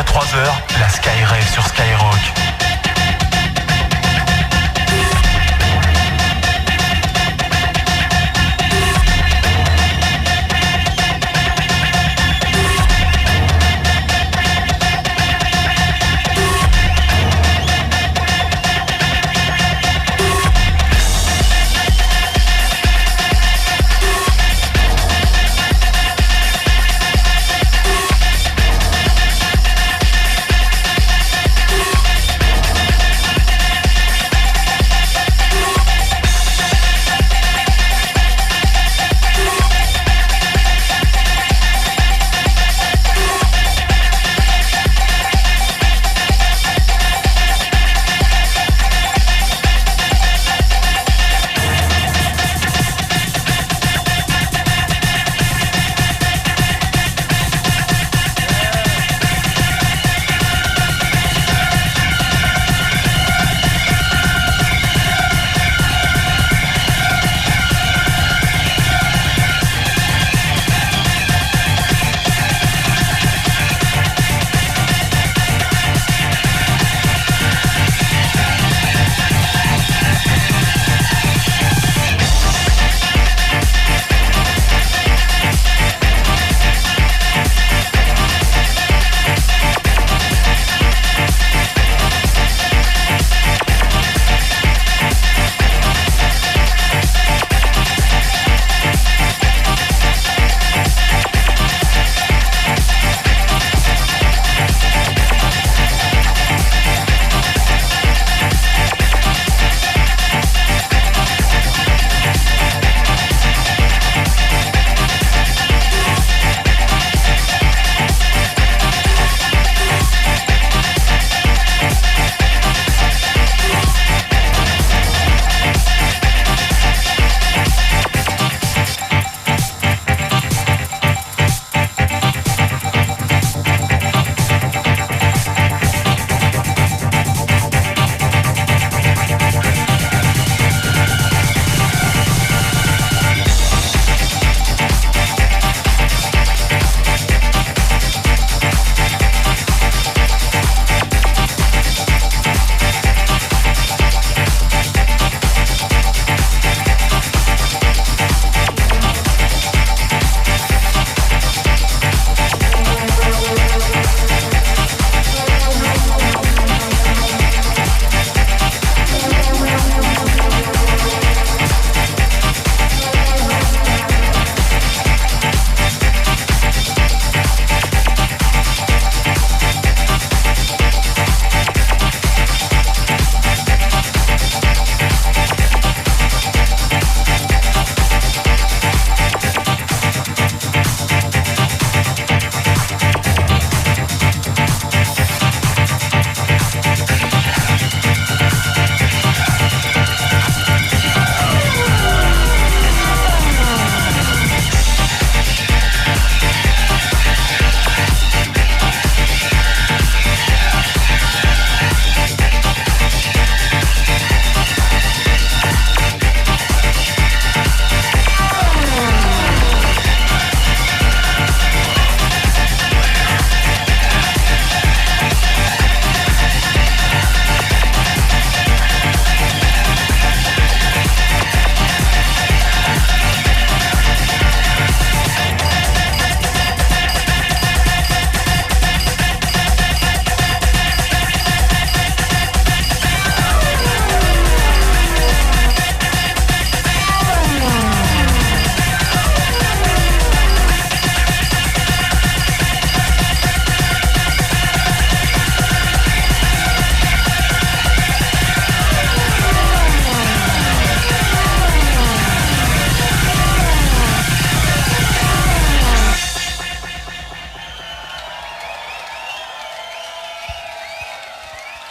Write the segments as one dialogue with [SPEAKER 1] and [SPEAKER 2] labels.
[SPEAKER 1] 3h, la Sky Rave sur Skyrock.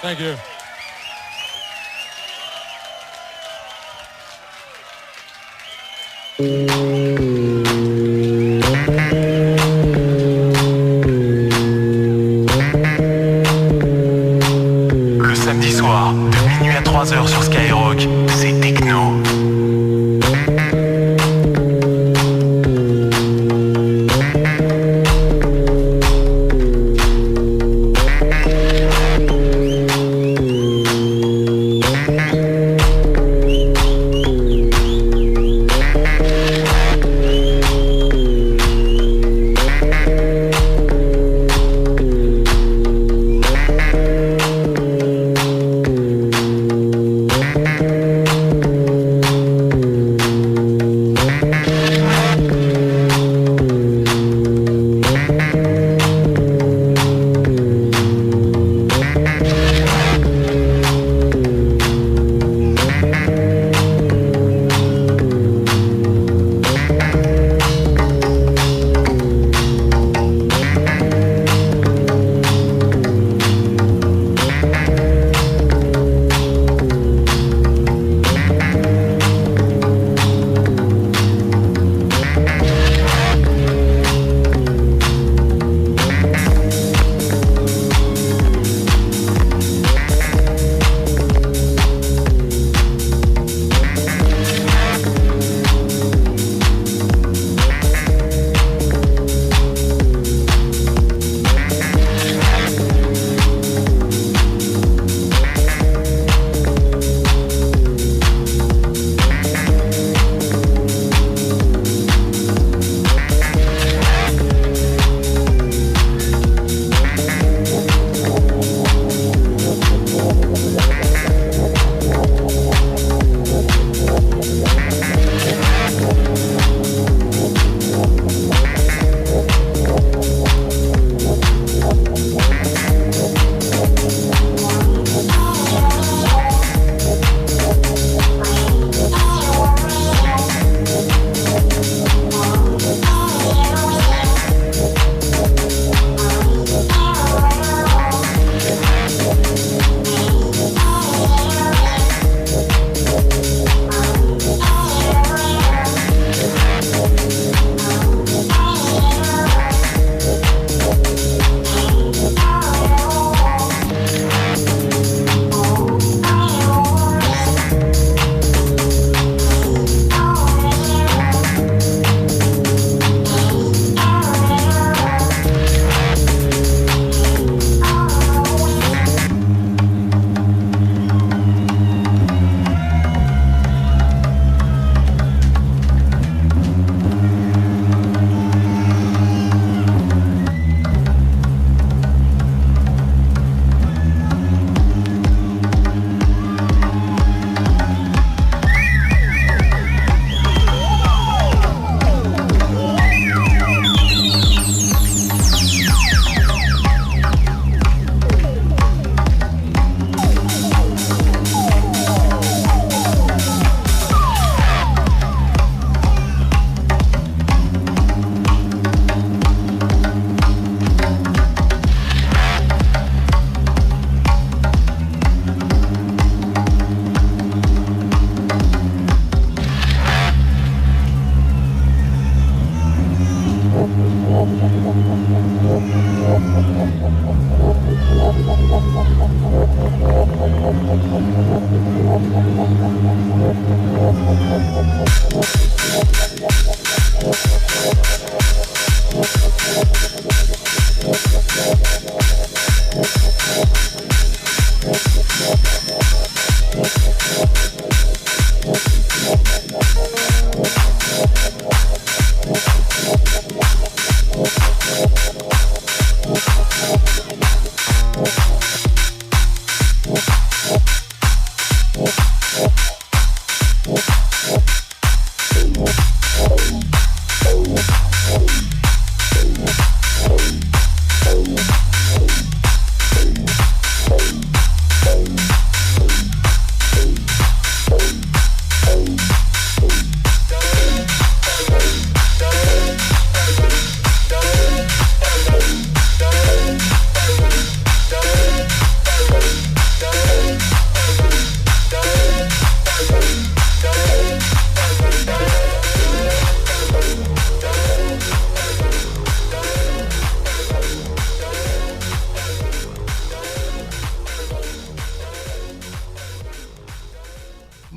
[SPEAKER 2] Thank you.
[SPEAKER 1] Le samedi soir, de minuit à 3h sur Skyrock, c'est techno.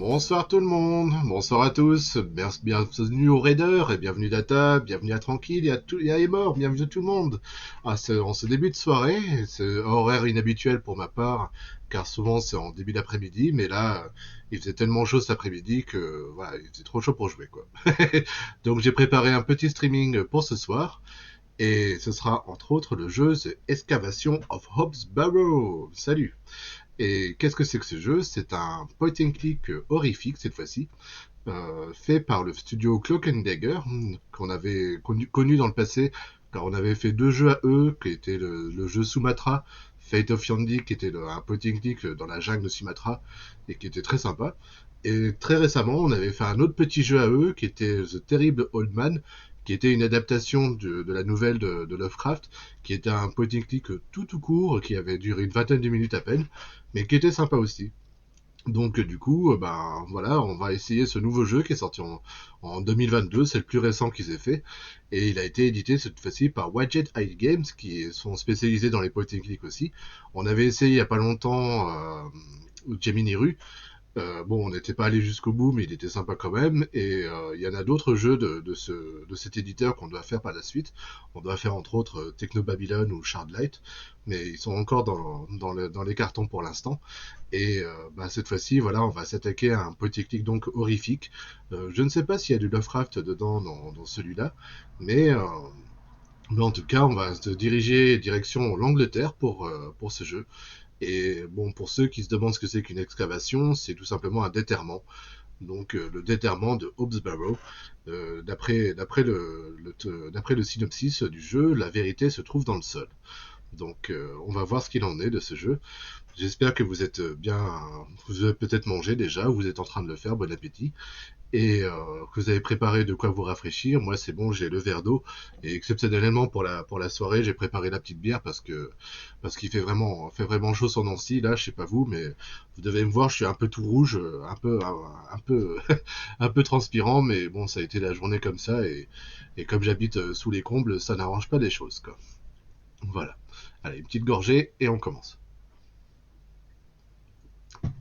[SPEAKER 3] Bonsoir tout le monde, bonsoir à tous, bienvenue aux raiders et bienvenue Data, bienvenue à Tranquille et à Emor, bienvenue à tout le monde. En ce début de soirée, c'est horaire inhabituel pour ma part, car souvent c'est en début d'après-midi, mais là il faisait tellement chaud cet après-midi que voilà, il faisait trop chaud pour jouer quoi. Donc j'ai préparé un petit streaming pour ce soir, et ce sera entre autres le jeu The Excavation of Hobbs Barrow. Salut. Et qu'est-ce que c'est que ce jeu? C'est un point and click horrifique cette fois-ci, fait par le studio Cloak and Dagger, qu'on avait connu dans le passé, car on avait fait 2 jeux à eux, qui étaient le jeu Sumatra, Fate of Yandi, qui était un point and click dans la jungle de Sumatra, et qui était très sympa. Et très récemment, on avait fait un autre petit jeu à eux, qui était The Terrible Old Man, qui était une adaptation de la nouvelle de Lovecraft, qui était un point and click tout court, qui avait duré une vingtaine de minutes à peine, mais qui était sympa aussi. Donc du coup, ben voilà, on va essayer ce nouveau jeu qui est sorti en 2022, c'est le plus récent qu'ils aient fait, et il a été édité cette fois-ci par Wadjet Eye Games, qui sont spécialisés dans les point and click aussi. On avait essayé il y a pas longtemps Gemini Rue. Bon, on n'était pas allé jusqu'au bout, mais il était sympa quand même. Et il y en a d'autres jeux de cet éditeur qu'on doit faire par la suite. On doit faire entre autres Techno Babylon ou Shardlight, mais ils sont encore dans les cartons pour l'instant. Et bah, cette fois-ci, voilà, on va s'attaquer à un point and click donc horrifique. Je ne sais pas s'il y a du Lovecraft dedans dans celui-là, mais en tout cas, on va se diriger direction l'Angleterre pour ce jeu. Et bon, pour ceux qui se demandent ce que c'est qu'une excavation, c'est tout simplement un déterrement. Donc le déterrement de Barrow. D'après le synopsis du jeu, la vérité se trouve dans le sol. Donc on va voir ce qu'il en est de ce jeu. J'espère que vous êtes bien, vous avez peut-être mangé déjà, ou vous êtes en train de le faire, bon appétit, et que vous avez préparé de quoi vous rafraîchir. Moi c'est bon, j'ai le verre d'eau, et exceptionnellement pour la soirée, j'ai préparé la petite bière parce qu'il fait vraiment chaud ce temps-ci, là, je sais pas vous, mais vous devez me voir, je suis un peu tout rouge, un peu un peu transpirant, mais bon, ça a été la journée comme ça, et comme j'habite sous les combles, ça n'arrange pas les choses, quoi. Voilà. Allez, une petite gorgée, et on commence.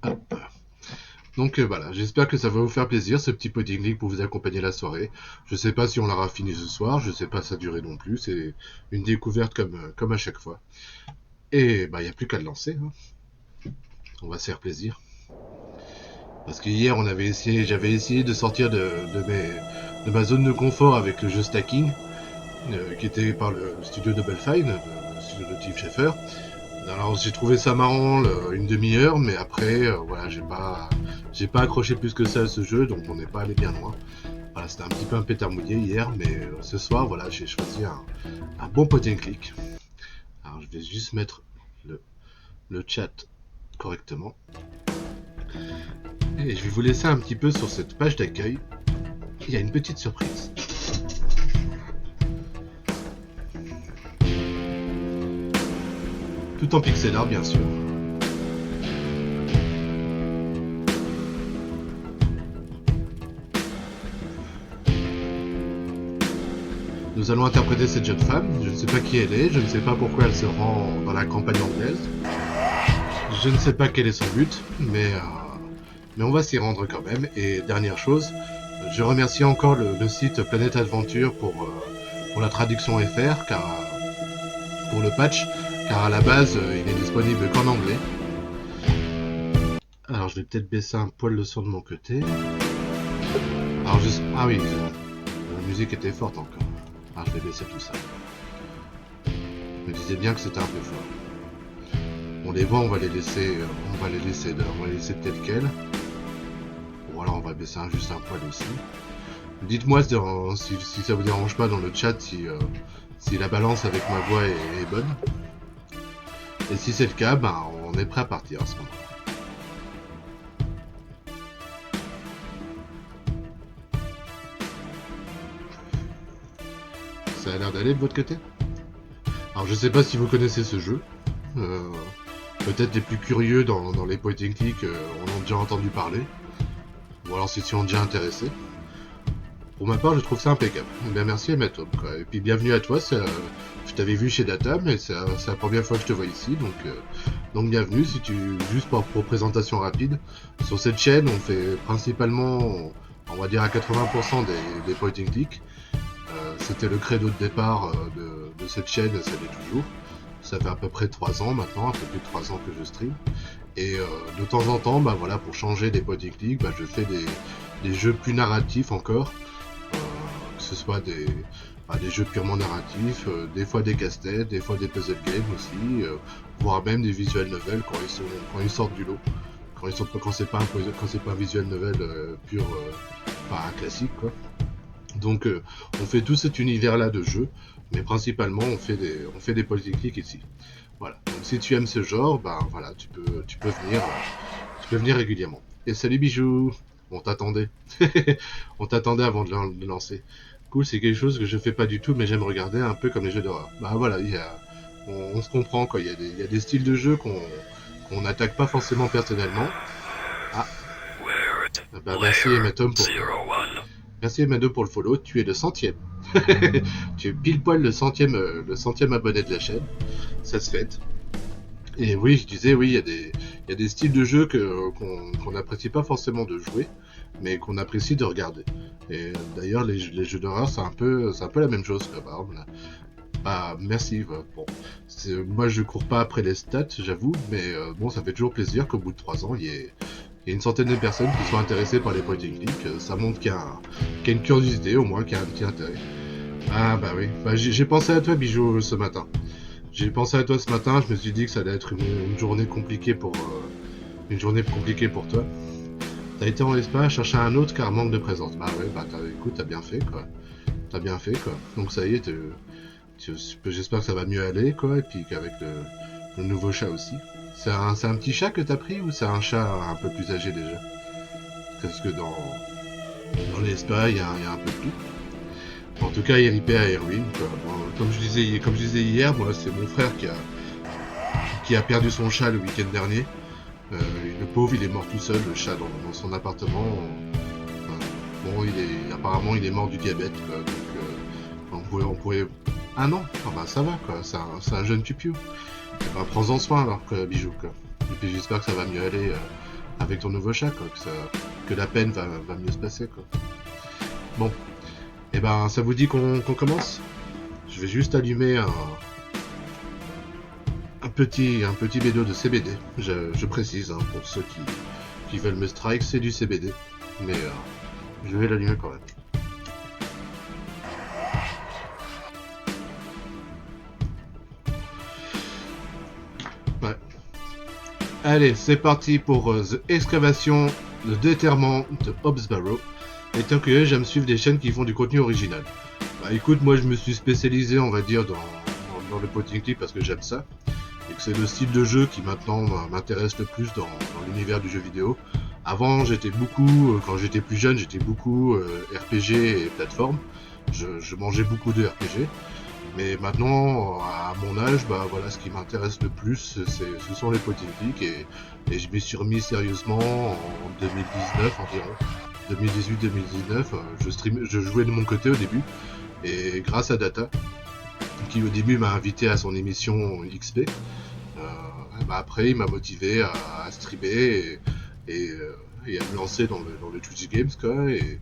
[SPEAKER 3] Hop. Donc voilà, j'espère que ça va vous faire plaisir, ce petit pudding league pour vous accompagner la soirée. Je sais pas si on l'aura fini ce soir, je sais pas sa durée non plus, c'est une découverte comme à chaque fois. Et bah y a plus qu'à le lancer, hein. On va se faire plaisir. Parce que hier j'avais essayé de sortir de ma zone de confort avec le jeu Stacking, qui était par le studio Double Fine, le studio de Steve Schaeffer. Alors j'ai trouvé ça marrant une demi-heure, mais après voilà, j'ai pas accroché plus que ça à ce jeu, donc on n'est pas allé bien loin. Voilà, c'était un petit peu un pétard mouillé hier, mais ce soir voilà, j'ai choisi un bon point and click. Alors je vais juste mettre le chat correctement. Et je vais vous laisser un petit peu sur cette page d'accueil. Il y a une petite surprise. Tout en pixel art, bien sûr. Nous allons interpréter cette jeune femme. Je ne sais pas qui elle est, je ne sais pas pourquoi elle se rend dans la campagne anglaise. Je ne sais pas quel est son but, mais on va s'y rendre quand même. Et dernière chose, je remercie encore le site Planète Adventure pour la traduction FR, pour le patch, car à la base il est disponible qu'en anglais. Alors je vais peut-être baisser un poil le son de mon côté. Alors ah oui, la musique était forte encore. Alors je vais baisser tout ça. Je me disais bien que c'était un peu fort. Bon, les voix on va les laisser telles quelles. Voilà, on va baisser juste un poil aussi. Dites-moi si ça vous dérange pas dans le chat, si la balance avec ma voix est bonne. Et si c'est le cas, ben, on est prêt à partir à ce moment-là. Ça a l'air d'aller de votre côté? Alors je sais pas si vous connaissez ce jeu. Peut-être les plus curieux dans les point and click en ont déjà entendu parler. Ou alors s'ils s'y ont déjà intéressés. Pour ma part, je trouve ça impeccable. Eh bien, merci à Matop, quoi. Et puis bienvenue à toi. Je t'avais vu chez Data, mais c'est la première fois que je te vois ici, donc bienvenue. Juste pour présentation rapide, sur cette chaîne, on fait principalement, on va dire à 80% des point and click. C'était le credo de départ de cette chaîne, ça l'est toujours. Ça fait à peu près 3 ans maintenant, un peu plus de 3 ans que je stream. Et de temps en temps, bah voilà, pour changer des point and click, bah, je fais des jeux plus narratifs encore. Que ce soit des jeux purement narratifs, des fois des casse-têtes, des fois des puzzle games aussi, voire même des visual novels quand ils sortent du lot. Quand c'est pas un visual novel pur, un classique quoi. Donc on fait tout cet univers là de jeu, mais principalement on fait des polyclics ici. Voilà. Donc si tu aimes ce genre, voilà, tu peux venir régulièrement. Et salut Bijou, on t'attendait. On t'attendait avant de lancer. Cool, c'est quelque chose que je fais pas du tout, mais j'aime regarder un peu comme les jeux d'horreur. Bah voilà, on se comprend quoi. Il y a des styles de jeu qu'on n'attaque pas forcément personnellement. Ah, merci Ematom pour merci Emado pour le follow. Tu es le centième. Tu es pile poil le centième abonné de la chaîne. Ça se fête. Et oui, je disais, oui, il y a des styles de jeu qu'on n'apprécie pas forcément de jouer, mais qu'on apprécie de regarder. Et d'ailleurs, les jeux d'horreur, c'est un peu la même chose. Quoi. Par exemple, merci. Bon, moi, je cours pas après les stats, j'avoue, mais bon, ça fait toujours plaisir qu'au bout de 3 ans, il y a une centaine de personnes qui sont intéressées par les points techniques. Ça montre qu'il y a une curiosité, au moins, qu'il y a un petit intérêt. Ah bah oui, j'ai pensé à toi, Bijou, ce matin. J'ai pensé à toi ce matin, je me suis dit que ça allait être une journée compliquée pour toi. T'as été en Espagne chercher un autre car manque de présence. Bah ouais, écoute, t'as bien fait quoi. T'as bien fait quoi. Donc ça y est, j'espère que ça va mieux aller quoi, et puis qu'avec le nouveau chat aussi. C'est un petit chat que t'as pris ou c'est un chat un peu plus âgé déjà? Parce que dans l'Espagne, il y a un peu de tout. En tout cas, RIP à Erwin. Quoi. Bon, comme je disais hier, moi, c'est mon frère qui a perdu son chat le week-end dernier. Le pauvre, il est mort tout seul, le chat, dans son appartement. Bon, apparemment, il est mort du diabète. Quoi, donc, on pourrait... Ah non, ça va, quoi. C'est un jeune tupiou. Prends-en soin, alors, quoi, bijou, quoi. Et puis, j'espère que ça va mieux aller avec ton nouveau chat, quoi. Que la peine va mieux se passer, quoi. Bon. Et ça vous dit qu'on commence? Je vais juste allumer un petit bédo de CBD. Je précise, hein, pour ceux qui veulent me strike, c'est du CBD. Mais je vais l'allumer quand même. Ouais. Allez, c'est parti pour The Excavation, le déterrement de Barrow. Étant que j'aime suivre des chaînes qui font du contenu original. Écoute, moi je me suis spécialisé, on va dire, dans le potting clip parce que j'aime ça. Et que c'est le style de jeu qui maintenant m'intéresse le plus dans l'univers du jeu vidéo. Avant, quand j'étais plus jeune, j'étais beaucoup RPG et plateforme. Je mangeais beaucoup de RPG. Mais maintenant, à mon âge, voilà, ce qui m'intéresse le plus, ce sont les potting clips. Et je m'y suis remis sérieusement en 2019 environ. 2018-2019, je jouais de mon côté au début, et grâce à Data, qui au début m'a invité à son émission XP, après il m'a motivé à streamer et à me lancer dans le Twitch Games quoi, et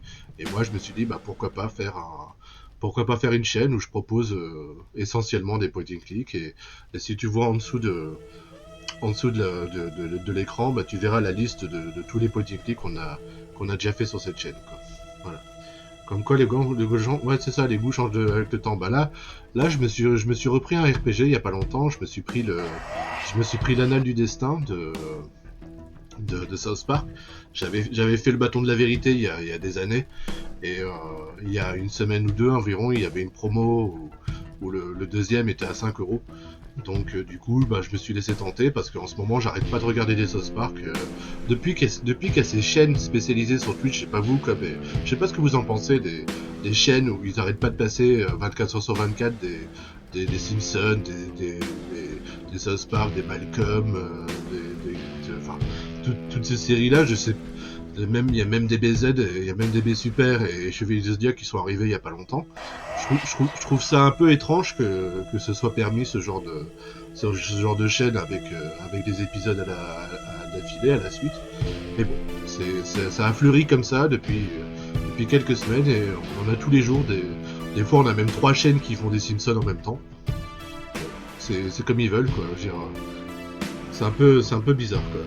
[SPEAKER 3] moi je me suis dit pourquoi pas faire une chaîne où je propose essentiellement des point and click, et si tu vois en dessous de l'écran, tu verras la liste de tous les point and click qu'on a déjà fait sur cette chaîne. Quoi. Voilà. Comme quoi les gens, ouais c'est ça, les goûts changent avec le temps. Là je me suis repris un RPG il y a pas longtemps. Je me suis pris l'Anal du Destin de South Park. J'avais fait le bâton de la vérité il y a des années, et il y a une semaine ou deux environ, il y avait une promo où le deuxième était à 5€. Donc du coup, je me suis laissé tenter parce qu'en ce moment, j'arrête pas de regarder des South Park. Depuis qu'il y a ces chaînes spécialisées sur Twitch, je sais pas vous, je sais pas ce que vous en pensez des chaînes où ils arrêtent pas de passer 24 heures sur 24 des Simpsons, des South Park, des Malcolm, toutes ces séries-là. Je sais, il y a même des BZ, il y a même des B Super et Chevaliers du Zodiac qui sont arrivés il y a pas longtemps. Je trouve ça un peu étrange que ce soit permis ce genre de chaîne avec des épisodes d'affilée à la suite. Mais bon, ça a fleuri comme ça depuis quelques semaines, et on en a tous les jours. Des fois on a même 3 chaînes qui font des Simpsons en même temps. C'est comme ils veulent quoi. Je veux dire, c'est un peu bizarre quoi.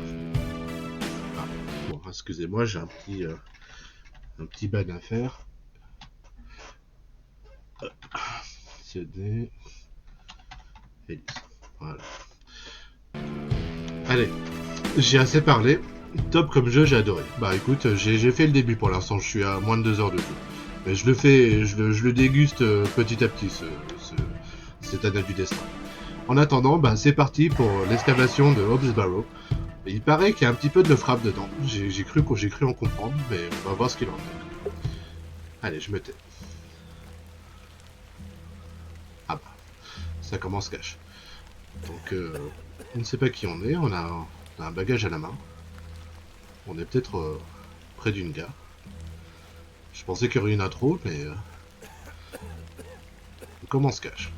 [SPEAKER 3] Bon, excusez-moi, j'ai un petit ban à faire. CD. Et voilà. Allez, j'ai assez parlé. Top comme jeu, j'ai adoré. Bah écoute, j'ai fait le début pour l'instant, je suis à moins de 2 heures de jeu. Mais je le fais, je le déguste petit à petit, cette année du destin. En attendant, bah c'est parti pour l'excavation de Barrow. Et il paraît qu'il y a un petit peu de frappe dedans. J'ai cru en comprendre, mais on va voir ce qu'il en est. Allez, je me tais. Ah bah, ça commence cash. Donc, on ne sait pas qui on est, on a un bagage à la main. On est peut-être près d'une gare. Je pensais qu'il y aurait une intro, mais on commence cash.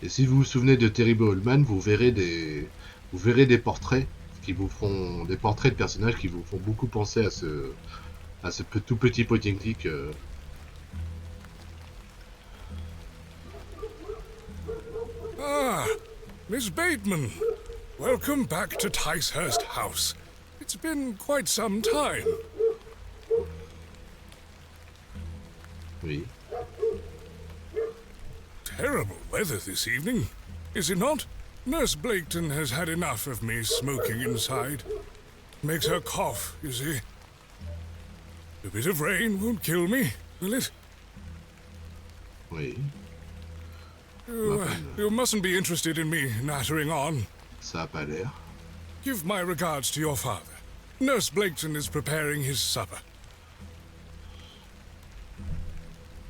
[SPEAKER 3] Et si vous vous souvenez de Terry Bowman, vous verrez des portraits qui vous feront des portraits de personnages qui vous font beaucoup penser à ce tout petit point and click.
[SPEAKER 2] Ah, Miss Bateman. Welcome back to Ticehurst House. It's been quite some time.
[SPEAKER 3] Oui.
[SPEAKER 2] Terrible weather this evening, is it not? Nurse Blaketon has had enough of me smoking inside. Makes her cough, you see. A bit of rain won't kill me, will it?
[SPEAKER 3] Oui.
[SPEAKER 2] You mustn't be interested in me nattering on.
[SPEAKER 3] Ça a pas l'air.
[SPEAKER 2] Give my regards to your father. Nurse Blaketon is preparing his supper.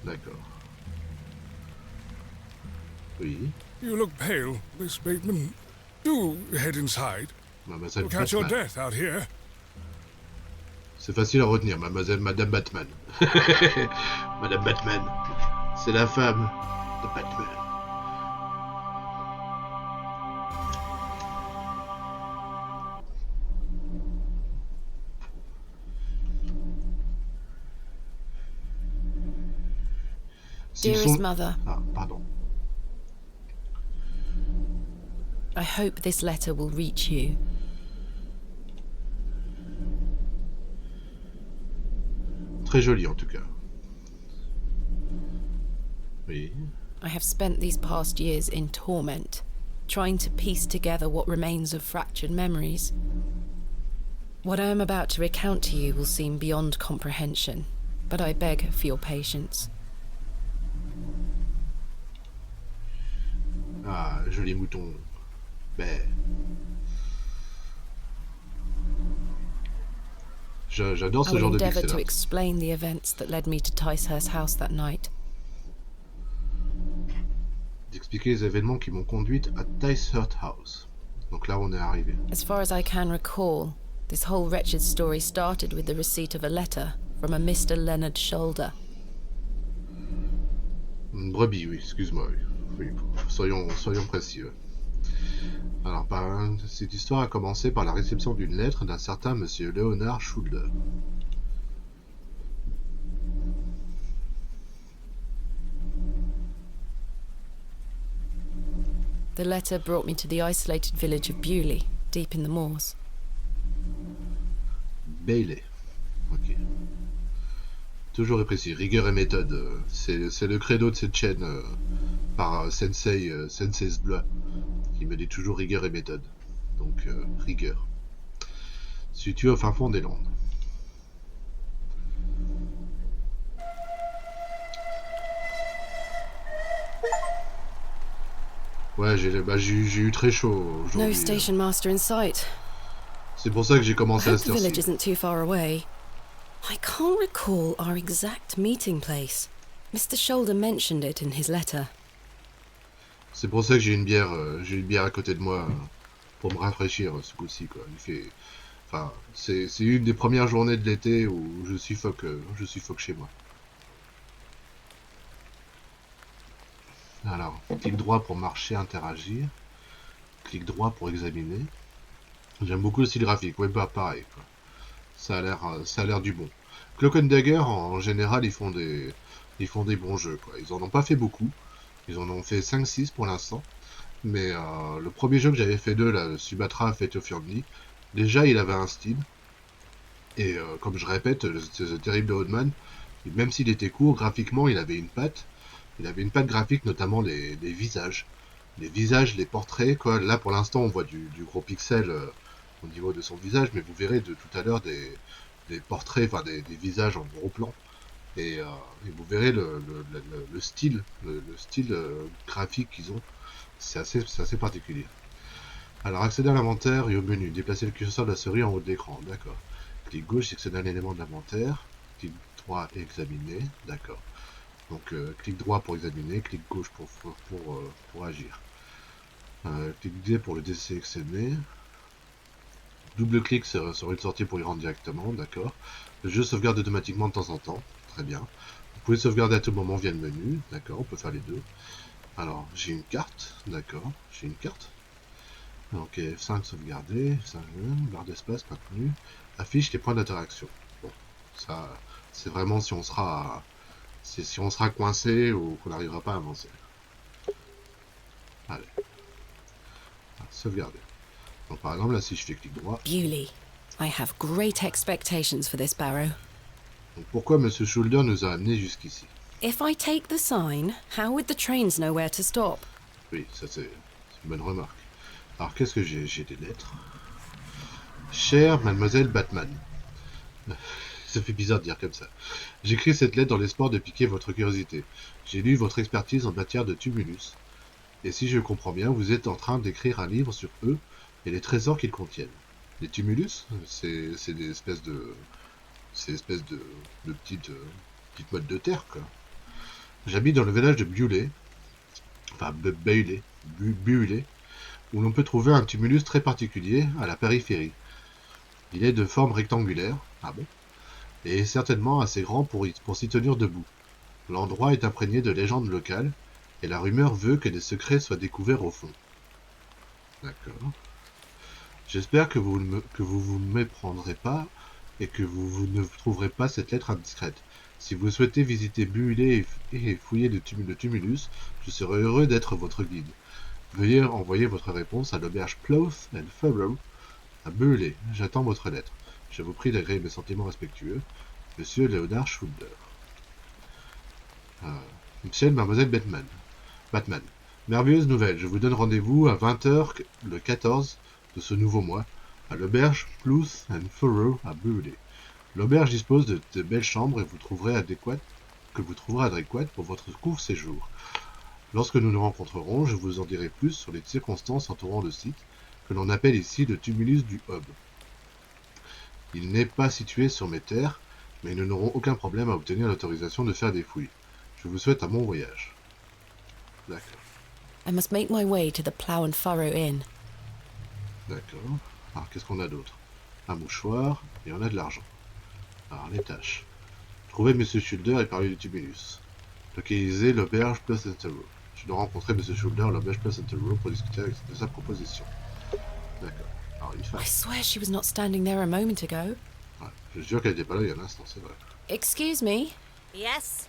[SPEAKER 3] D'accord. Oui.
[SPEAKER 2] You look pale, Miss Bateman. Do head inside.
[SPEAKER 3] Mademoiselle
[SPEAKER 2] You'll catch your
[SPEAKER 3] Batman.
[SPEAKER 2] death out here.
[SPEAKER 3] C'est facile à retenir, Madame Batman. Madame Batman. C'est la femme de Batman.
[SPEAKER 4] Dearest mother,
[SPEAKER 3] Ah, pardon.
[SPEAKER 4] I hope this letter will reach you.
[SPEAKER 3] Très joli en tout cas. Oui.
[SPEAKER 4] I have spent these past years in torment, trying to piece together what remains of fractured memories. What I am about to recount to you will seem beyond comprehension, but I beg for your patience.
[SPEAKER 3] Ah, joli mouton. Ben. J'adore
[SPEAKER 4] I
[SPEAKER 3] ce
[SPEAKER 4] will
[SPEAKER 3] genre de
[SPEAKER 4] endeavour
[SPEAKER 3] pixel
[SPEAKER 4] to
[SPEAKER 3] art.
[SPEAKER 4] explain the events that led me to Ticehurst House that night.
[SPEAKER 3] D'expliquer les événements qui m'ont conduite à Ticehurst House. Donc là, on est arrivé.
[SPEAKER 4] As far as I can recall, this whole wretched story started with the receipt of a letter from a Mr. Leonard Shoulder.
[SPEAKER 3] Une brebis, oui, excuse-moi. Oui. Soyons précis. Ouais. Alors, cette histoire a commencé par la réception d'une lettre d'un certain monsieur Leonard Shoulder.
[SPEAKER 4] The letter brought me to the isolated village of Bewley, deep in the moors.
[SPEAKER 3] Bailey. Ok. Toujours et précis. Rigueur et méthode. C'est le credo de cette chaîne par Sensei's Blood, qui me dit toujours rigueur et méthode. Donc, rigueur. Situé au fin fond des Landes. Ouais, j'ai eu très chaud
[SPEAKER 4] No
[SPEAKER 3] aujourd'hui.
[SPEAKER 4] station master in sight.
[SPEAKER 3] C'est pour ça que j'ai
[SPEAKER 4] I
[SPEAKER 3] commencé à
[SPEAKER 4] hope the
[SPEAKER 3] cette
[SPEAKER 4] village
[SPEAKER 3] heure-ci.
[SPEAKER 4] isn't too far away. I can't recall our exact meeting place. Mr. Shoulder mentioned it in his letter.
[SPEAKER 3] C'est pour ça que j'ai une bière à côté de moi pour me rafraîchir ce coup-ci, quoi. Enfin, c'est une des premières journées de l'été où je suffoque chez moi. Alors, clic droit pour marcher, interagir. Clic droit pour examiner. J'aime beaucoup aussi le graphique. Ouais, bah pareil, quoi. Ça a l'air du bon. Cloak and Dagger, en général, ils font des bons jeux, quoi. Ils en ont pas fait beaucoup. Ils en ont fait 5-6 pour l'instant. Mais le premier jeu que j'avais fait d'eux, là, Sumatra Fate of Fury, déjà il avait un style. Et comme je répète, ce terrible de Oldman, même s'il était court, graphiquement il avait une patte. Il avait une patte graphique, notamment les visages. Les visages, les portraits, quoi. Là, pour l'instant, on voit du gros pixel au niveau de son visage, mais vous verrez de tout à l'heure des portraits, enfin des visages en gros plan. Et vous verrez le style, le style graphique qu'ils ont. C'est assez particulier. Alors, accéder à l'inventaire et au menu. Déplacer le curseur de la souris en haut de l'écran. D'accord. Clic gauche, sélectionner un élément de l'inventaire. Clic droit, examiner. D'accord. Donc, clic droit pour examiner, clic gauche pour agir. Clic D pour le désélectionner. Double clic sur une sortie pour y rendre directement. D'accord. Le jeu sauvegarde automatiquement de temps en temps. Très bien. Vous pouvez sauvegarder à tout moment via le menu. D'accord, on peut faire les deux. Alors, j'ai une carte. D'accord, j'ai une carte. Ok, F5 sauvegarder, F5 barre d'espace maintenu, affiche les points d'interaction. Bon, ça, c'est vraiment si on sera coincé ou qu'on n'arrivera pas à avancer. Allez, sauvegarder. Donc par exemple là, si je fais clic droit.
[SPEAKER 4] Bewley, I have great expectations for this, Barrow.
[SPEAKER 3] Donc pourquoi Monsieur Shoulder nous a amenés jusqu'ici?
[SPEAKER 4] If I take the sign, how would the trains know where to stop?
[SPEAKER 3] Oui, ça c'est une bonne remarque. Alors qu'est-ce que j'ai? J'ai des lettres. Chère Mademoiselle Batman. Ça fait bizarre de dire comme ça. J'écris cette lettre dans l'espoir de piquer votre curiosité. J'ai lu votre expertise en matière de tumulus. Et si je comprends bien, vous êtes en train d'écrire un livre sur eux et les trésors qu'ils contiennent. Les tumulus, c'est des espèces de... petites mottes de terre, quoi. J'habite dans le village de Bewley, enfin Bewley, où l'on peut trouver un tumulus très particulier à la périphérie. Il est de forme rectangulaire, ah bon, et est certainement assez grand pour s'y tenir debout. L'endroit est imprégné de légendes locales, et la rumeur veut que des secrets soient découverts au fond. D'accord. J'espère que vous vous méprendrez pas et que vous ne trouverez pas cette lettre indiscrète. Si vous souhaitez visiter Bewley et fouiller le tumulus, je serai heureux d'être votre guide. Veuillez envoyer votre réponse à l'auberge Plough and Furrow à Bewley. J'attends votre lettre. Je vous prie d'agréer mes sentiments respectueux. Monsieur Léonard Schulder. Michel, Mademoiselle Batman. Merveilleuse nouvelle, je vous donne rendez-vous à 20h le 14 de ce nouveau mois à l'auberge Plough and Furrow à Bewley. L'auberge dispose de belles chambres et vous trouverez adéquates pour votre court séjour. Lorsque nous nous rencontrerons, je vous en dirai plus sur les circonstances entourant le site, que l'on appelle ici le tumulus du Hub. Il n'est pas situé sur mes terres, mais nous n'aurons aucun problème à obtenir l'autorisation de faire des fouilles. Je vous souhaite un bon voyage. D'accord.
[SPEAKER 4] I must make my way to the Plough and Furrow Inn.
[SPEAKER 3] D'accord. Alors, qu'est-ce qu'on a d'autre? Un mouchoir, et on a de l'argent. Alors, les tâches. Trouver Monsieur Schulder et parler du tumulus. Localiser l'auberge Pleasant Row. Je dois rencontrer Monsieur Schulder à l'auberge Pleasant Row pour discuter de sa proposition. D'accord. Alors, une femme.
[SPEAKER 4] I swear she was not standing there a moment ago.
[SPEAKER 3] Ouais, je suis sûr qu'elle n'était pas là il y a un instant, c'est vrai.
[SPEAKER 4] Excuse me.
[SPEAKER 5] Yes?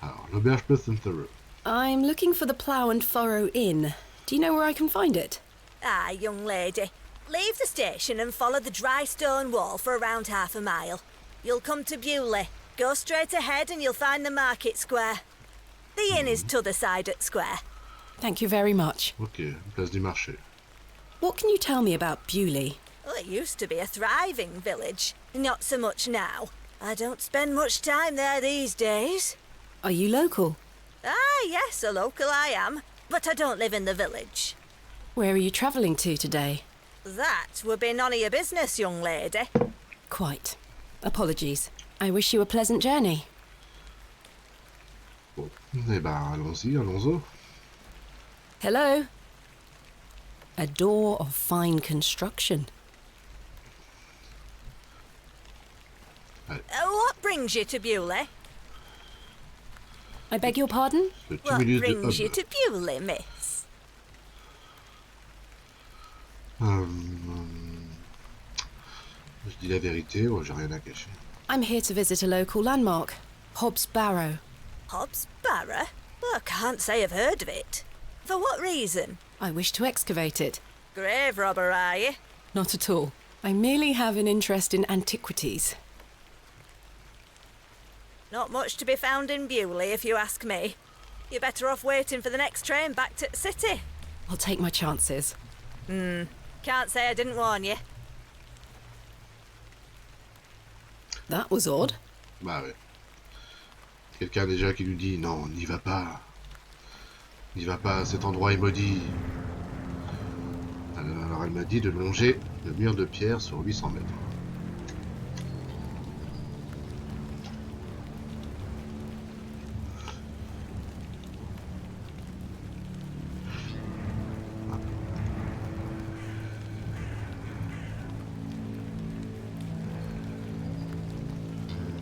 [SPEAKER 3] Alors, l'auberge Pleasant Row.
[SPEAKER 4] I'm looking for the Plough and Furrow Inn. Do you know where I can find it?
[SPEAKER 5] Ah, young lady. Leave the station and follow the dry stone wall for around half a mile. You'll come to Bewley. Go straight ahead and you'll find the market square. The inn is t'other side at square.
[SPEAKER 4] Thank you very much.
[SPEAKER 3] Ok, place du marché.
[SPEAKER 4] What can you tell me about Bewley?
[SPEAKER 5] Well, it used to be a thriving village. Not so much now. I don't spend much time there these days.
[SPEAKER 4] Are you local?
[SPEAKER 5] Ah, yes, a local I am. But I don't live in the village.
[SPEAKER 4] Where are you travelling to today?
[SPEAKER 5] That would be none of your business, young lady.
[SPEAKER 4] Quite. Apologies. I wish you a pleasant journey.
[SPEAKER 3] Bon, eh ben, allons-y.
[SPEAKER 4] Hello? A door of fine construction.
[SPEAKER 5] What brings you to Bewley?
[SPEAKER 4] I beg your pardon?
[SPEAKER 3] Le
[SPEAKER 5] What
[SPEAKER 3] tumulus du
[SPEAKER 5] brings you
[SPEAKER 3] Hub.
[SPEAKER 5] to Bewley, miss?
[SPEAKER 3] Je dis la vérité, j'ai rien à cacher.
[SPEAKER 4] I'm here to visit a local landmark, Hobbs Barrow.
[SPEAKER 5] Hobbs Barrow? Well, I can't say I've heard of it. For what reason?
[SPEAKER 4] I wish to excavate it.
[SPEAKER 5] Grave robber, are you?
[SPEAKER 4] Not at all. I merely have an interest in antiquities.
[SPEAKER 5] Not much to be found in Bewley, if you ask me. You're better off waiting for the next train back to the city.
[SPEAKER 4] I'll take my chances.
[SPEAKER 5] Can't say I didn't warn you.
[SPEAKER 4] That was odd.
[SPEAKER 3] Bah ouais. Quelqu'un déjà qui nous dit non, n'y va pas. N'y va pas, cet endroit est maudit. Alors elle m'a dit de longer le mur de pierre sur 800 mètres.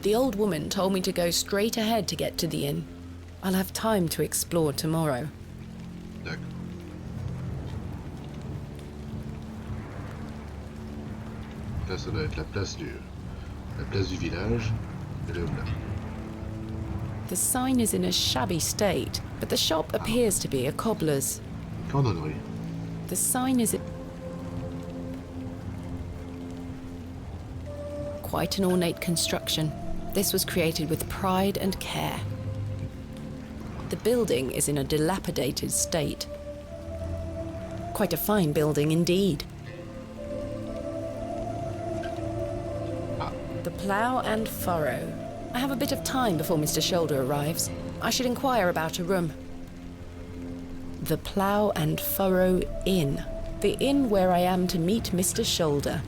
[SPEAKER 4] The old woman told me to go straight ahead to get to the inn. I'll have time to explore tomorrow.
[SPEAKER 3] D'accord. Là, ça doit être la place du village. Elle est là.
[SPEAKER 4] The sign is in a shabby state, but the shop appears to be a cobbler's.
[SPEAKER 3] Cordonnerie.
[SPEAKER 4] The sign is... Quite an ornate construction. This was created with pride and care. The building is in a dilapidated state. Quite a fine building indeed. The Plough and Furrow. I have a bit of time before Mr. Shoulder arrives. I should inquire about a room. The Plough and Furrow Inn. The inn where I am to meet Mr. Shoulder.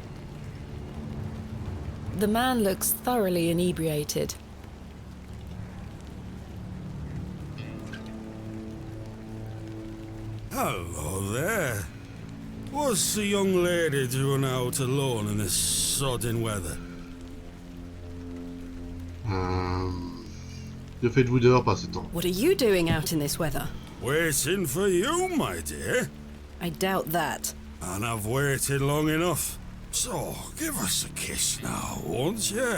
[SPEAKER 4] The man looks thoroughly inebriated.
[SPEAKER 6] Hello there. What's the young lady doing out alone in this sodding weather?
[SPEAKER 3] Que faites-vous dehors par ce temps?
[SPEAKER 4] What are you doing out in this weather?
[SPEAKER 6] Waiting for you, my dear.
[SPEAKER 4] I doubt that.
[SPEAKER 6] And I've waited long enough. So, give us a kiss now, won't you?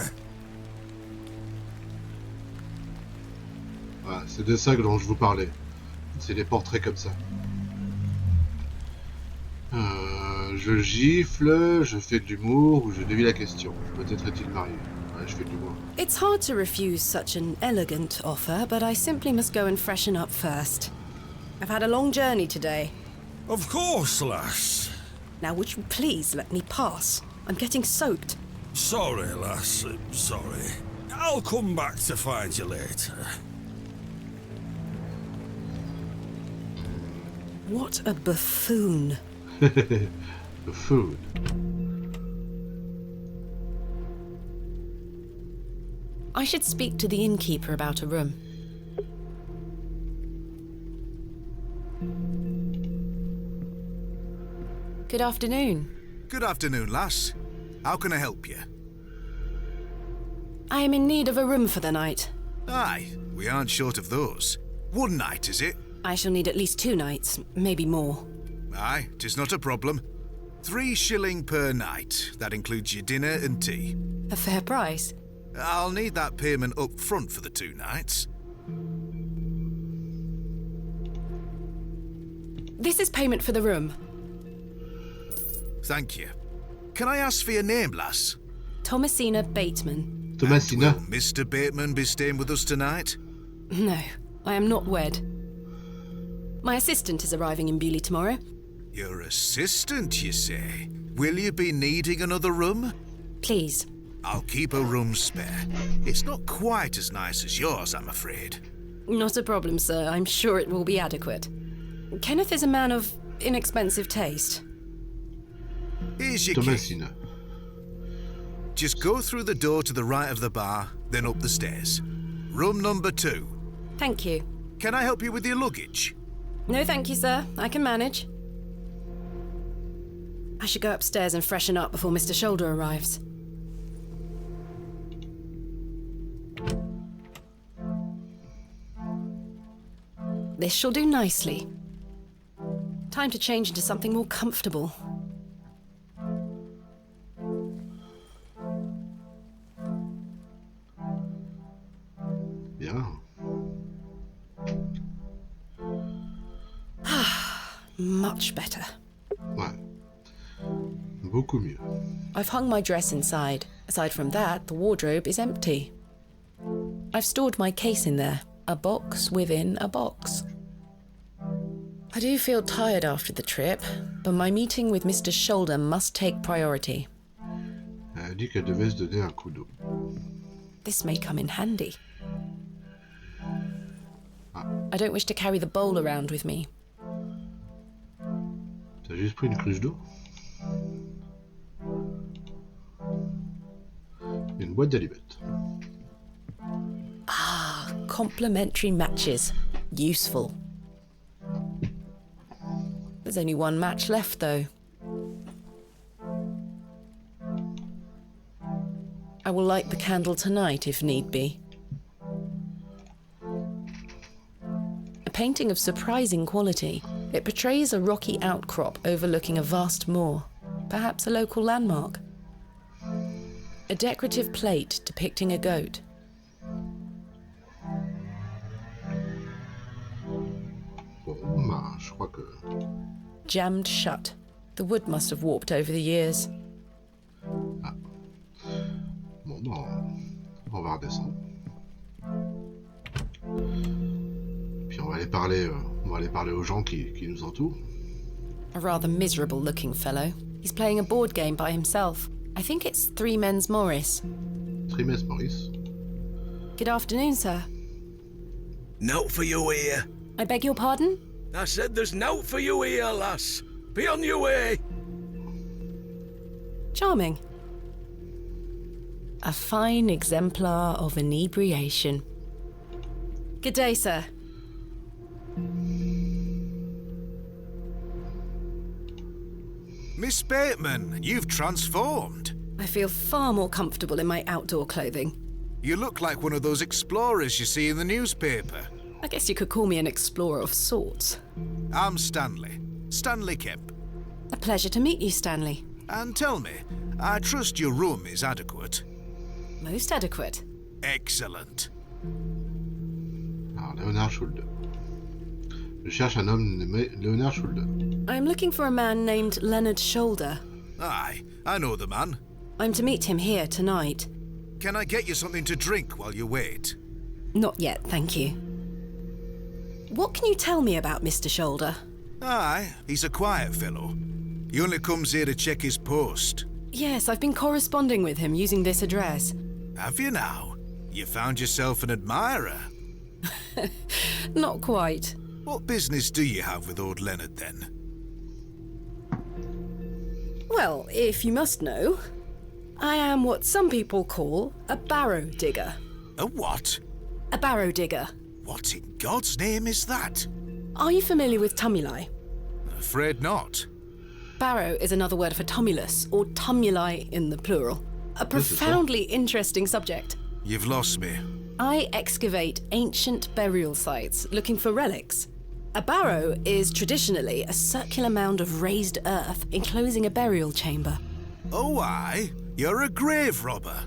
[SPEAKER 3] Voilà, c'est de ça dont je vous parlais. C'est des portraits comme ça. Je gifle, je fais de l'humour ou je dévie la question. Peut-être est-il marié. Ouais, je fais de l'humour.
[SPEAKER 4] It's hard to refuse such an elegant offer, but I simply must go and freshen up first. I've had a long journey today.
[SPEAKER 6] Of course, lass.
[SPEAKER 4] Now would you please let me pass? I'm getting soaked.
[SPEAKER 6] Sorry, lass. Sorry. I'll come back to find you later.
[SPEAKER 4] What a buffoon.
[SPEAKER 3] The food.
[SPEAKER 4] I should speak to the innkeeper about a room. Good afternoon.
[SPEAKER 7] Good afternoon, lass. How can I help you?
[SPEAKER 4] I am in need of a room for the night.
[SPEAKER 7] Aye, we aren't short of those. One night, is it?
[SPEAKER 4] I shall need at least 2 nights, maybe more.
[SPEAKER 7] Aye, 'tis not a problem. 3 shilling per night. That includes your dinner and tea.
[SPEAKER 4] A fair price.
[SPEAKER 7] I'll need that payment up front for the 2 nights.
[SPEAKER 4] This is payment for the room.
[SPEAKER 7] Thank you. Can I ask for your name, lass?
[SPEAKER 4] Thomasina Bateman.
[SPEAKER 3] Thomasina.
[SPEAKER 7] Will Mr. Bateman be staying with us tonight?
[SPEAKER 4] No, I am not wed. My assistant is arriving in Bewley tomorrow.
[SPEAKER 7] Your assistant, you say? Will you be needing another room?
[SPEAKER 4] Please.
[SPEAKER 7] I'll keep a room spare. It's not quite as nice as yours, I'm afraid.
[SPEAKER 4] Not a problem, sir. I'm sure it will be adequate. Kenneth is a man of inexpensive taste.
[SPEAKER 7] Here's your key.
[SPEAKER 3] Thomasina.
[SPEAKER 7] Just go through the door to the right of the bar, then up the stairs. Room number 2.
[SPEAKER 4] Thank you.
[SPEAKER 7] Can I help you with your luggage?
[SPEAKER 4] No, thank you, sir. I can manage. I should go upstairs and freshen up before Mr. Shoulder arrives. This shall do nicely. Time to change into something more comfortable.
[SPEAKER 3] Bien.
[SPEAKER 4] Much better.
[SPEAKER 3] Ouais. Beaucoup mieux.
[SPEAKER 4] I've hung my dress inside. Aside from that, the wardrobe is empty. I've stored my case in there, a box within a box. I do feel tired after the trip, but my meeting with Mr. Shoulder must take priority.
[SPEAKER 3] Elle a dit qu'elle devait se donner un coup d'eau.
[SPEAKER 4] This may come in handy. I don't wish to carry the bowl around with me.
[SPEAKER 3] T'as juste pris une cruche d'eau? Une boîte d'allumettes.
[SPEAKER 4] Complementary matches. Useful. There's only one match left, though. I will light the candle tonight, if need be. A painting of surprising quality. It portrays a rocky outcrop overlooking a vast moor, perhaps a local landmark. A decorative plate depicting a goat.
[SPEAKER 3] Bon, bah, je crois que...
[SPEAKER 4] Jammed shut. The wood must have warped over the years.
[SPEAKER 3] Bon, on va redescendre. Puis on va aller parler aux gens qui nous entourent.
[SPEAKER 4] A rather miserable-looking fellow. He's playing a board game by himself. I think it's Three Men's Morris.
[SPEAKER 3] Trimès Maurice.
[SPEAKER 4] Good afternoon, sir.
[SPEAKER 8] Note for you here.
[SPEAKER 4] I beg your pardon?
[SPEAKER 8] I said there's note for you here, lass. Be on your way.
[SPEAKER 4] Charming. A fine exemplar of inebriation. Good day, sir.
[SPEAKER 7] Miss Bateman, you've transformed.
[SPEAKER 4] I feel far more comfortable in my outdoor clothing.
[SPEAKER 7] You look like one of those explorers you see in the newspaper.
[SPEAKER 4] I guess you could call me an explorer of sorts.
[SPEAKER 7] I'm Stanley. Stanley Kemp.
[SPEAKER 4] A pleasure to meet you, Stanley.
[SPEAKER 7] And tell me, I trust your room is adequate.
[SPEAKER 4] Most adequate.
[SPEAKER 7] Excellent.
[SPEAKER 3] Alors, Léonard Schulde. Je cherche un homme nommé Léonard Schulde.
[SPEAKER 4] I'm looking for a man named Leonard Shoulder.
[SPEAKER 7] Aye, I know the man.
[SPEAKER 4] I'm to meet him here tonight.
[SPEAKER 7] Can I get you something to drink while you wait?
[SPEAKER 4] Not yet, thank you. What can you tell me about Mr. Shoulder?
[SPEAKER 7] Aye, he's a quiet fellow. He only comes here to check his post.
[SPEAKER 4] Yes, I've been corresponding with him using this address.
[SPEAKER 7] Have you now? You found yourself an admirer.
[SPEAKER 4] Not quite.
[SPEAKER 7] What business do you have with old Leonard, then?
[SPEAKER 4] Well, if you must know, I am what some people call a barrow digger.
[SPEAKER 7] A what?
[SPEAKER 4] A barrow digger.
[SPEAKER 7] What in God's name is that?
[SPEAKER 4] Are you familiar with tumuli?
[SPEAKER 7] Afraid not.
[SPEAKER 4] Barrow is another word for tumulus, or tumuli in the plural. A profoundly interesting subject.
[SPEAKER 7] You've lost me.
[SPEAKER 4] I excavate ancient burial sites looking for relics. A barrow is traditionally a circular mound of raised earth enclosing a burial chamber.
[SPEAKER 7] Oh, aye? You're a grave robber.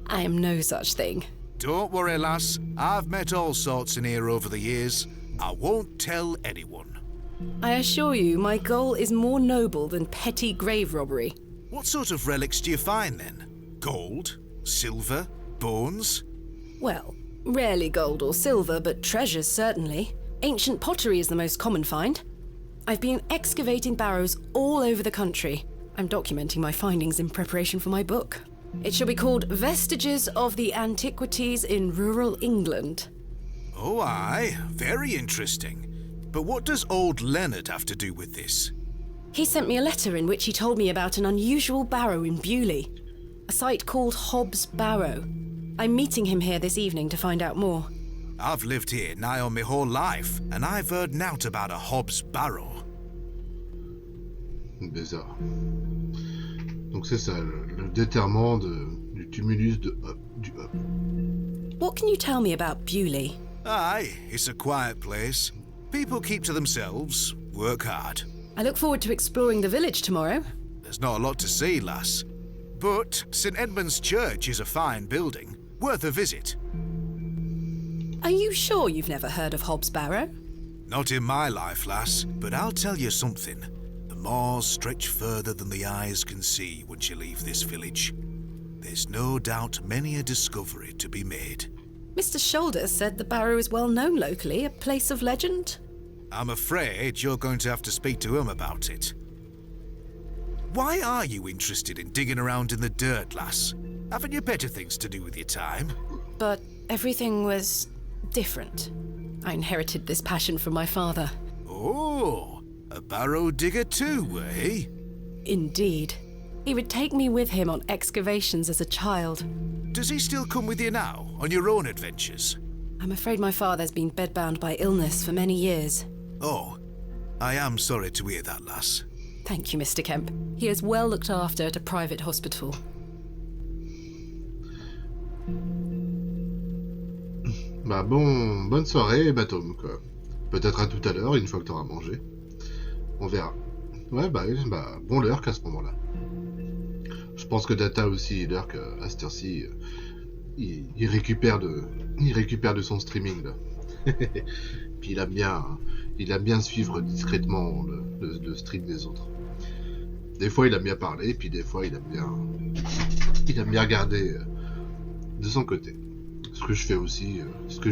[SPEAKER 4] I am no such thing.
[SPEAKER 7] Don't worry, lass. I've met all sorts in here over the years. I won't tell anyone.
[SPEAKER 4] I assure you, my goal is more noble than petty grave robbery.
[SPEAKER 7] What sort of relics do you find, then? Gold? Silver? Bones?
[SPEAKER 4] Well, rarely gold or silver, but treasures certainly. Ancient pottery is the most common find. I've been excavating barrows all over the country. I'm documenting my findings in preparation for my book. It shall be called Vestiges of the Antiquities in Rural England.
[SPEAKER 7] Oh, aye. Very interesting. But what does old Leonard have to do with this?
[SPEAKER 4] He sent me a letter in which he told me about an unusual barrow in Bewley, a site called Hobbs Barrow. I'm meeting him here this evening to find out more.
[SPEAKER 7] I've lived here nigh on my whole life, and I've heard nought about a Hobbs Barrow.
[SPEAKER 3] Bizarre. Donc c'est ça, le déterrement du tumulus du hub.
[SPEAKER 4] What can you tell me about Bewley?
[SPEAKER 7] Aye, it's a quiet place. People keep to themselves, work hard.
[SPEAKER 4] I look forward to exploring the village tomorrow.
[SPEAKER 7] There's not a lot to see, lass. But St. Edmund's Church is a fine building, worth a visit.
[SPEAKER 4] Are you sure you've never heard of Hobbs Barrow?
[SPEAKER 7] Not in my life, lass, but I'll tell you something. The moors stretch further than the eyes can see once you leave this village. There's no doubt many a discovery to be made.
[SPEAKER 4] Mr. Shoulder said the Barrow is well known locally, a place of legend.
[SPEAKER 7] I'm afraid you're going to have to speak to him about it. Why are you interested in digging around in the dirt, lass? Haven't you better things to do with your time?
[SPEAKER 4] But everything was different. I inherited this passion from my father.
[SPEAKER 7] Oh, a barrow digger too, eh?
[SPEAKER 4] Indeed. He would take me with him on excavations as a child.
[SPEAKER 7] Does he still come with you now, on your own adventures?
[SPEAKER 4] I'm afraid my father's been bedbound by illness for many years.
[SPEAKER 7] Oh, I am sorry to hear that, lass.
[SPEAKER 4] Thank you, Mr. Kemp. He is well looked after at a private hospital.
[SPEAKER 3] Bah bonne soirée, Tom, quoi. Peut-être à tout à l'heure, une fois que t'auras mangé. On verra. Ouais, bah bon lurk à ce moment-là. Je pense que Data aussi, lurk à cette heure-ci, il récupère de son streaming, là. Puis il aime bien suivre discrètement le stream des autres. Des fois, il aime bien parler, puis des fois, il aime bien regarder de son côté. Ce que je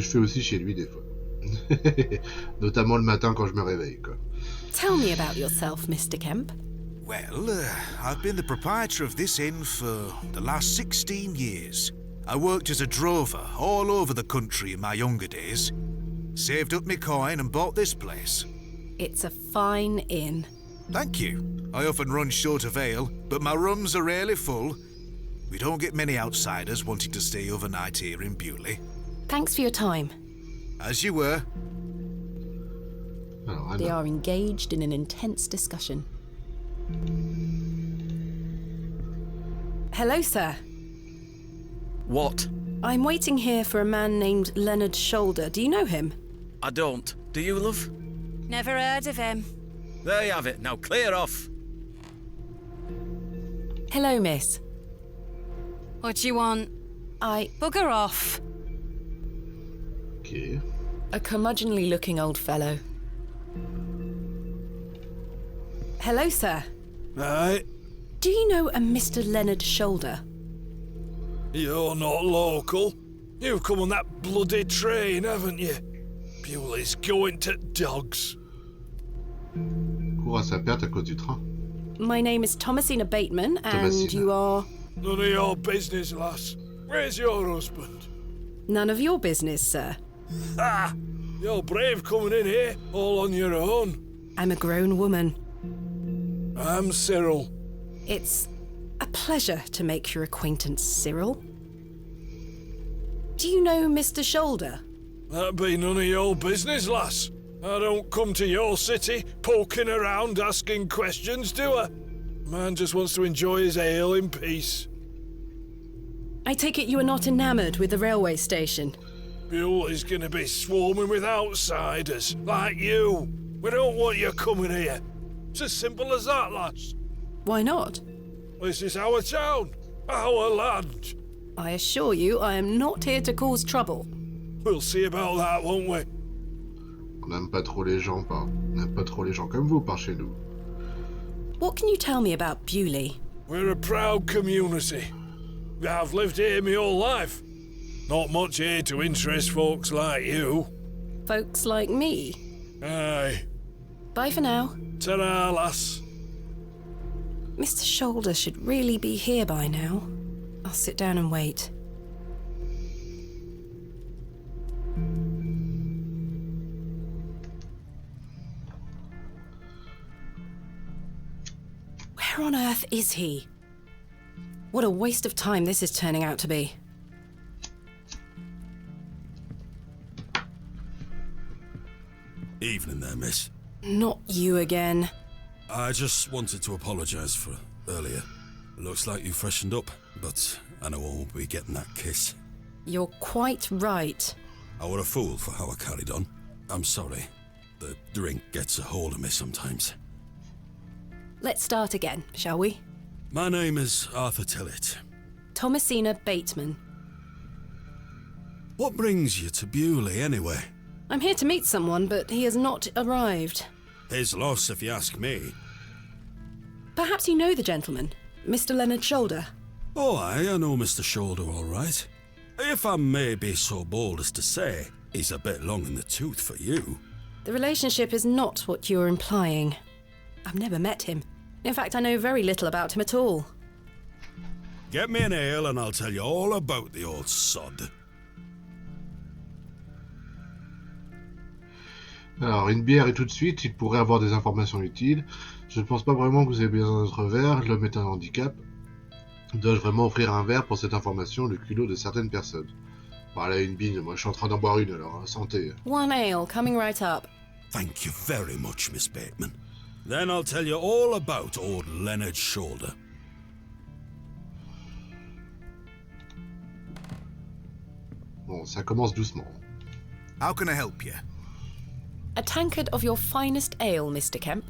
[SPEAKER 3] fais aussi chez lui des fois. Notamment le matin quand je me réveille, quoi.
[SPEAKER 4] Tell me about yourself, Mr. Kemp.
[SPEAKER 7] Well, I've been the proprietor of this inn for the last 16 years. I worked as a drover all over the country in my younger days. Saved up my coin and bought this place.
[SPEAKER 4] It's a fine inn.
[SPEAKER 7] Thank you. I often run short of ale, but my rooms are rarely full. We don't get many outsiders wanting to stay overnight here in Bewley.
[SPEAKER 4] Thanks for your time.
[SPEAKER 7] As you were.
[SPEAKER 3] Alors,
[SPEAKER 4] They are engaged in an intense discussion. Hello, sir.
[SPEAKER 8] What?
[SPEAKER 4] I'm waiting here for a man named Leonard Shoulder. Do you know him?
[SPEAKER 8] I don't. Do you, love?
[SPEAKER 5] Never heard of him.
[SPEAKER 8] There you have it. Now clear off.
[SPEAKER 4] Hello, miss.
[SPEAKER 5] What do you want?
[SPEAKER 4] I...
[SPEAKER 5] Bugger off.
[SPEAKER 3] ok.
[SPEAKER 4] A curmudgeonly-looking old fellow. Hello, sir.
[SPEAKER 6] Aye,
[SPEAKER 4] Do you know a Mr. Leonard Shoulder?
[SPEAKER 6] you're not local. You've come on that bloody train, haven't you? Bewley's going to dogs.
[SPEAKER 3] Cours à sa perte à cause du train.
[SPEAKER 4] My name is Thomasina Bateman, and
[SPEAKER 3] Thomasina.
[SPEAKER 4] you are...
[SPEAKER 6] None of your business, lass. Where's your husband?
[SPEAKER 4] None of your business, sir.
[SPEAKER 6] Ah! You're brave coming in here, all on your own.
[SPEAKER 4] I'm a grown woman.
[SPEAKER 6] I'm Cyril.
[SPEAKER 4] It's a pleasure to make your acquaintance, Cyril. Do you know Mr. Shoulder?
[SPEAKER 6] That be none of your business, lass. I don't come to your city poking around asking questions, do I? Man just wants to enjoy his ale in peace.
[SPEAKER 4] I take it you are not enamoured with the railway station.
[SPEAKER 6] Bewley's gonna be swarming with outsiders, like you. We don't want you coming here. It's as simple as that, lass.
[SPEAKER 4] Why not?
[SPEAKER 6] This is our town, our land.
[SPEAKER 4] I assure you I am not here to cause trouble.
[SPEAKER 6] We'll see about that, won't we?
[SPEAKER 3] On n'aime pas trop les gens comme vous par chez nous.
[SPEAKER 4] What can you tell me about Bewley?
[SPEAKER 6] We're a proud community. I've lived here my whole life. Not much here to interest folks like you.
[SPEAKER 4] Folks like me.
[SPEAKER 6] Aye.
[SPEAKER 4] Bye for now.
[SPEAKER 6] Ta-ra, lass.
[SPEAKER 4] Mr. Shoulder should really be here by now. I'll sit down and wait. Where on earth is he? What a waste of time this is turning out to be.
[SPEAKER 6] Evening there, miss.
[SPEAKER 4] Not you again.
[SPEAKER 6] I just wanted to apologise for earlier. Looks like you freshened up, but I know I won't be getting that kiss.
[SPEAKER 4] You're quite right.
[SPEAKER 6] I were a fool for how I carried on. I'm sorry. The drink gets a hold of me sometimes.
[SPEAKER 4] Let's start again, shall we?
[SPEAKER 6] My name is Arthur Tillett.
[SPEAKER 4] Thomasina Bateman.
[SPEAKER 6] What brings you to Bewley, anyway?
[SPEAKER 4] I'm here to meet someone, but he has not arrived.
[SPEAKER 6] His loss, if you ask me.
[SPEAKER 4] Perhaps you know the gentleman, Mr. Leonard Shoulder.
[SPEAKER 6] Oh, I know Mr. Shoulder all right.
[SPEAKER 9] If I may be so bold as to say, he's a bit long in the tooth for you.
[SPEAKER 4] The relationship is not what you're implying. I've never met him. In fact, I know very little about him at all.
[SPEAKER 9] Get me an ale and I'll tell you all about the old sod.
[SPEAKER 3] Alors, une bière et tout de suite, il pourrait avoir des informations utiles. Je ne pense pas vraiment que vous ayez besoin d'un autre verre. L'homme est un handicap. Dois-je vraiment offrir un verre pour cette information, le culot de certaines personnes? Voilà, une bine. Moi, je suis en train d'en boire une, alors. Santé.
[SPEAKER 4] One ale, coming right up.
[SPEAKER 9] Thank you very much, Miss Bateman. Then I'll tell you all about old Leonard's shoulder.
[SPEAKER 3] Bon, ça commence doucement.
[SPEAKER 7] How can I help you?
[SPEAKER 4] A tankard of your finest ale, Mr. Kemp.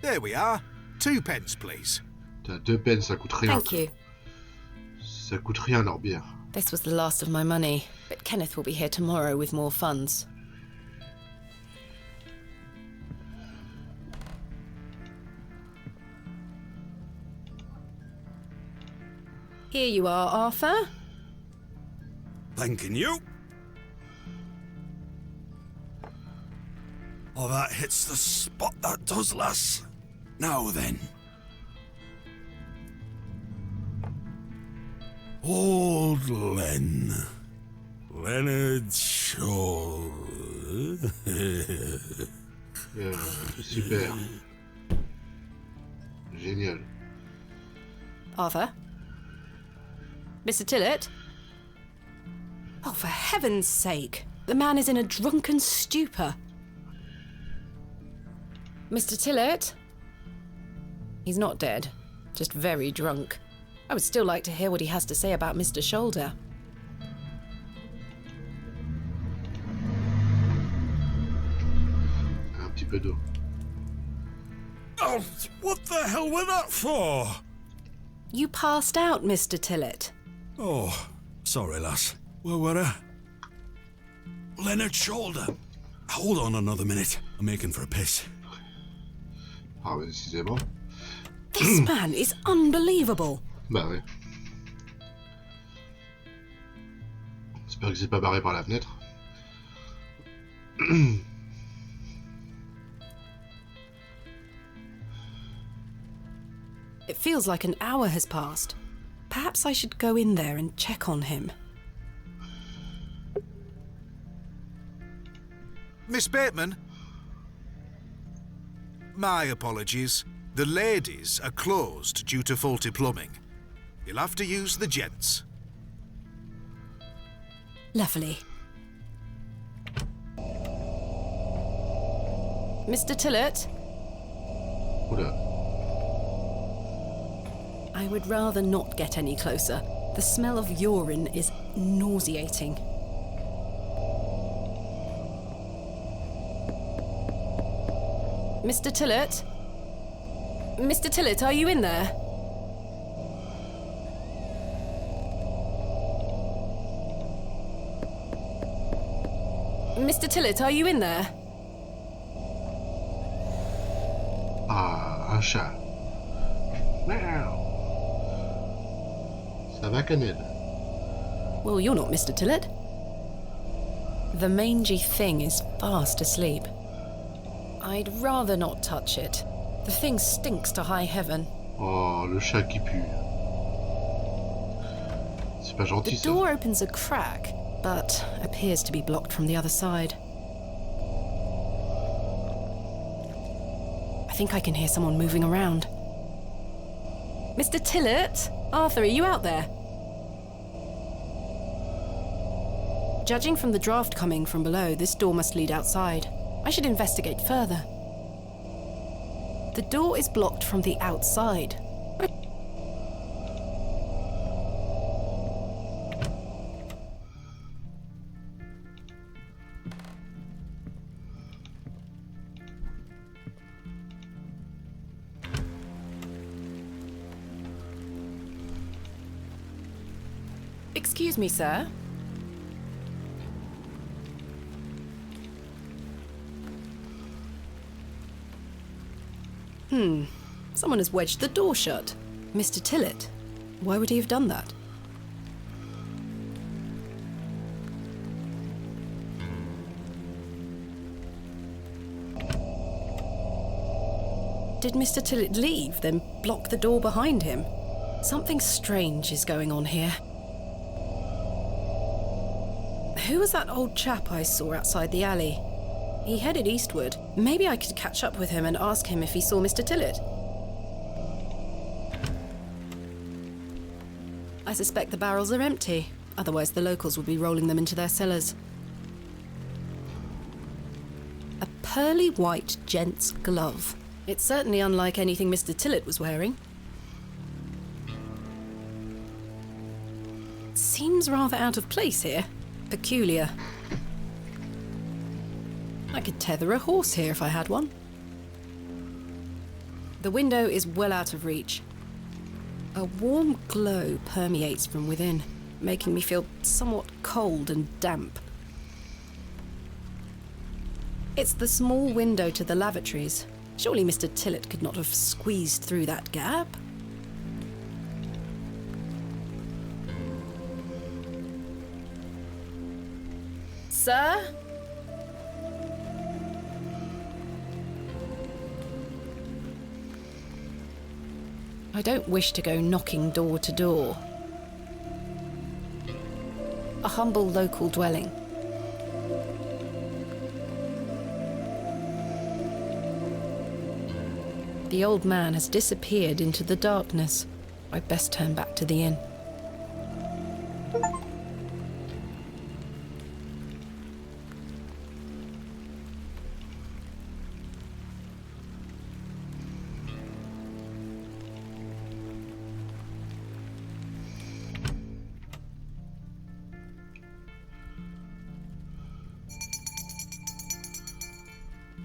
[SPEAKER 7] There we are. 2 pence, please.
[SPEAKER 3] T'as 2 pence, ça coûte rien.
[SPEAKER 4] Thank you.
[SPEAKER 3] Ça coûte rien leur bière.
[SPEAKER 4] This was the last of my money, but Kenneth will be here tomorrow with more funds. Here you are, Arthur.
[SPEAKER 9] Thanking you. Oh, that hits the spot, that does, lass. Now then. Old Len. Leonard Shaw.
[SPEAKER 3] Super. Génial.
[SPEAKER 4] Arthur? Mr. Tillett? Oh, for heaven's sake. The man is in a drunken stupor. Mr. Tillett? He's not dead, just very drunk. I would still like to hear what he has to say about Mr. Shoulder.
[SPEAKER 3] Un petit peu d'eau.
[SPEAKER 9] Oh, what the hell was that for?
[SPEAKER 4] You passed out, Mr. Tillett.
[SPEAKER 9] Oh, sorry, lass. Where were I? Leonard's shoulder. Hold on another minute. I'm making for a piss.
[SPEAKER 3] Ah, mais décidément.
[SPEAKER 4] This man is unbelievable.
[SPEAKER 3] Bah ouais. J'espère que c'est pas barré par la fenêtre.
[SPEAKER 4] It feels like an hour has passed. Perhaps I should go in there and check on him.
[SPEAKER 7] Miss Bateman? My apologies. The ladies are closed due to faulty plumbing. You'll have to use the gents.
[SPEAKER 4] Lovely. Mr. Tillett?
[SPEAKER 3] Oula.
[SPEAKER 4] I would rather not get any closer. The smell of urine is nauseating. Mr. Tillett? Mr. Tillett, are you in there? Mr. Tillett, are you in there?
[SPEAKER 3] Ah, un chat. Miaou. Ça va, Canel?
[SPEAKER 4] Well, you're not Mr. Tillett. The mangy thing is fast asleep. I'd rather not touch it. The thing stinks to high heaven.
[SPEAKER 3] Oh, le chat qui pue. C'est pas gentil,
[SPEAKER 4] The
[SPEAKER 3] ça.
[SPEAKER 4] door opens a crack, but appears to be blocked from the other side. I think I can hear someone moving around. Mr. Tillett? Arthur, are you out there? Judging from the draft coming from below, this door must lead outside. I should investigate further. The door is blocked from the outside. Excuse me, sir. Someone has wedged the door shut. Mr. Tillett. Why would he have done that? Did Mr. Tillett leave, then block the door behind him? Something strange is going on here. Who was that old chap I saw outside the alley? He headed eastward. Maybe I could catch up with him and ask him if he saw Mr. Tillett. I suspect the barrels are empty. Otherwise the locals would be rolling them into their cellars. A pearly white gent's glove. It's certainly unlike anything Mr. Tillett was wearing. Seems rather out of place here. Peculiar. I could tether a horse here if I had one. The window is well out of reach. A warm glow permeates from within, making me feel somewhat cold and damp. It's the small window to the lavatories. Surely Mr. Tillett could not have squeezed through that gap. Sir? I don't wish to go knocking door to door. A humble local dwelling. The old man has disappeared into the darkness. I'd best turn back to the inn.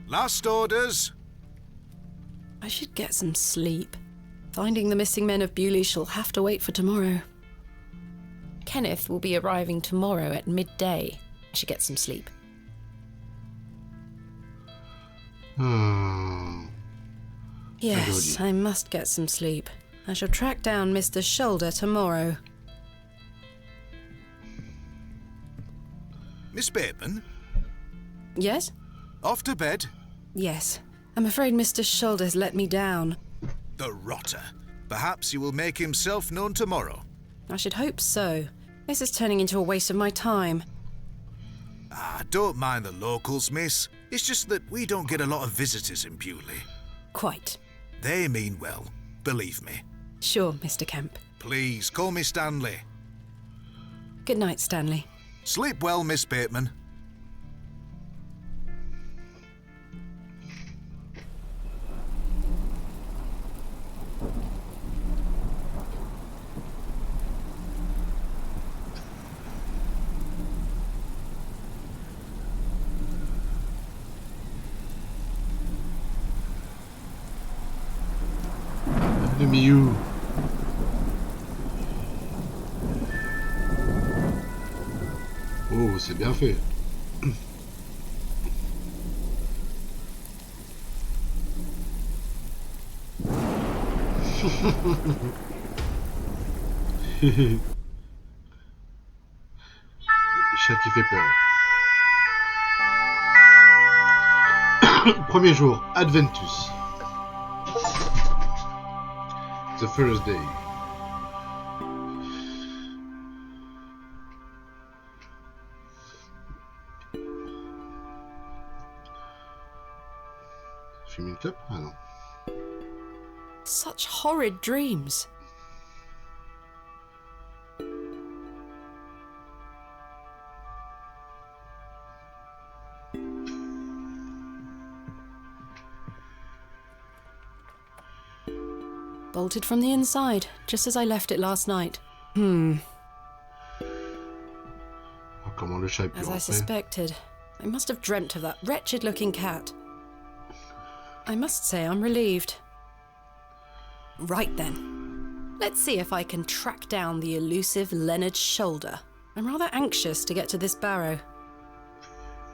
[SPEAKER 7] Last orders.
[SPEAKER 4] I should get some sleep. Finding the missing men of Bewley shall have to wait for tomorrow. Kenneth will be arriving tomorrow at midday. I should get some sleep. Yes, I must get some sleep. I shall track down Mr. Shoulder tomorrow.
[SPEAKER 7] Miss Bateman?
[SPEAKER 4] Yes?
[SPEAKER 7] Off to bed?
[SPEAKER 4] Yes. I'm afraid Mr. Shoulder's let me down.
[SPEAKER 7] The rotter. Perhaps he will make himself known tomorrow.
[SPEAKER 4] I should hope so. This is turning into a waste of my time.
[SPEAKER 7] Don't mind the locals, miss. It's just that we don't get a lot of visitors in Bewley.
[SPEAKER 4] Quite.
[SPEAKER 7] They mean well, believe me.
[SPEAKER 4] Sure, Mr. Kemp.
[SPEAKER 7] Please, call me Stanley.
[SPEAKER 4] Good night, Stanley.
[SPEAKER 7] Sleep well, Miss Bateman.
[SPEAKER 3] Le Miou. Oh, c'est bien fait. Chat qui fait peur. Premier jour, Adventus. The first day. Fume une clope? Ah non.
[SPEAKER 4] Such horrid dreams. Bolted from the inside, just as I left it last night.
[SPEAKER 3] Oh, comment le chat est pu
[SPEAKER 4] As I
[SPEAKER 3] rentrer?
[SPEAKER 4] suspected. I must have dreamt of that wretched-looking cat. I must say I'm relieved. Right then. Let's see if I can track down the elusive Leonard Shoulder. I'm rather anxious to get to this barrow.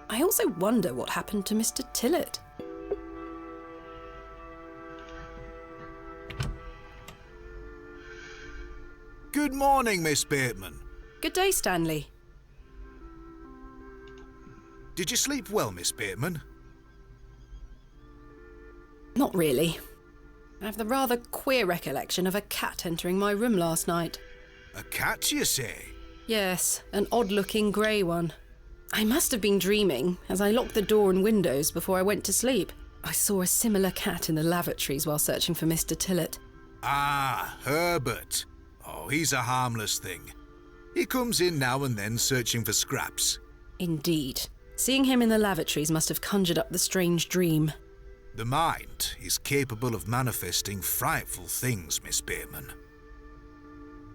[SPEAKER 4] I also wonder what happened to Mr. Tillett.
[SPEAKER 7] Good morning, Miss Bateman.
[SPEAKER 4] Good day, Stanley.
[SPEAKER 7] Did you sleep well, Miss Bateman?
[SPEAKER 4] Not really. I have the rather queer recollection of a cat entering my room last night.
[SPEAKER 7] A cat, you say?
[SPEAKER 4] Yes, an odd-looking grey one. I must have been dreaming, as I locked the door and windows before I went to sleep. I saw a similar cat in the lavatories while searching for Mr. Tillett.
[SPEAKER 7] Ah, Herbert. Oh, he's a harmless thing. He comes in now and then searching for scraps.
[SPEAKER 4] Indeed. Seeing him in the lavatories must have conjured up the strange dream.
[SPEAKER 7] The mind is capable of manifesting frightful things, Miss Bateman.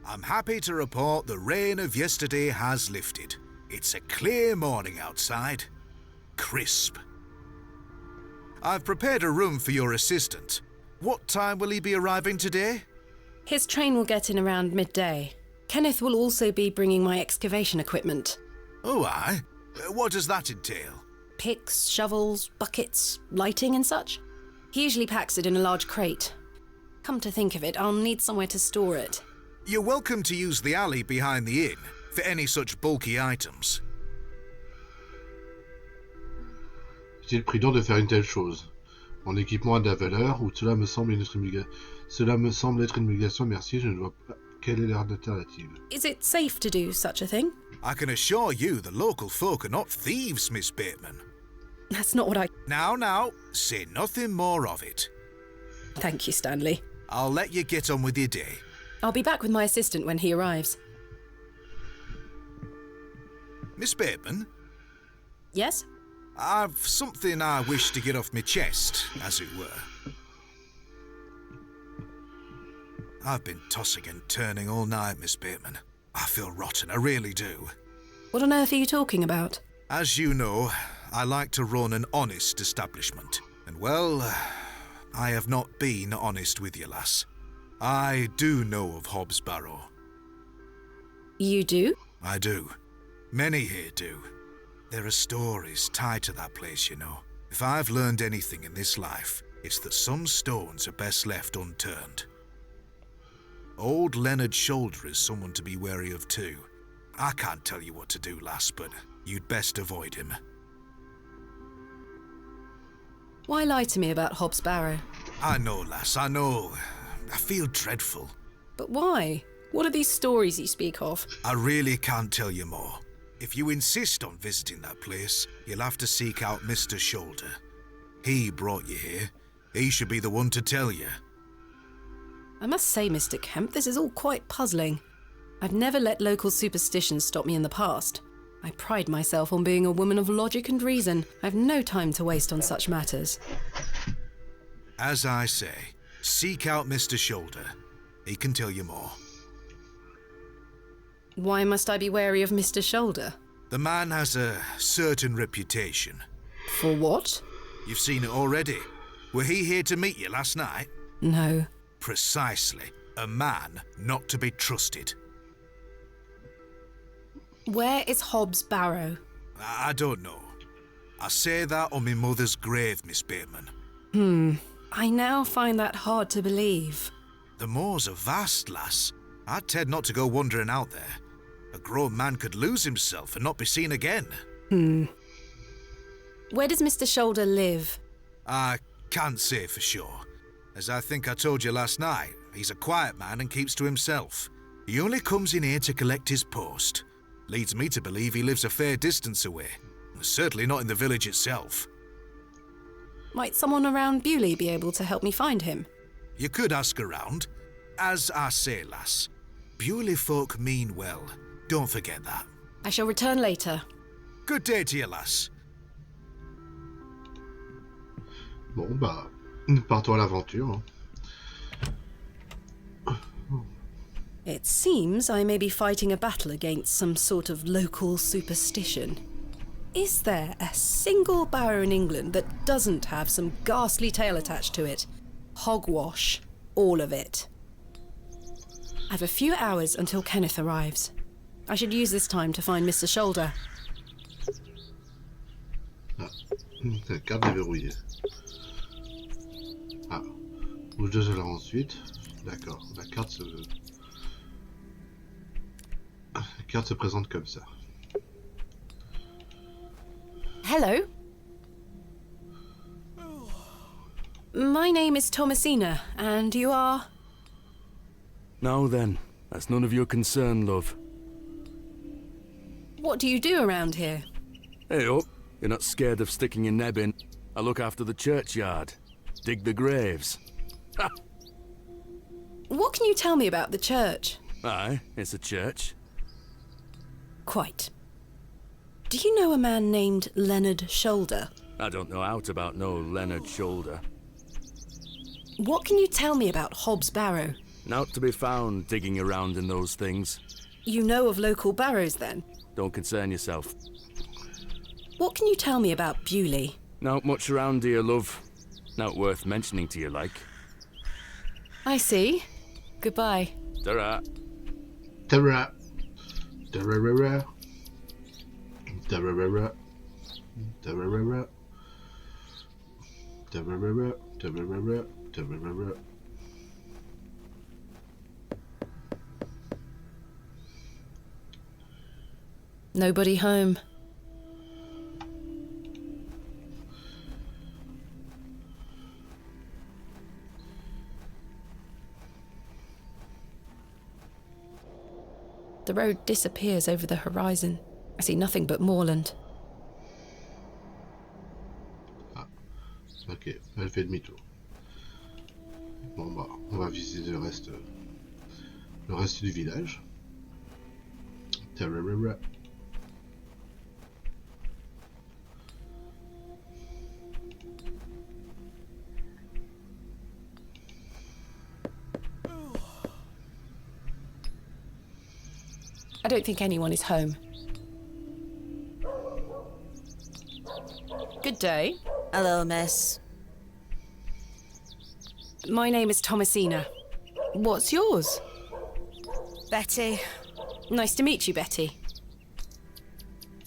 [SPEAKER 7] I'm happy to report the rain of yesterday has lifted. It's a clear morning outside. Crisp. I've prepared a room for your assistant. What time will he be arriving today?
[SPEAKER 4] His train will get in around midday. Kenneth will also be bringing my excavation equipment.
[SPEAKER 7] Oh, aye? What does that entail?
[SPEAKER 4] Picks, shovels, buckets, lighting and such. He usually packs it in a large crate. Come to think of it, I'll need somewhere to store it.
[SPEAKER 7] You're welcome to use the alley behind the inn for any such bulky items.
[SPEAKER 3] Est-il prudent de faire une telle chose? Mon équipement a de la valeur, ou cela me semble être une obligation, merci, je ne vois pas quelle est l'alternative.
[SPEAKER 4] Is it safe to do such a thing?
[SPEAKER 7] I can assure you the local folk are not thieves, Miss Bateman.
[SPEAKER 4] That's not what I...
[SPEAKER 7] Now, say nothing more of it.
[SPEAKER 4] Thank you, Stanley.
[SPEAKER 7] I'll let you get on with your day.
[SPEAKER 4] I'll be back with my assistant when he arrives.
[SPEAKER 7] Miss Bateman,
[SPEAKER 4] Yes?
[SPEAKER 7] I've something I wish to get off my chest, as it were. I've been tossing and turning all night, Miss Bateman. I feel rotten, I really do.
[SPEAKER 4] What on earth are you talking about?
[SPEAKER 7] As you know, I like to run an honest establishment. And well, I have not been honest with you, lass. I do know of Hobbs Barrow.
[SPEAKER 4] You do?
[SPEAKER 7] I do. Many here do. There are stories tied to that place, you know. If I've learned anything in this life, it's that some stones are best left unturned. Old Leonard Shoulder is someone to be wary of too. I can't tell you what to do, lass, but you'd best avoid him.
[SPEAKER 4] Why lie to me about Hobbs Barrow?
[SPEAKER 7] I know, lass, I know. I feel dreadful.
[SPEAKER 4] But why? What are these stories you speak of?
[SPEAKER 7] I really can't tell you more. If you insist on visiting that place, you'll have to seek out Mr. Shoulder. He brought you here. He should be the one to tell you.
[SPEAKER 4] I must say, Mr. Kemp, this is all quite puzzling. I've never let local superstitions stop me in the past. I pride myself on being a woman of logic and reason. I've no time to waste on such matters.
[SPEAKER 7] As I say, seek out Mr. Shoulder. He can tell you more.
[SPEAKER 4] Why must I be wary of Mr. Shoulder?
[SPEAKER 7] The man has a certain reputation.
[SPEAKER 4] For what?
[SPEAKER 7] You've seen it already. Were he here to meet you last night?
[SPEAKER 4] No.
[SPEAKER 7] Precisely. A man not to be trusted.
[SPEAKER 4] Where is Hobbs Barrow?
[SPEAKER 7] I don't know. I say that on my mother's grave, Miss Bateman.
[SPEAKER 4] I now find that hard to believe.
[SPEAKER 7] The moors are vast, lass. I'd tend not to go wandering out there. A grown man could lose himself and not be seen again.
[SPEAKER 4] Where does Mr. Shoulder live?
[SPEAKER 7] I can't say for sure. As I think I told you last night, he's a quiet man and keeps to himself. He only comes in here to collect his post. Leads me to believe he lives a fair distance away. Certainly not in the village itself.
[SPEAKER 4] Might someone around Bewley be able to help me find him?
[SPEAKER 7] You could ask around. As I say, lass, Bewley folk mean well. Don't forget that.
[SPEAKER 4] I shall return later.
[SPEAKER 7] Good day to you, lass.
[SPEAKER 3] Bon, bah, partons à l'aventure.
[SPEAKER 4] It seems I may be fighting a battle against some sort of local superstition. Is there a single barrow in England that doesn't have some ghastly tale attached to it? Hogwash. All of it. I've a few hours until Kenneth arrives. I should use this time to find Mr. Shoulder.
[SPEAKER 3] La carte déverrouillée. Ah, bouge de cela ensuite. D'accord, la carte se... carte se présente comme ça.
[SPEAKER 4] Hello. My name is Thomasina, and you are...
[SPEAKER 10] Now then, that's none of your concern, love.
[SPEAKER 4] What do you do around here?
[SPEAKER 10] Hey up, you're not scared of sticking your neb in. I look after the churchyard. Dig the graves. Ha!
[SPEAKER 4] What can you tell me about the church?
[SPEAKER 10] Aye, it's a church.
[SPEAKER 4] Quite. Do you know a man named Leonard Shoulder?
[SPEAKER 10] I don't know out about no Leonard Shoulder.
[SPEAKER 4] What can you tell me about Hobbs Barrow?
[SPEAKER 10] Naught to be found digging around in those things.
[SPEAKER 4] You know of local barrows, then?
[SPEAKER 10] Don't concern yourself.
[SPEAKER 4] What can you tell me about Bewley?
[SPEAKER 10] Not much around here, love. Not worth mentioning to you, like.
[SPEAKER 4] I see. Goodbye.
[SPEAKER 10] Ta-ra.
[SPEAKER 3] Tara. Tararara. Tararara. Tararara. Tararara. Tararara. Tararara.
[SPEAKER 4] Nobody home. The road disappears over the horizon. I see nothing but moorland.
[SPEAKER 3] Ah. Ok, elle fait demi-tour. Bon bah, on va visiter le reste du village. Tararara.
[SPEAKER 4] I don't think anyone is home. Good day.
[SPEAKER 5] Hello, miss.
[SPEAKER 4] My name is Thomasina. What's yours?
[SPEAKER 5] Betty.
[SPEAKER 4] Nice to meet you, Betty.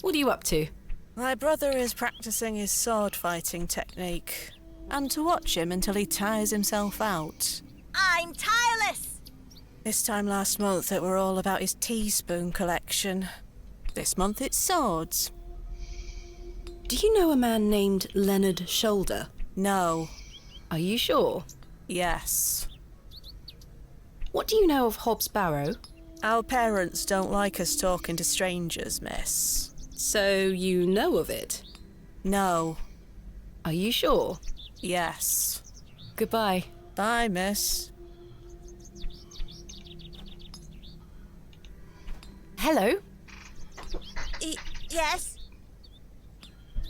[SPEAKER 4] What are you up to?
[SPEAKER 11] My brother is practicing his sword fighting technique. And to watch him until he tires himself out.
[SPEAKER 5] I'm tireless!
[SPEAKER 11] This time last month it were all about his teaspoon collection. This month it's swords.
[SPEAKER 4] Do you know a man named Leonard Shoulder?
[SPEAKER 11] No.
[SPEAKER 4] Are you sure?
[SPEAKER 11] Yes.
[SPEAKER 4] What do you know of Hobbs Barrow?
[SPEAKER 11] Our parents don't like us talking to strangers, miss.
[SPEAKER 4] So you know of it?
[SPEAKER 11] No.
[SPEAKER 4] Are you sure?
[SPEAKER 11] Yes.
[SPEAKER 4] Goodbye.
[SPEAKER 11] Bye, miss.
[SPEAKER 4] Hello.
[SPEAKER 5] Yes?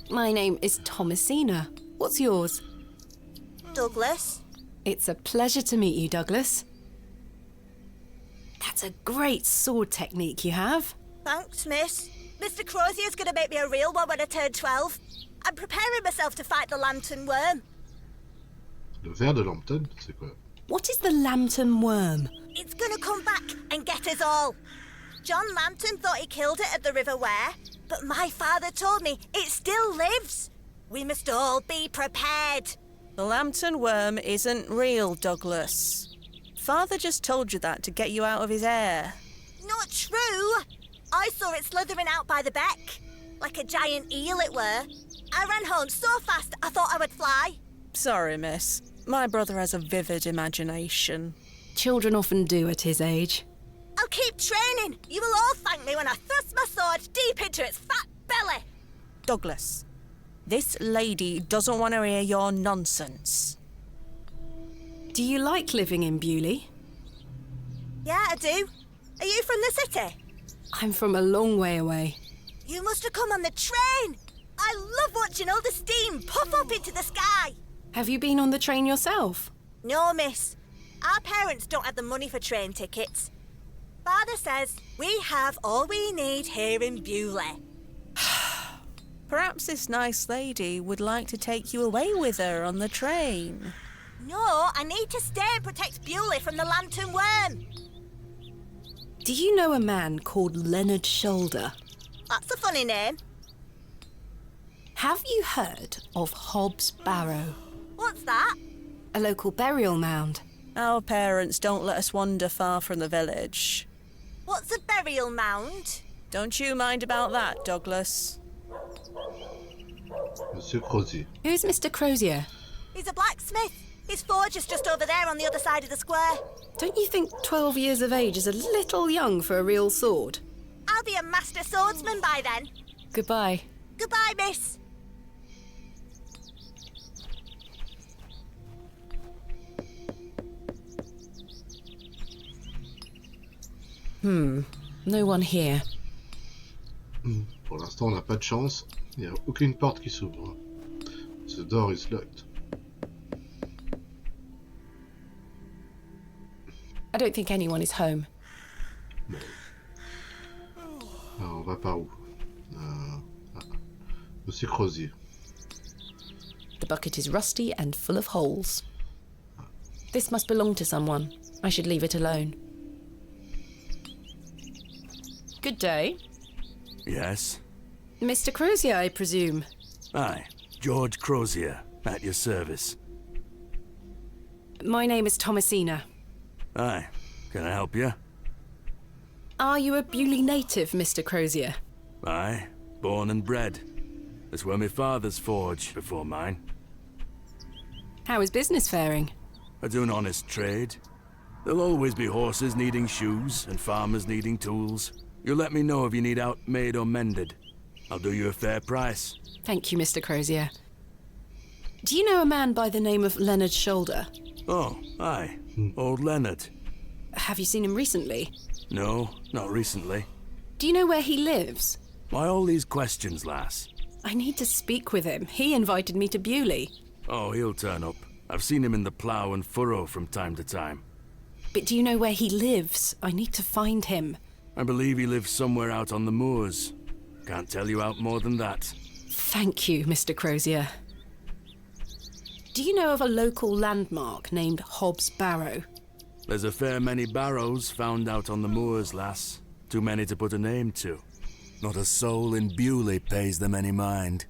[SPEAKER 4] My name is Thomasina. What's yours?
[SPEAKER 5] Douglas?
[SPEAKER 4] It's a pleasure to meet you, Douglas. That's a great sword technique you have.
[SPEAKER 5] Thanks, miss. Mr. Crozier's gonna make me a real one when I turn 12. I'm preparing myself to fight the lantern worm.
[SPEAKER 3] Le ver de Lambton, c'est quoi?
[SPEAKER 4] What is the lantern worm?
[SPEAKER 5] It's gonna come back and get us all. John Lantern thought he killed it at the River Ware, but my father told me it still lives. We must all be prepared.
[SPEAKER 11] The lantern worm isn't real, Douglas. Father just told you that to get you out of his hair.
[SPEAKER 5] Not true. I saw it slithering out by the beck. Like a giant eel it were. I ran home so fast I thought I would fly.
[SPEAKER 11] Sorry, miss. My brother has a vivid imagination.
[SPEAKER 4] Children often do at his age.
[SPEAKER 5] I'll keep training. You will all thank me when I thrust my sword deep into its fat belly.
[SPEAKER 11] Douglas, this lady doesn't want to hear your nonsense.
[SPEAKER 4] Do you like living in Bewley?
[SPEAKER 5] Yeah, I do. Are you from the city?
[SPEAKER 4] I'm from a long way away.
[SPEAKER 5] You must have come on the train. I love watching all the steam puff up into the sky.
[SPEAKER 4] Have you been on the train yourself?
[SPEAKER 5] No, miss. Our parents don't have the money for train tickets. Father says we have all we need here in Bewley.
[SPEAKER 11] Perhaps this nice lady would like to take you away with her on the train.
[SPEAKER 5] No, I need to stay and protect Bewley from the lantern worm.
[SPEAKER 4] Do you know a man called Leonard Shoulder?
[SPEAKER 5] That's a funny name.
[SPEAKER 4] Have you heard of Hobbs Barrow?
[SPEAKER 5] What's that?
[SPEAKER 4] A local burial mound.
[SPEAKER 11] Our parents don't let us wander far from the village.
[SPEAKER 5] What's a burial mound?
[SPEAKER 11] Don't you mind about that, Douglas.
[SPEAKER 3] Monsieur Crozier.
[SPEAKER 4] Who's Mr. Crozier?
[SPEAKER 5] He's a blacksmith. His forge is just over there on the other side of the square.
[SPEAKER 4] Don't you think 12 years of age is a little young for a real sword?
[SPEAKER 5] I'll be a master swordsman by then.
[SPEAKER 4] Goodbye.
[SPEAKER 5] Goodbye, miss.
[SPEAKER 4] No one here.
[SPEAKER 3] Pour l'instant, on n'a pas de chance. Il n'y a aucune porte qui s'ouvre. The door is locked.
[SPEAKER 4] I don't think anyone is home.
[SPEAKER 3] Alors, on va par où Monsieur Crozier.
[SPEAKER 4] The bucket is rusty and full of holes. This must belong to someone. I should leave it alone. Good day.
[SPEAKER 10] Yes?
[SPEAKER 4] Mr. Crozier, I presume.
[SPEAKER 10] Aye, George Crozier, at your service.
[SPEAKER 4] My name is Thomasina.
[SPEAKER 10] Aye, can I help you?
[SPEAKER 4] Are you a Bewley native, Mr. Crozier?
[SPEAKER 10] Aye, born and bred. That's where my father's forge before mine.
[SPEAKER 4] How is business faring?
[SPEAKER 10] I do an honest trade. There'll always be horses needing shoes and farmers needing tools. You let me know if you need out made or mended. I'll do you a fair price.
[SPEAKER 4] Thank you, Mr. Crozier. Do you know a man by the name of Leonard Shoulder?
[SPEAKER 10] Oh, aye. Old Leonard.
[SPEAKER 4] Have you seen him recently?
[SPEAKER 10] No, not recently.
[SPEAKER 4] Do you know where he lives?
[SPEAKER 10] Why all these questions, lass?
[SPEAKER 4] I need to speak with him. He invited me to Bewley.
[SPEAKER 10] Oh, he'll turn up. I've seen him in the plough and furrow from time to time.
[SPEAKER 4] But do you know where he lives? I need to find him.
[SPEAKER 10] I believe he lives somewhere out on the moors. Can't tell you out more than that.
[SPEAKER 4] Thank you, Mr. Crozier. Do you know of a local landmark named Hobbs Barrow?
[SPEAKER 10] There's a fair many barrows found out on the moors, lass. Too many to put a name to. Not a soul in Bewley pays them any mind.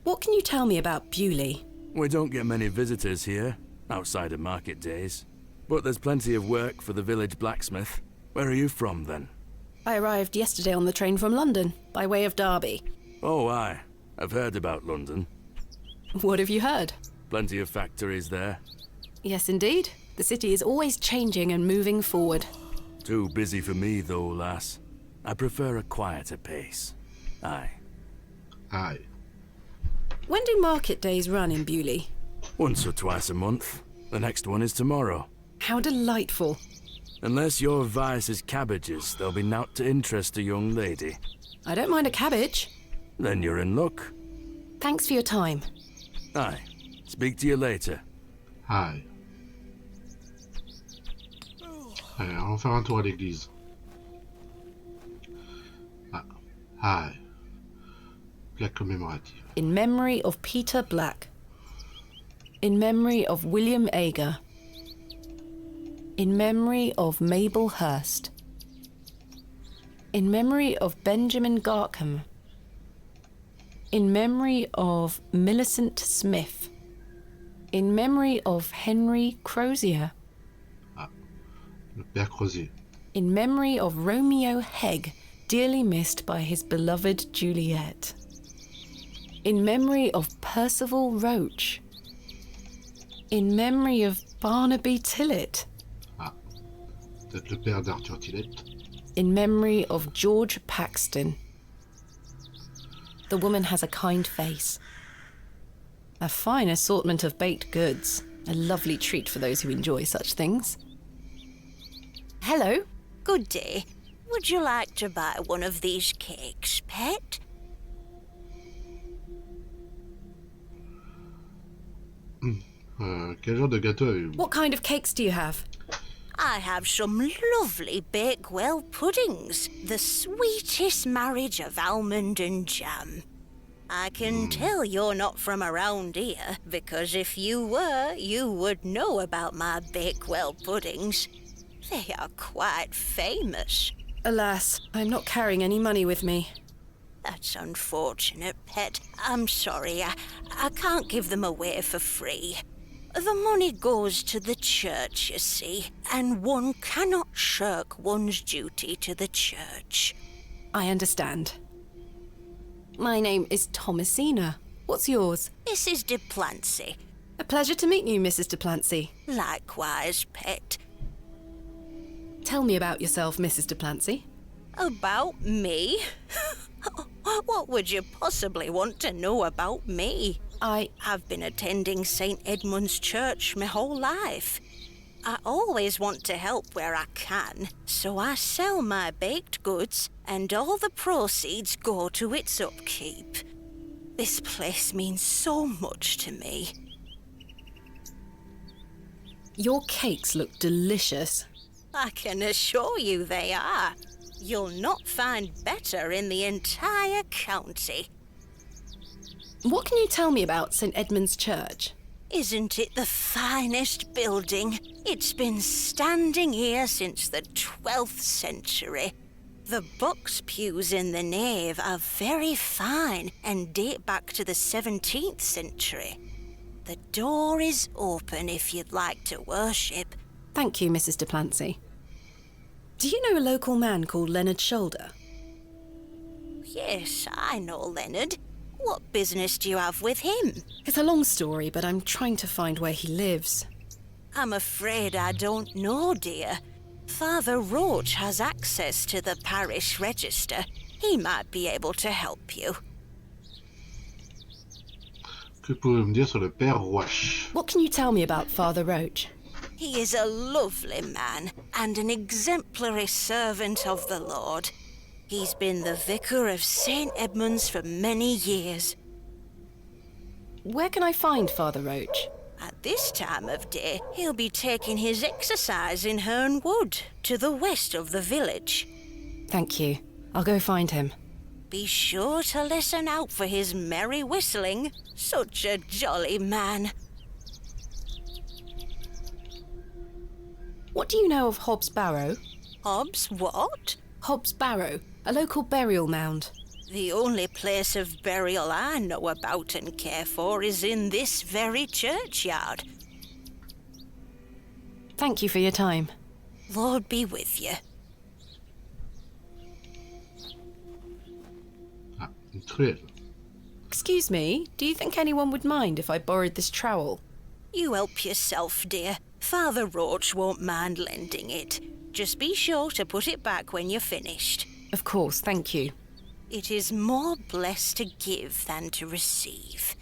[SPEAKER 4] What can you tell me about Bewley?
[SPEAKER 10] We don't get many visitors here, outside of market days. But there's plenty of work for the village blacksmith. Where are you from, then?
[SPEAKER 4] I arrived yesterday on the train from London, by way of Derby.
[SPEAKER 10] Oh, aye. I've heard about London.
[SPEAKER 4] What have you heard?
[SPEAKER 10] Plenty of factories there.
[SPEAKER 4] Yes, indeed. The city is always changing and moving forward.
[SPEAKER 10] Too busy for me, though, lass. I prefer a quieter pace. Aye.
[SPEAKER 3] Aye.
[SPEAKER 4] When do market days run in Bewley?
[SPEAKER 10] Once or twice a month. The next one is tomorrow.
[SPEAKER 4] How delightful.
[SPEAKER 10] Unless your vice is cabbages, there'll be nought to interest a young lady.
[SPEAKER 4] I don't mind a cabbage.
[SPEAKER 10] Then you're in luck.
[SPEAKER 4] Thanks for your time.
[SPEAKER 10] Aye. Speak to you later.
[SPEAKER 3] Aïe. Allez, on va faire un tour à l'église. Ah. Aïe. Plaque commémorative.
[SPEAKER 4] In memory of Peter Black. In memory of William Ager. In memory of Mabel Hurst. In memory of Benjamin Garkham. In memory of Millicent Smith. In memory of Henry Crozier.
[SPEAKER 3] Ah. Le Père Crozier.
[SPEAKER 4] In memory of Romeo Hegg, dearly missed by his beloved Juliet. In memory of Percival Roach. In memory of Barnaby Tillett.
[SPEAKER 3] Ah. Peut-être le père d'Arthur Tillett.
[SPEAKER 4] In memory of George Paxton. The woman has a kind face. A fine assortment of baked goods. A lovely treat for those who enjoy such things. Hello.
[SPEAKER 5] Good day. Would you like to buy one of these cakes, pet?
[SPEAKER 3] Quel genre de gâteau avez-vous?
[SPEAKER 4] What kind of cakes do you have?
[SPEAKER 5] I have some lovely Bakewell puddings. The sweetest marriage of almond and jam. I can tell you're not from around here, because if you were, you would know about my Bakewell puddings. They are quite famous.
[SPEAKER 4] Alas, I'm not carrying any money with me.
[SPEAKER 5] That's unfortunate, pet. I'm sorry. I can't give them away for free.
[SPEAKER 12] The money goes to the church, you see, and one cannot shirk one's duty to the church.
[SPEAKER 4] I understand. My name is Thomasina. What's yours?
[SPEAKER 12] Mrs. de Plancy.
[SPEAKER 4] A pleasure to meet you, Mrs. de Plancy.
[SPEAKER 12] Likewise, pet.
[SPEAKER 4] Tell me about yourself, Mrs. de Plancy.
[SPEAKER 12] About me? What would you possibly want to know about me? I've been attending St. Edmund's Church my whole life. I always want to help where I can, so I sell my baked goods, and all the proceeds go to its upkeep. This place means so much to me.
[SPEAKER 4] Your cakes look delicious.
[SPEAKER 12] I can assure you they are. You'll not find better in the entire county.
[SPEAKER 4] What can you tell me about St. Edmund's Church?
[SPEAKER 12] Isn't it the finest building? It's been standing here since the 12th century. The box pews in the nave are very fine and date back to the 17th century. The door is open if you'd like to worship.
[SPEAKER 4] Thank you, Mrs. de Plancy. Do you know a local man called Leonard Shoulder?
[SPEAKER 12] Yes, I know Leonard. What business do you have with him?
[SPEAKER 4] It's a long story, but I'm trying to find where he lives.
[SPEAKER 12] I'm afraid I don't know, dear. Father Roach has access to the parish register. He might be able to help you.
[SPEAKER 3] Que pouvez-vous me dire sur le Père Roche?
[SPEAKER 4] What can you tell me about Father Roach?
[SPEAKER 12] He is a lovely man and an exemplary servant of the Lord. He's been the vicar of St. Edmund's for many years.
[SPEAKER 4] Where can I find Father Roach?
[SPEAKER 12] At this time of day, he'll be taking his exercise in Herne Wood, to the west of the village.
[SPEAKER 4] Thank you. I'll go find him.
[SPEAKER 12] Be sure to listen out for his merry whistling. Such a jolly man.
[SPEAKER 4] What do you know of Hobbs Barrow?
[SPEAKER 12] Hobbs what?
[SPEAKER 4] Hobbs Barrow, a local burial mound.
[SPEAKER 12] The only place of burial I know about and care for is in this very churchyard.
[SPEAKER 4] Thank you for your time.
[SPEAKER 12] Lord be with you.
[SPEAKER 3] Ah, une truelle.
[SPEAKER 4] Excuse me, do you think anyone would mind if I borrowed this trowel?
[SPEAKER 12] You help yourself, dear. Father Roach won't mind lending it. Just be sure to put it back when you're finished.
[SPEAKER 4] Of course, thank you.
[SPEAKER 12] It is more blessed to give than to receive.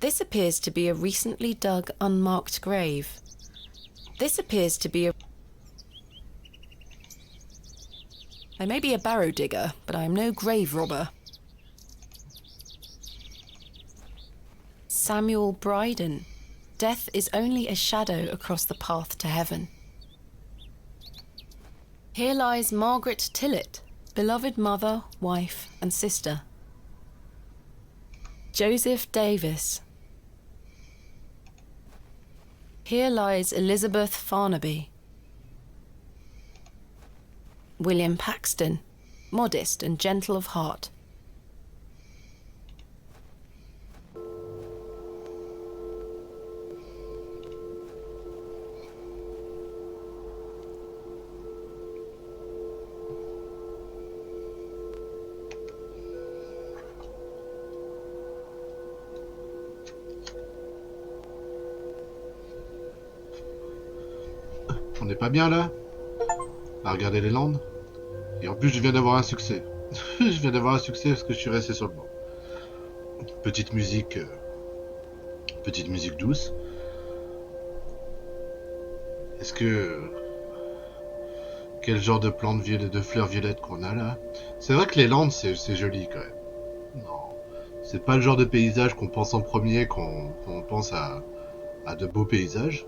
[SPEAKER 4] This appears to be a recently dug, unmarked grave. This appears to be a... I may be a barrow digger, but I am no grave robber. Samuel Bryden. Death is only a shadow across the path to heaven. Here lies Margaret Tillett, beloved mother, wife, and sister. Joseph Davis. Here lies Elizabeth Farnaby. William Paxton, modest and gentle of heart.
[SPEAKER 3] On n'est pas bien là? À regarder les Landes? Et en plus je viens d'avoir un succès. Je viens d'avoir un succès parce que je suis resté sur le banc. Petite musique douce. Est-ce que... Quel genre de plantes violettes, de fleurs violettes qu'on a là? C'est vrai que les Landes c'est joli quand même. Non, c'est pas le genre de paysage qu'on pense en premier quand on pense à de beaux paysages.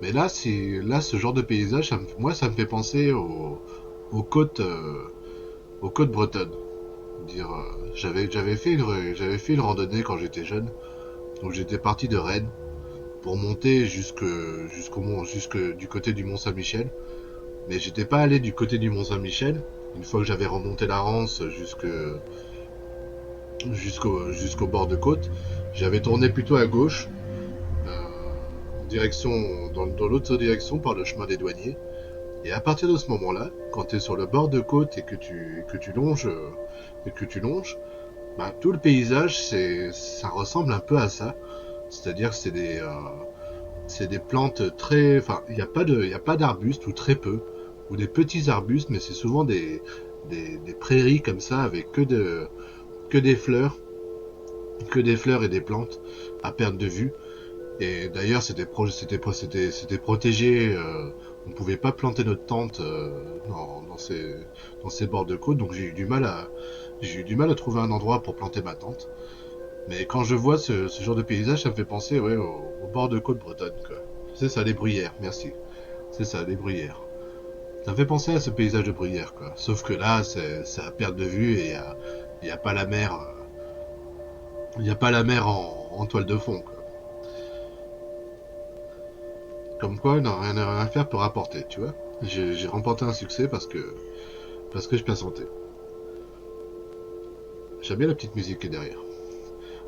[SPEAKER 3] Mais là, ce genre de paysage, moi, ça me fait penser aux côtes bretonnes. Dire, j'avais fait une randonnée quand j'étais jeune, donc j'étais parti de Rennes pour monter jusque du côté du Mont Saint-Michel. Mais j'étais pas allé du côté du Mont Saint-Michel. Une fois que j'avais remonté la Rance jusqu'au bord de côte, j'avais tourné plutôt à gauche, dans l'autre direction par le chemin des douaniers. Et à partir de ce moment-là, quand tu es sur le bord de côte et que tu longes, bah, tout le paysage, ça ressemble un peu à ça. C'est-à-dire que c'est des plantes très, enfin, il n'y a pas d'arbustes ou très peu, ou des petits arbustes, mais c'est souvent des prairies comme ça avec que des fleurs et des plantes à perte de vue. Et d'ailleurs, c'était protégé. On pouvait pas planter notre tente dans ces bords de côte, donc j'ai eu du mal à trouver un endroit pour planter ma tente. Mais quand je vois ce genre de paysage, ça me fait penser au bord de côte bretonne, quoi. C'est ça, les bruyères, merci. C'est ça, les bruyères. Ça me fait penser à ce paysage de bruyères, quoi. Sauf que là, c'est à perte de vue et il y a pas la mer. Il y a pas la mer en toile de fond, quoi. Comme quoi, non, rien à faire pour rapporter, tu vois. J'ai remporté un succès parce que je plaisantais. J'aime bien la petite musique qui est derrière.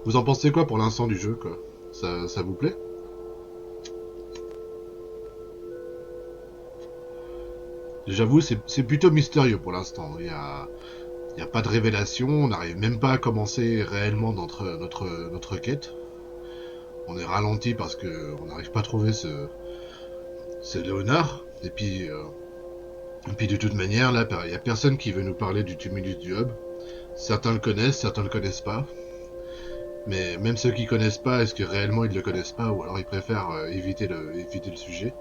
[SPEAKER 3] Vous en pensez quoi pour l'instant du jeu, quoi? Ça vous plaît? J'avoue, c'est plutôt mystérieux pour l'instant. Il y a pas de révélation, on n'arrive même pas à commencer réellement notre quête. On est ralenti parce que on n'arrive pas à trouver ce Léonard. Et puis de toute manière, là, il y a personne qui veut nous parler du tumulus du hub. Certains le connaissent, certains le connaissent pas. Mais même ceux qui connaissent pas, est-ce que réellement ils le connaissent pas, ou alors ils préfèrent éviter le sujet.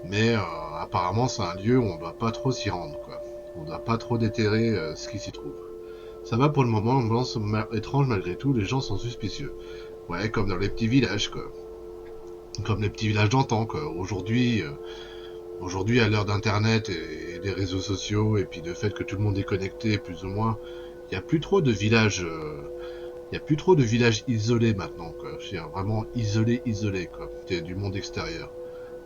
[SPEAKER 3] Mais apparemment, c'est un lieu où on doit pas trop s'y rendre, quoi. On doit pas trop déterrer ce qui s'y trouve. Ça va pour le moment, l'ambiance étrange malgré tout, les gens sont suspicieux. Ouais, comme dans les petits villages, quoi. Comme les petits villages d'antan, quoi. Aujourd'hui, à l'heure d'internet et des réseaux sociaux, et puis le fait que tout le monde est connecté, plus ou moins, il n'y a plus trop de villages isolés maintenant, quoi. Je veux dire, vraiment isolés, quoi. Du monde extérieur.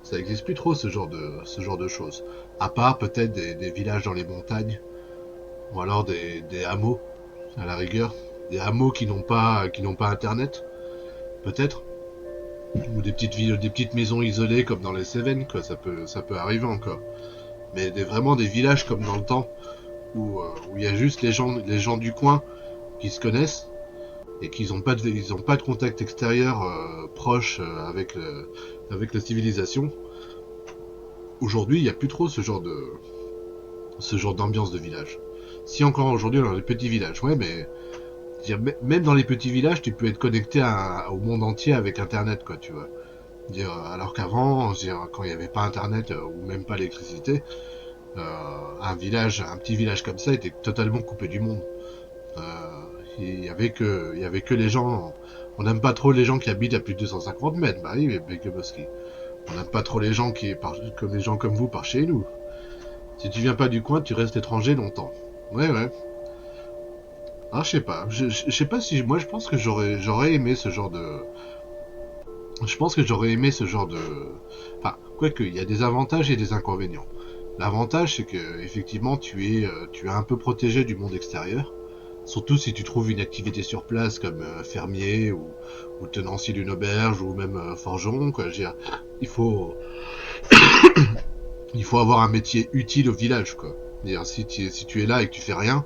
[SPEAKER 3] Ça n'existe plus trop ce genre de choses. À part peut-être des villages dans les montagnes, ou alors des hameaux, à la rigueur. Des hameaux qui n'ont pas internet, peut-être. Ou des petites maisons isolées comme dans les Cévennes, quoi. Ça peut arriver encore. Mais vraiment des villages comme dans le temps, où il y a juste les gens du coin qui se connaissent, et qu'ils n'ont pas de contact extérieur proche avec la civilisation. Aujourd'hui, il n'y a plus trop ce genre d'ambiance de village. Si encore aujourd'hui dans les petits villages, ouais, mais même dans les petits villages, tu peux être connecté au monde entier avec Internet, quoi, tu vois. Alors qu'avant, quand il n'y avait pas Internet ou même pas l'électricité, un petit village comme ça était totalement coupé du monde. Il y avait que les gens. On n'aime pas trop les gens qui habitent à plus de 250 mètres. Bah oui, Bekeboski. On n'aime pas trop les gens comme les gens comme vous par chez nous. Si tu viens pas du coin, tu restes étranger longtemps. Ouais. Ah, je sais pas. Je sais pas si moi je pense que j'aurais aimé ce genre de. Je pense que j'aurais aimé ce genre de. Enfin, quoique, il y a des avantages et des inconvénients. L'avantage, c'est que effectivement, tu es un peu protégé du monde extérieur. Surtout si tu trouves une activité sur place comme fermier ou tenancier d'une auberge ou même forgeron, quoi. Je veux dire, il faut avoir un métier utile au village, quoi. Dire, si tu es là et que tu fais rien,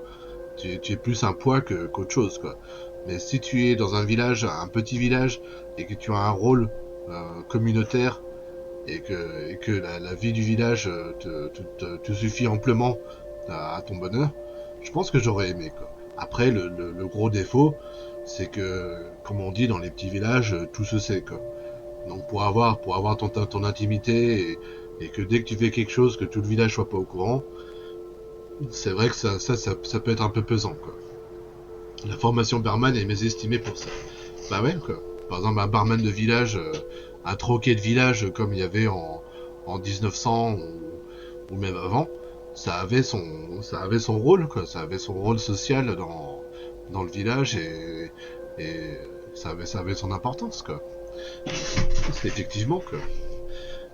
[SPEAKER 3] tu es plus un poids qu'autre chose, quoi. Mais si tu es dans un petit village, et que tu as un rôle communautaire, et que la vie du village te suffit amplement à ton bonheur, je pense que j'aurais aimé, quoi. Après, le gros défaut, c'est que, comme on dit dans les petits villages, tout se sait, quoi. Donc pour avoir ton intimité et que dès que tu fais quelque chose, que tout le village soit pas au courant, c'est vrai que ça peut être un peu pesant, quoi. La formation barman est mésestimée pour ça. Bah ouais, quoi. Par exemple, un barman de village, un troquet de village comme il y avait en 1900 ou même avant, ça avait son rôle, quoi. Ça avait son rôle social dans le village et ça avait son importance, quoi. C'est effectivement que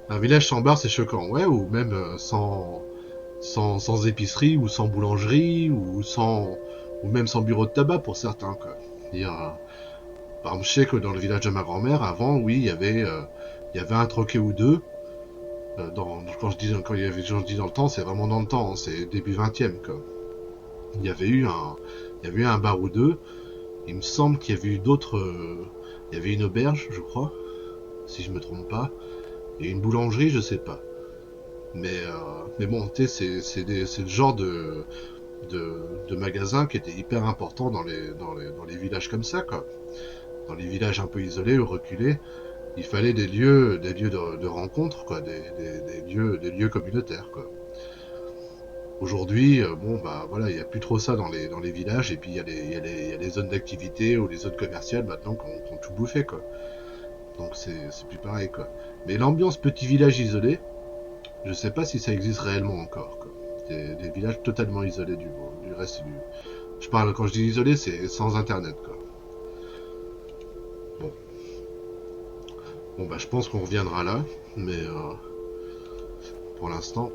[SPEAKER 3] un village sans bar c'est choquant, ouais, ou même sans épicerie ou sans boulangerie ou même sans bureau de tabac pour certains quoi. Par exemple, je sais que dans le village de ma grand-mère avant, oui, il y avait un troquet ou deux. Quand je dis dans le temps, c'est vraiment dans le temps, hein, c'est début 20e quoi. Il y avait eu un bar ou deux. Il me semble qu'il y avait eu d'autres. Il y avait une auberge, je crois, si je me trompe pas, et une boulangerie, je sais pas. Mais bon, tu sais, c'est le genre de magasin qui était hyper important dans les villages comme ça, quoi. Dans les villages un peu isolés ou reculés, il fallait des lieux de rencontre, quoi, des lieux communautaires, quoi. Aujourd'hui, bon bah voilà, il n'y a plus trop ça dans les villages, et puis il y a les zones d'activité ou les zones commerciales maintenant qui ont tout bouffé, quoi. Donc c'est plus pareil, quoi. Mais l'ambiance petit village isolé, je sais pas si ça existe réellement encore, quoi. Des villages totalement isolés du reste du... Je parle, quand je dis isolé, c'est sans internet, quoi. Bon bah je pense qu'on reviendra là, mais pour l'instant...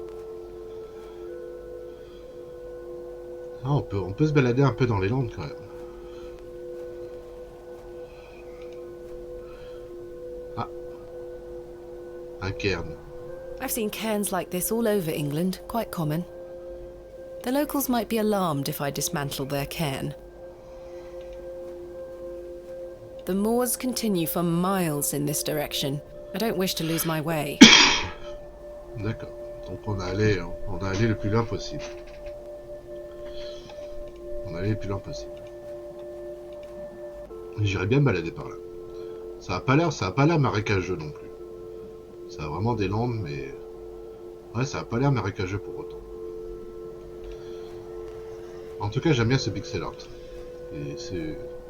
[SPEAKER 3] Ah, on peut se balader un peu dans les landes quand même. Ah, un cairn.
[SPEAKER 4] I've seen cairns like this all over England, quite common. The locals might be alarmed if I dismantle their cairn. The moors continue for miles in this direction. I don't wish to lose my way.
[SPEAKER 3] D'accord. Donc on a allé le plus loin possible. J'irais bien me balader par là. Ça a pas l'air marécageux non plus. Ça a vraiment des landes, mais ouais, ça a pas l'air marécageux pour autant. En tout cas, j'aime bien ce pixel art. Et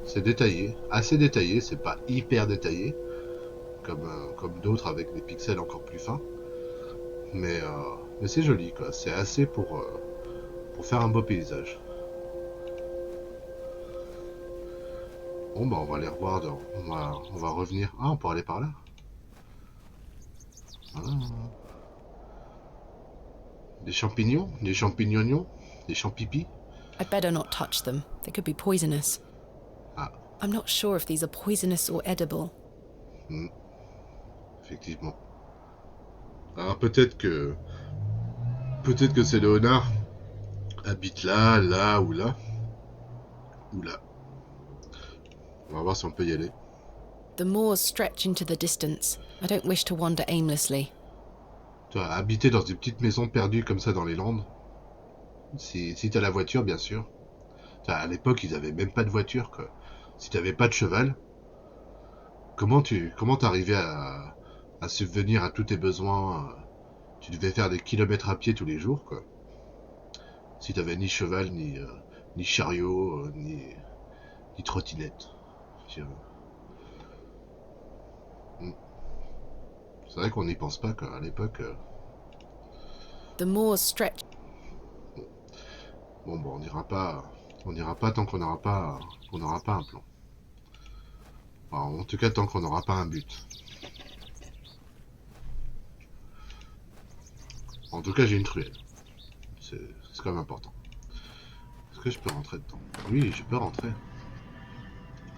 [SPEAKER 3] c'est détaillé, assez détaillé. C'est pas hyper détaillé, comme d'autres avec des pixels encore plus fins. Mais c'est joli, quoi. C'est assez pour faire un beau paysage. Bon bah on va aller revoir, on va revenir. Ah, on peut aller par là. Ah. Des champignons, des champignons, des champipis.
[SPEAKER 4] I'd better not touch them. They could be poisonous.
[SPEAKER 3] Ah.
[SPEAKER 4] I'm not sure if these are poisonous or edible.
[SPEAKER 3] Effectivement. Alors peut-être que ces léonards habitent là, là ou là. Ou là. On va voir si on peut y aller.
[SPEAKER 4] The moors stretch into the distance. I don't wish to wander aimlessly.
[SPEAKER 3] Tu vois, habiter dans une petite maison perdue comme ça dans les Landes. Si t'as la voiture, bien sûr. À l'époque, ils avaient même pas de voiture, quoi. Si t'avais pas de cheval, comment t'arrivais à subvenir à tous tes besoins? Tu devais faire des kilomètres à pied tous les jours, quoi. Si t'avais ni cheval, ni chariot, ni trottinette. C'est vrai qu'on n'y pense pas, quoi, à l'époque.
[SPEAKER 4] The moors stretch.
[SPEAKER 3] Bon, on n'ira pas tant qu'on n'aura pas un plan. Enfin, en tout cas, tant qu'on n'aura pas un but. En tout cas, j'ai une truelle. C'est quand même important. Est-ce que je peux rentrer dedans? Oui, je peux rentrer.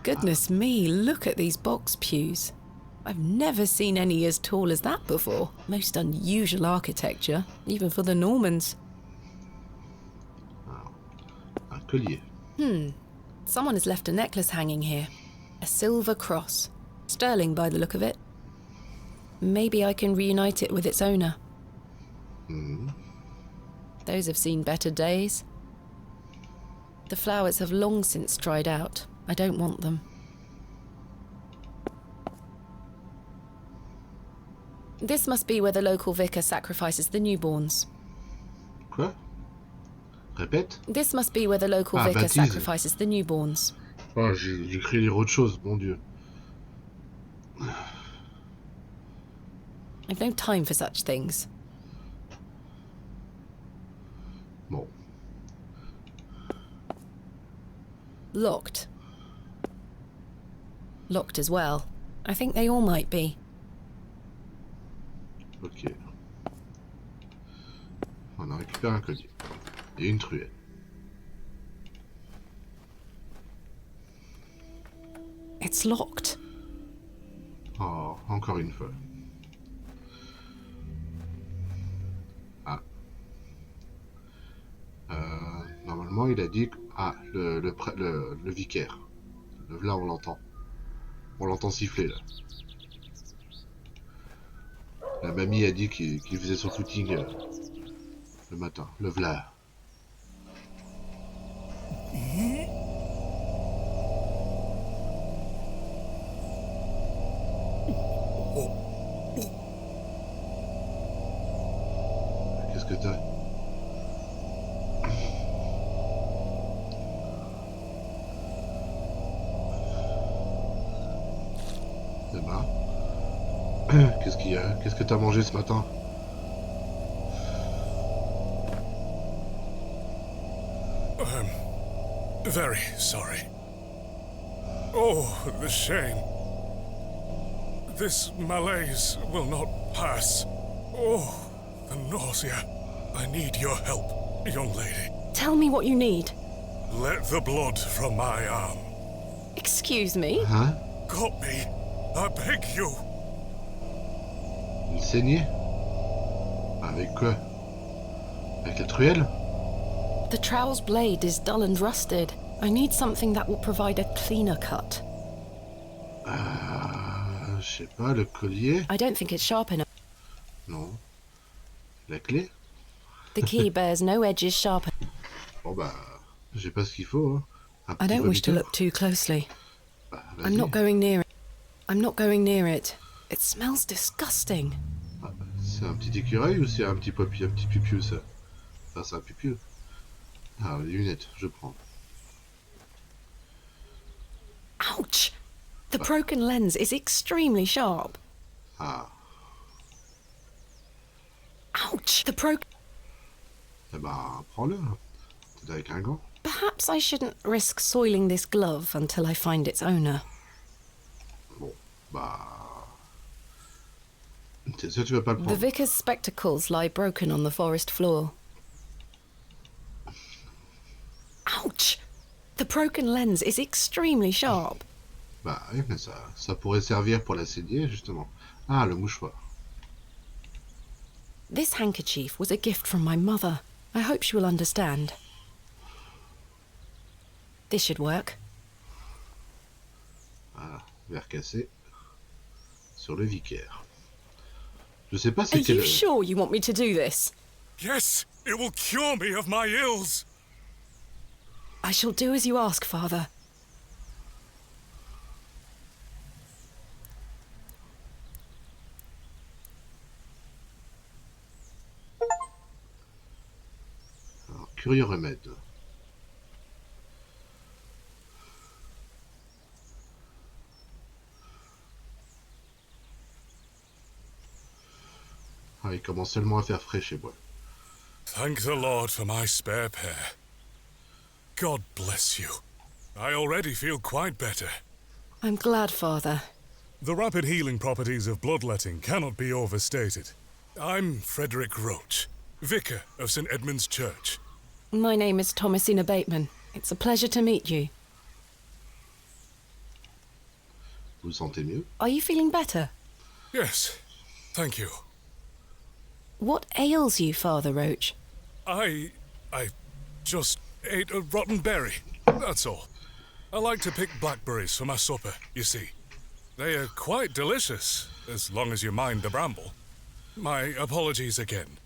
[SPEAKER 4] Goodness me, look at these box pews. I've never seen any as tall as that before. Most unusual architecture, even for the Normans.
[SPEAKER 3] Un collier.
[SPEAKER 4] Someone has left a necklace hanging here. A silver cross. Sterling by the look of it. Maybe I can reunite it with its owner. Those have seen better days. The flowers have long since dried out. I don't want them. This must be where the local vicar sacrifices the newborns.
[SPEAKER 3] Quoi? Répète?
[SPEAKER 4] This must be where the local vicar
[SPEAKER 3] baptise.
[SPEAKER 4] sacrifices the newborns.
[SPEAKER 3] Oh, j'ai cru lire autre chose, mon Dieu.
[SPEAKER 4] I've no time for such things.
[SPEAKER 3] Bon.
[SPEAKER 4] Locked. Locked as well. I think they all might be.
[SPEAKER 3] Ok. On a récupéré un collier. Et une truelle.
[SPEAKER 4] It's locked.
[SPEAKER 3] Oh, encore une fois. Ah. Normalement, il a dit... Ah, le vicaire. Là, on l'entend. On l'entend siffler, là. La mamie a dit qu'il faisait son footing le matin. Le v'là. Qu'est-ce que t'as? Emma? Qu'est-ce qu'il y a? Qu'est-ce que t'as mangé ce matin?
[SPEAKER 2] Very sorry. Oh, the shame. This malaise will not pass. Oh, the nausea. I need your help, young lady.
[SPEAKER 4] Tell me what you need.
[SPEAKER 2] Let the blood from my arm.
[SPEAKER 4] Excuse me?
[SPEAKER 3] Hein?
[SPEAKER 2] Got me. I beg you.
[SPEAKER 3] Il saignait? Avec quoi? Avec la truelle?
[SPEAKER 4] The trowel's blade is dull and rusted. I need something that will provide a cleaner cut.
[SPEAKER 3] Je sais pas, le collier?
[SPEAKER 4] I don't think it's sharp enough.
[SPEAKER 3] Non. La clé?
[SPEAKER 4] The key bears no edges sharp.
[SPEAKER 3] Bon bah, j'ai pas ce qu'il faut, hein.
[SPEAKER 4] I don't wish to
[SPEAKER 3] vomiteur.
[SPEAKER 4] look too closely.
[SPEAKER 3] Bah,
[SPEAKER 4] I'm not going near it. I'm not going near it. It smells disgusting.
[SPEAKER 3] Ah, c'est un petit écureuil ou c'est un petit popi, un petit pupiou, ça? Enfin, c'est un pupiou. Ah, les lunettes, je prends.
[SPEAKER 4] Ouch! The broken lens is extremely sharp.
[SPEAKER 3] Ah,
[SPEAKER 4] Ouch! The broken...
[SPEAKER 3] eh ben, prends-le. T'es avec un gant.
[SPEAKER 4] Perhaps I shouldn't risk soiling this glove until I find its owner.
[SPEAKER 3] Bon, bah... T'es sûr que tu vas pas le
[SPEAKER 4] The
[SPEAKER 3] prendre?
[SPEAKER 4] vicar's spectacles lie broken on the forest floor. Ouch! The broken lens is extremely sharp.
[SPEAKER 3] Bah oui, mais ça pourrait servir pour la saigner, justement. Ah, le mouchoir.
[SPEAKER 4] This handkerchief was a gift from my mother. I hope she will understand. This should work.
[SPEAKER 3] Voilà, verre cassé. Sur le vicaire. Je sais pas
[SPEAKER 4] Are
[SPEAKER 3] c'est quel...
[SPEAKER 4] you sure you want me to do this?
[SPEAKER 2] Yes, it will cure me of my ills.
[SPEAKER 4] I shall do as you ask, Father.
[SPEAKER 3] Alors, curieux remède. Ah, il commence seulement à faire frais chez moi.
[SPEAKER 2] Thank the Lord for my spare pair. God bless you. I already feel quite better.
[SPEAKER 4] I'm glad, Father.
[SPEAKER 2] The rapid healing properties of bloodletting cannot be overstated. I'm Frederick Roach, vicar of St. Edmund's Church.
[SPEAKER 4] My name is Thomasina Bateman. It's a pleasure to meet you.
[SPEAKER 3] Vous vous sentez mieux?
[SPEAKER 4] Are you feeling better?
[SPEAKER 2] Yes, thank you.
[SPEAKER 4] What ails you, Father Roach?
[SPEAKER 2] I just ate a rotten berry, that's all. I like to pick blackberries for my supper, you see. They are quite delicious, as long as you mind the bramble. My apologies again.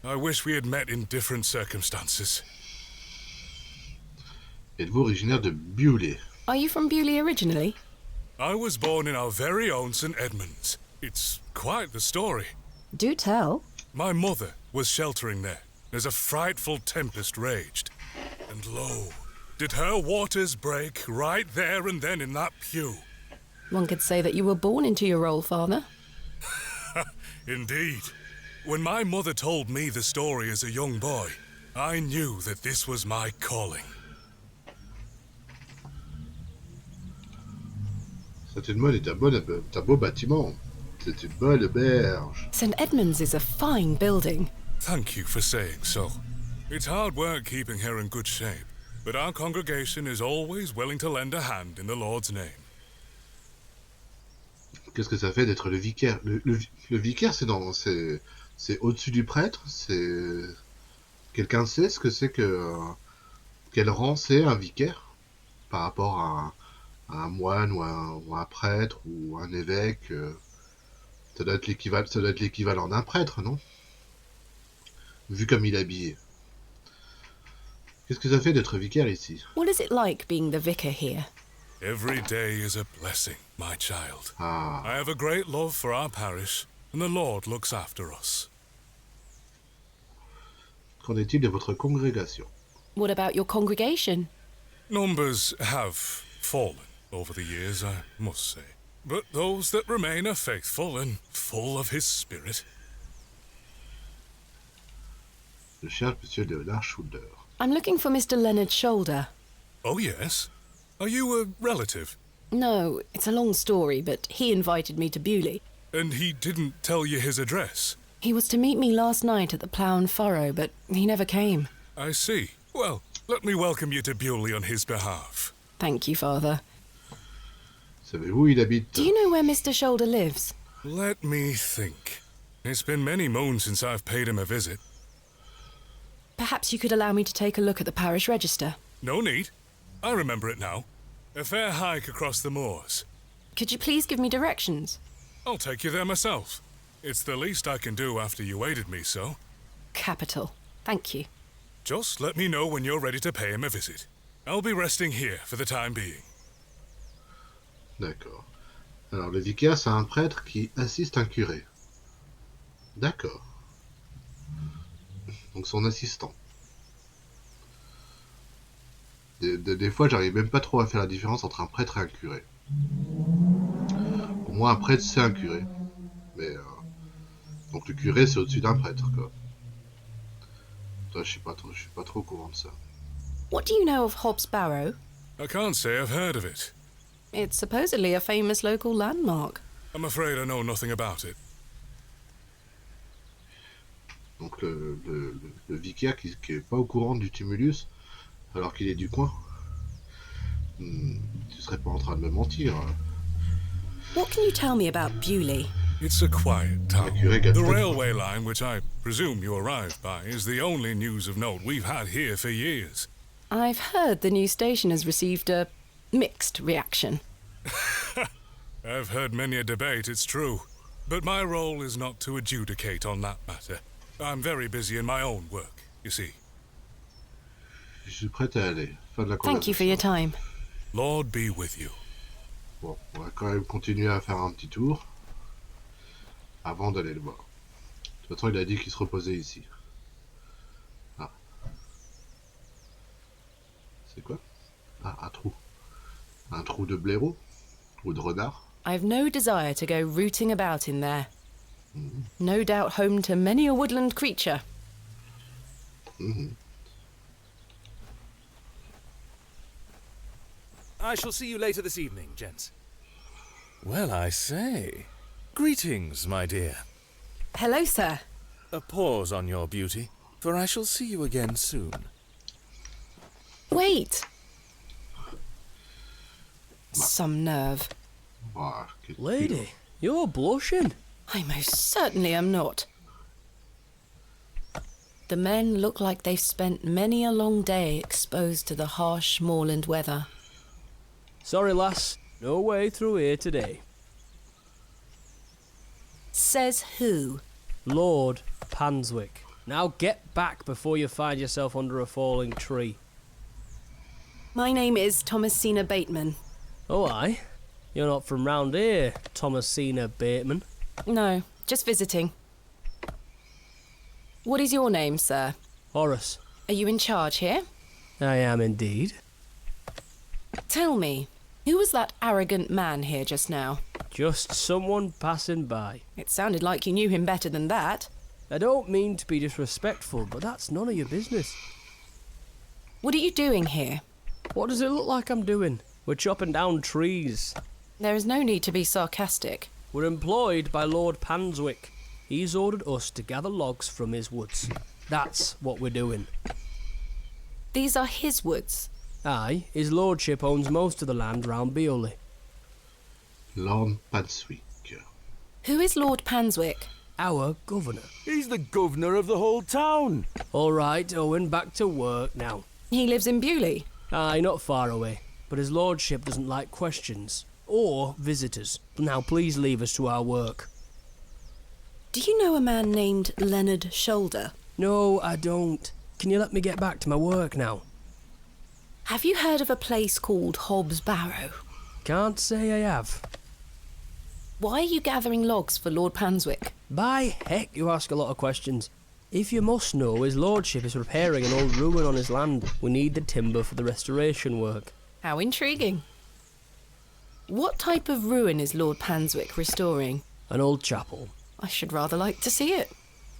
[SPEAKER 2] I wish we had met in different circumstances.
[SPEAKER 3] Êtes-vous originaire de Beaulieu?
[SPEAKER 4] Are you from Beaulieu originally?
[SPEAKER 2] I was born in our very own St. Edmunds. It's quite the story.
[SPEAKER 4] Do tell.
[SPEAKER 2] My mother was sheltering there as a frightful tempest raged. And lo, did her waters break right there and then in that pew.
[SPEAKER 4] One could say that you were born into your role, Father.
[SPEAKER 2] Indeed. When my mother told me the story as a young boy, I knew that this was my calling.
[SPEAKER 3] C'est une bonne, un beau bâtiment. C'est une bonne auberge.
[SPEAKER 4] St. Edmund's is a fine building.
[SPEAKER 2] Thank you for saying so. It's hard work keeping her in good shape, but our congregation is always willing to lend a hand in the Lord's name.
[SPEAKER 3] Qu'est-ce que ça fait d'être le vicaire? Le vicaire, c'est au-dessus du prêtre. C'est quelqu'un sait ce que c'est que quel rang c'est un vicaire par rapport à un moine ou un prêtre ou un évêque. Ça doit être l'équivalent d'un prêtre, non? Vu comme il est habillé. Qu'est-ce que ça fait d'être vicaire ici?
[SPEAKER 4] What is it like being the vicar here?
[SPEAKER 2] Every day is a blessing, my child.
[SPEAKER 3] Ah.
[SPEAKER 2] I have a great love for our parish, and the Lord looks after us.
[SPEAKER 3] Qu'en est-il de votre congrégation?
[SPEAKER 4] What about your congregation?
[SPEAKER 2] Numbers have fallen over the years, I must say. But those that remain are faithful and full of His Spirit.
[SPEAKER 3] Je cherche Monsieur Leonard Schulder.
[SPEAKER 4] I'm looking for Mr. Leonard Shoulder.
[SPEAKER 2] Oh, yes. Are you a relative?
[SPEAKER 4] No, it's a long story, but he invited me to Bewley.
[SPEAKER 2] And he didn't tell you his address?
[SPEAKER 4] He was to meet me last night at the Plough and Furrow, but he never came.
[SPEAKER 2] I see. Well, let me welcome you to Bewley on his behalf.
[SPEAKER 4] Thank you, Father.
[SPEAKER 3] Savez-vous où il habite?
[SPEAKER 4] Do you know where Mr. Shoulder lives?
[SPEAKER 2] Let me think. It's been many moons since I've paid him a visit.
[SPEAKER 4] Perhaps you could allow me to take a look at the parish register.
[SPEAKER 2] No need. I remember it now. A fair hike across the moors.
[SPEAKER 4] Could you please give me directions?
[SPEAKER 2] I'll take you there myself. It's the least I can do after you aided me so.
[SPEAKER 4] Capital. Thank you.
[SPEAKER 2] Just let me know when you're ready to pay him a visit. I'll be resting here for the time being.
[SPEAKER 3] D'accord. Alors, le vicaire, c'est un prêtre qui assiste un curé. D'accord. Donc son assistant. Des fois, j'arrive même pas trop à faire la différence entre un prêtre et un curé. Pour moi, un prêtre, c'est un curé. Mais, donc le curé, c'est au-dessus d'un prêtre, quoi. Ça, je suis pas trop au courant de ça.
[SPEAKER 4] What do you know of Hobbs Barrow?
[SPEAKER 2] I can't say I've heard of it.
[SPEAKER 4] It's supposedly a famous local landmark.
[SPEAKER 2] I'm afraid I know nothing about it.
[SPEAKER 3] Donc le vicaire qui est pas au courant du tumulus, alors qu'il est du coin. Tu serais pas en train de me mentir.
[SPEAKER 4] What can you tell me about Bewley?
[SPEAKER 2] It's a quiet town. The railway line, which I presume you arrived by, is the only news of note we've had here for years.
[SPEAKER 4] I've heard the new station has received a mixed reaction.
[SPEAKER 2] I've heard many a debate, it's true. But my role is not to adjudicate on that matter. I'm very busy in my own work, you see.
[SPEAKER 3] Je suis prêt à aller. Fin de la conversation.
[SPEAKER 4] Thank you for your time.
[SPEAKER 2] Lord be with you.
[SPEAKER 3] Bon, on va quand même continuer à faire un petit tour avant d'aller le voir. De toute façon, il a dit qu'il se reposait ici. Ah. C'est quoi? Ah, un trou. Un trou de blaireau? Ou de renard?
[SPEAKER 4] I've no desire to go rooting about in there. No doubt home to many a woodland creature.
[SPEAKER 13] I shall see you later this evening, gents. Well, I say. Greetings, my dear.
[SPEAKER 4] Hello, sir.
[SPEAKER 13] A pause on your beauty, for I shall see you again soon.
[SPEAKER 4] Wait. Some nerve.
[SPEAKER 3] Ah,
[SPEAKER 14] Lady, you're blushing.
[SPEAKER 4] I most certainly am not. The men look like they've spent many a long day exposed to the harsh moorland weather.
[SPEAKER 14] Sorry, lass. No way through here today.
[SPEAKER 4] Says who?
[SPEAKER 14] Lord Panswick. Now get back before you find yourself under a falling tree.
[SPEAKER 4] My name is Thomasina Bateman.
[SPEAKER 14] Oh, aye? You're not from round here, Thomasina Bateman.
[SPEAKER 4] No, just visiting. What is your name, sir?
[SPEAKER 14] Horace.
[SPEAKER 4] Are you in charge here?
[SPEAKER 14] I am indeed.
[SPEAKER 4] Tell me, who was that arrogant man here just now?
[SPEAKER 14] Just someone passing by.
[SPEAKER 4] It sounded like you knew him better than that.
[SPEAKER 14] I don't mean to be disrespectful, but that's none of your business.
[SPEAKER 4] What are you doing here?
[SPEAKER 14] What does it look like I'm doing? We're chopping down trees.
[SPEAKER 4] There is no need to be sarcastic.
[SPEAKER 14] We're employed by Lord Panswick. He's ordered us to gather logs from his woods. That's what we're doing.
[SPEAKER 4] These are his woods?
[SPEAKER 14] Aye, his lordship owns most of the land round Beoley.
[SPEAKER 3] Lord Panswick.
[SPEAKER 4] Who is Lord Panswick?
[SPEAKER 14] Our governor.
[SPEAKER 10] He's the governor of the whole town.
[SPEAKER 14] All right, Owen, back to work now.
[SPEAKER 4] He lives in Bewley?
[SPEAKER 14] Aye, not far away. But his lordship doesn't like questions. Or visitors. Now please leave us to our work.
[SPEAKER 4] Do you know a man named Leonard Shoulder?
[SPEAKER 14] No, I don't. Can you let me get back to my work now?
[SPEAKER 4] Have you heard of a place called Hobbs Barrow?
[SPEAKER 14] Can't say I have.
[SPEAKER 4] Why are you gathering logs for Lord Panswick?
[SPEAKER 14] By heck, you ask a lot of questions. If you must know, his lordship is repairing an old ruin on his land. We need the timber for the restoration work.
[SPEAKER 4] How intriguing. What type of ruin is Lord Panswick restoring?
[SPEAKER 14] An old chapel.
[SPEAKER 4] I should rather like to see it.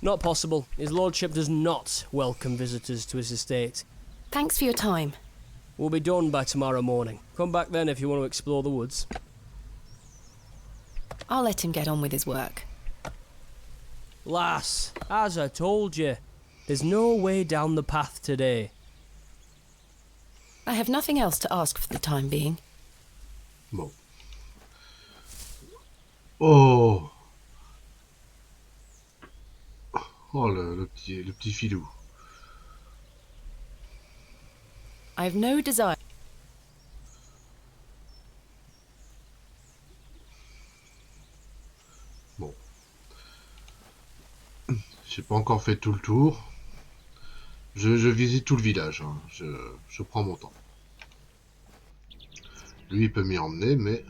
[SPEAKER 14] Not possible. His lordship does not welcome visitors to his estate.
[SPEAKER 4] Thanks for your time.
[SPEAKER 14] We'll be done by tomorrow morning. Come back then if you want to explore the woods.
[SPEAKER 4] I'll let him get on with his work.
[SPEAKER 14] Lass, as I told you, there's no way down the path today.
[SPEAKER 4] I have nothing else to ask for the time being.
[SPEAKER 3] Bon. Oh. Oh, le petit filou.
[SPEAKER 4] I have no desire.
[SPEAKER 3] Bon. J'ai pas encore fait tout le tour. Je visite tout le village. Hein. Je prends mon temps. Lui, il peut m'y emmener, mais...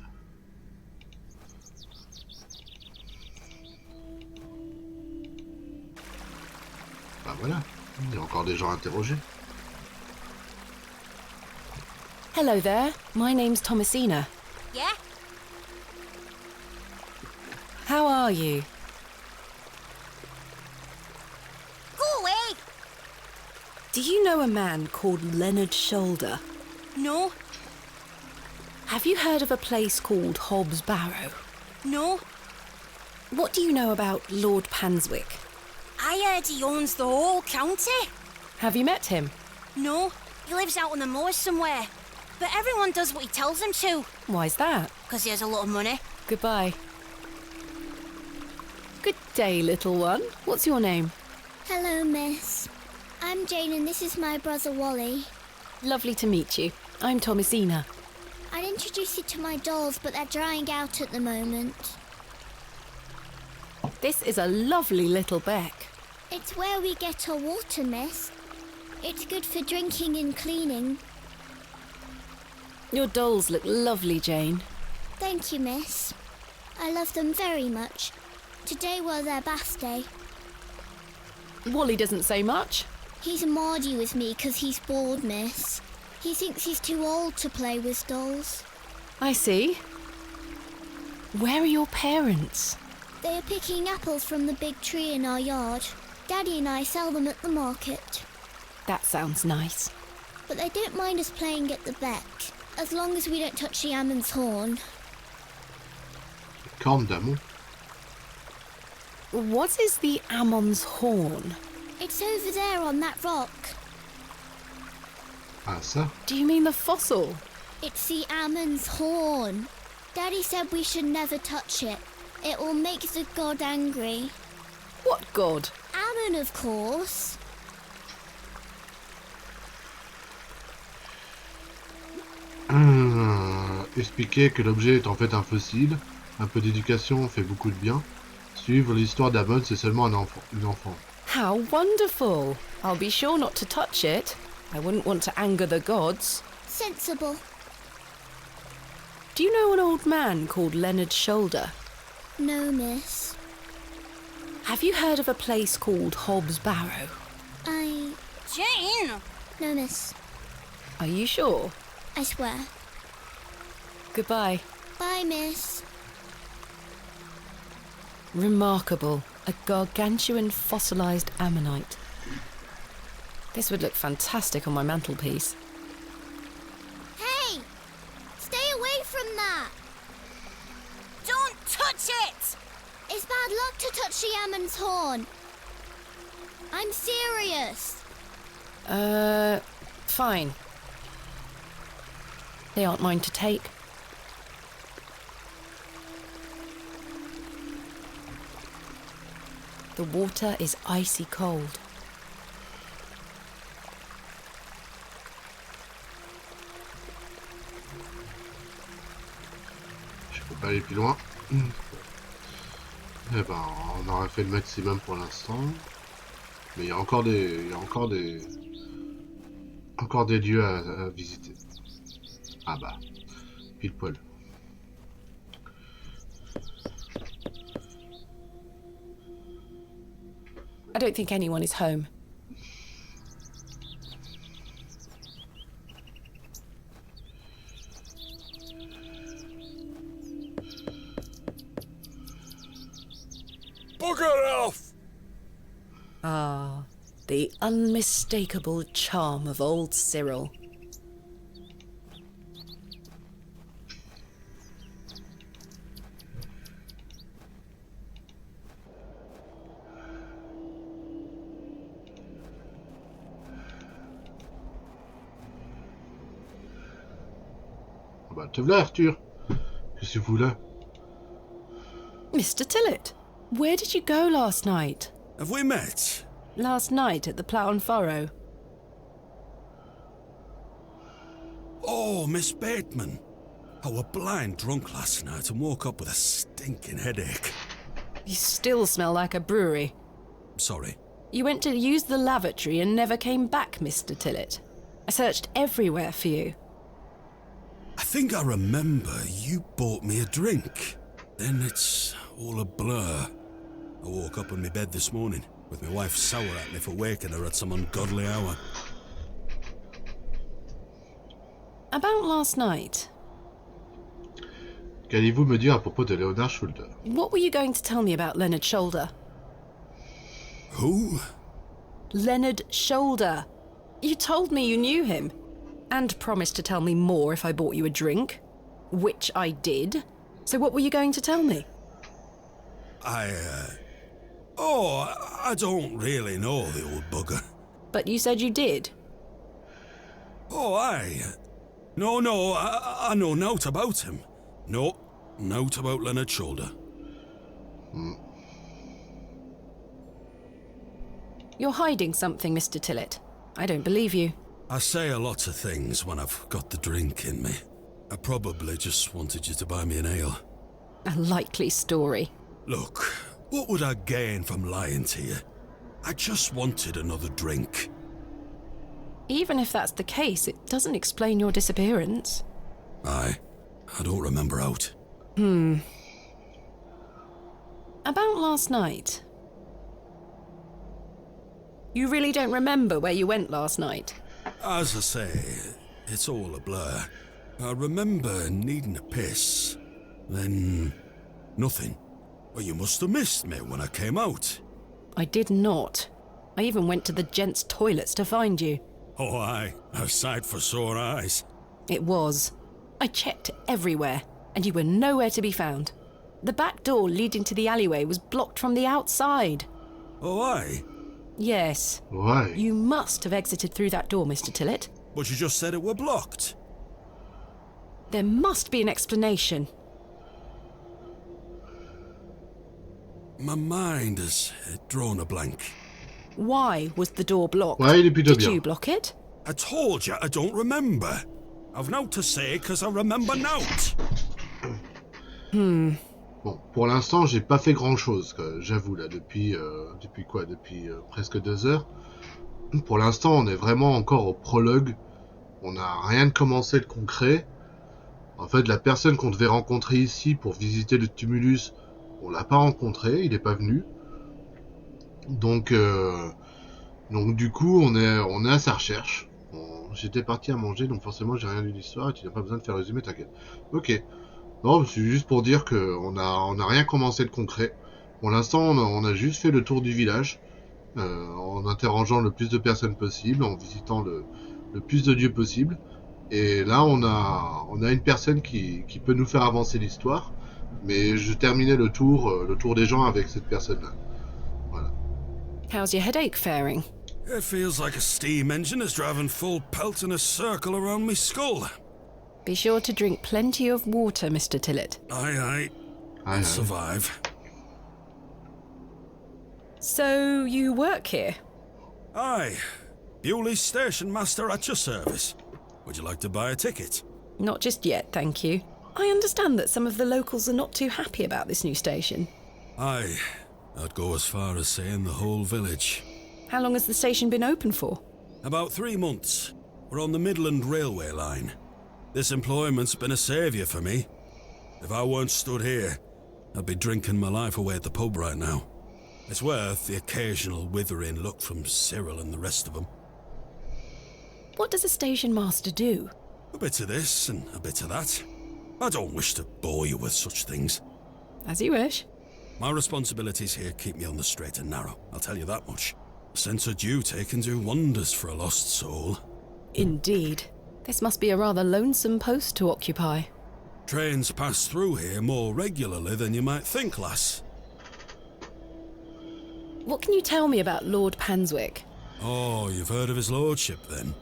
[SPEAKER 3] Bah voilà. Il y a encore des gens interrogés.
[SPEAKER 4] Hello there. My name's Thomasina.
[SPEAKER 12] Yeah?
[SPEAKER 4] How are you?
[SPEAKER 12] Go away!
[SPEAKER 4] Do you know a man called Leonard Shoulder?
[SPEAKER 12] No.
[SPEAKER 4] Have you heard of a place called Hobbs Barrow?
[SPEAKER 12] No.
[SPEAKER 4] What do you know about Lord Panswick?
[SPEAKER 12] I heard he owns the whole county.
[SPEAKER 4] Have you met him?
[SPEAKER 12] No. He lives out on the moors somewhere. But everyone does what he tells them to.
[SPEAKER 4] Why's that?
[SPEAKER 12] Because he has a lot of money.
[SPEAKER 4] Goodbye. Good day, little one. What's your name?
[SPEAKER 15] Hello, miss. I'm Jane and this is my brother Wally.
[SPEAKER 4] Lovely to meet you. I'm Thomasina.
[SPEAKER 15] I'd introduce you to my dolls, but they're drying out at the moment.
[SPEAKER 4] This is a lovely little beck.
[SPEAKER 15] It's where we get our water, miss. It's good for drinking and cleaning.
[SPEAKER 4] Your dolls look lovely, Jane.
[SPEAKER 15] Thank you, miss. I love them very much. Today was their bath day.
[SPEAKER 4] Wally doesn't say much.
[SPEAKER 15] He's Mardy with me because he's bored, miss. He thinks he's too old to play with dolls.
[SPEAKER 4] I see. Where are your parents?
[SPEAKER 15] They are picking apples from the big tree in our yard. Daddy and I sell them at the market.
[SPEAKER 4] That sounds nice.
[SPEAKER 15] But they don't mind us playing at the beck, as long as we don't touch the Ammon's horn.
[SPEAKER 3] Corne d'Amon.
[SPEAKER 4] What is the Ammon's horn?
[SPEAKER 15] It's over there on that rock.
[SPEAKER 3] Ah, ça?
[SPEAKER 4] Do you mean the fossil?
[SPEAKER 15] It's the Ammon's horn. Daddy said we should never touch it. It will make the god angry.
[SPEAKER 4] What god?
[SPEAKER 15] Ammon, of course.
[SPEAKER 3] Expliquer que l'objet est en fait un fossile. Un peu d'éducation fait beaucoup de bien. Suivre l'histoire d'Amon, c'est seulement un enfant.
[SPEAKER 4] How wonderful! I'll be sure not to touch it. I wouldn't want to anger the gods.
[SPEAKER 15] Sensible.
[SPEAKER 4] Do you know an old man called Leonard Shoulder?
[SPEAKER 15] No, miss.
[SPEAKER 4] Have you heard of a place called Hobbs Barrow?
[SPEAKER 12] Jane!
[SPEAKER 15] No, miss.
[SPEAKER 4] Are you sure?
[SPEAKER 15] I swear.
[SPEAKER 4] Goodbye.
[SPEAKER 15] Bye, miss.
[SPEAKER 4] Remarkable. A gargantuan fossilized ammonite. This would look fantastic on my mantelpiece.
[SPEAKER 15] Hey! Stay away from that! touch it! It's bad luck to touch the Ammon's horn. I'm serious.
[SPEAKER 4] Fine. They aren't mine to take. The water is icy cold.
[SPEAKER 3] Je peux pas aller plus loin. Eh ben, on aurait fait le maximum pour l'instant. Mais il y a encore des lieux à visiter. Ah bah, pile poil.
[SPEAKER 4] I don't think anyone is home.
[SPEAKER 6] Bugger off!
[SPEAKER 4] Ah, the unmistakable charm of old Cyril.
[SPEAKER 3] Bah, te voilà, Arthur. Qu'est-ce que vous là?
[SPEAKER 4] Mr. Tillett, where did you go last night?
[SPEAKER 9] Have we met?
[SPEAKER 4] Last night at the Plough and Furrow.
[SPEAKER 9] Oh, Miss Bateman. I were blind drunk last night and woke up with a stinking headache.
[SPEAKER 4] You still smell like a brewery.
[SPEAKER 9] Sorry.
[SPEAKER 4] You went to use the lavatory and never came back, Mr. Tillett. I searched everywhere for you.
[SPEAKER 9] I think I remember you bought me a drink. Then it's all a blur. I woke up in my bed this morning with my wife sour at me for waking her at some ungodly hour.
[SPEAKER 4] About last night.
[SPEAKER 3] Qu'allez-vous me dire à propos de Leonard Shoulder?
[SPEAKER 4] What were you going to tell me about Leonard Shoulder?
[SPEAKER 9] Who?
[SPEAKER 4] Leonard Shoulder. You told me you knew him. And promised to tell me more if I bought you a drink. Which I did. So what were you going to tell me?
[SPEAKER 9] I don't really know the old bugger.
[SPEAKER 4] But you said you did.
[SPEAKER 9] Oh, aye. No, I know naught about him. No, naught about Leonard Shoulder.
[SPEAKER 4] You're hiding something, Mr. Tillett. I don't believe you.
[SPEAKER 9] I say a lot of things when I've got the drink in me. I probably just wanted you to buy me an ale.
[SPEAKER 4] A likely story.
[SPEAKER 9] Look, what would I gain from lying to you? I just wanted another drink.
[SPEAKER 4] Even if that's the case, it doesn't explain your disappearance.
[SPEAKER 9] Aye, I don't remember out.
[SPEAKER 4] About last night. You really don't remember where you went last night?
[SPEAKER 9] As I say, it's all a blur. I remember needing a piss. Then... nothing. Well, you must have missed me when I came out.
[SPEAKER 4] I did not. I even went to the gents' toilets to find you.
[SPEAKER 9] Oh, aye. A sight for sore eyes.
[SPEAKER 4] It was. I checked everywhere, and you were nowhere to be found. The back door leading to the alleyway was blocked from the outside.
[SPEAKER 9] Oh, aye?
[SPEAKER 4] Yes.
[SPEAKER 3] Why?
[SPEAKER 4] You must have exited through that door, Mr. Tillett.
[SPEAKER 9] But you just said it were blocked.
[SPEAKER 4] There must be an explanation.
[SPEAKER 9] My mind has drawn a blank.
[SPEAKER 4] Why was the door blocked?
[SPEAKER 3] Ouais, il est plutôt
[SPEAKER 4] Did
[SPEAKER 3] bien.
[SPEAKER 4] you block it?
[SPEAKER 9] I told you I don't remember. I've naught to say because I remember naught.
[SPEAKER 3] Bon, pour l'instant, j'ai pas fait grand-chose, j'avoue, là, depuis presque 2 heures. Pour l'instant, on est vraiment encore au prologue. On n'a rien de commencé de concret. En fait, la personne qu'on devait rencontrer ici pour visiter le tumulus, on l'a pas rencontré, il est pas venu. Donc du coup, on est à sa recherche. J'étais parti à manger, donc forcément, j'ai rien lu l'histoire et tu n'as pas besoin de faire résumer, t'inquiète. Ok. Non, c'est juste pour dire qu'on a rien commencé de concret. Pour l'instant, on a juste fait le tour du village, en interrogeant le plus de personnes possible, en visitant le plus de lieux possible. Et là, on a une personne qui peut nous faire avancer l'histoire. Mais je terminais le tour des gens avec cette personne-là. Voilà.
[SPEAKER 4] How's your headache faring?
[SPEAKER 9] It feels like a steam engine is driving full pelt in a circle around me skull.
[SPEAKER 4] Be sure to drink plenty of water, Mr. Tillett.
[SPEAKER 9] Aye. I'll survive.
[SPEAKER 4] So, you work here?
[SPEAKER 9] Aye. Bewley Station Master at your service. Would you like to buy a ticket?
[SPEAKER 4] Not just yet, thank you. I understand that some of the locals are not too happy about this new station.
[SPEAKER 9] Aye. I'd go as far as saying the whole village.
[SPEAKER 4] How long has the station been open for?
[SPEAKER 9] About 3 months. We're on the Midland Railway line. This employment's been a saviour for me. If I weren't stood here, I'd be drinking my life away at the pub right now. It's worth the occasional withering look from Cyril and the rest of them.
[SPEAKER 4] What does a station master do?
[SPEAKER 9] A bit of this and a bit of that. I don't wish to bore you with such things.
[SPEAKER 4] As you wish.
[SPEAKER 9] My responsibilities here keep me on the straight and narrow, I'll tell you that much. A sense of duty can do wonders for a lost soul.
[SPEAKER 4] Indeed. This must be a rather lonesome post to occupy.
[SPEAKER 9] Trains pass through here more regularly than you might think, lass.
[SPEAKER 4] What can you tell me about Lord Panswick?
[SPEAKER 9] Oh, you've heard of his lordship, then?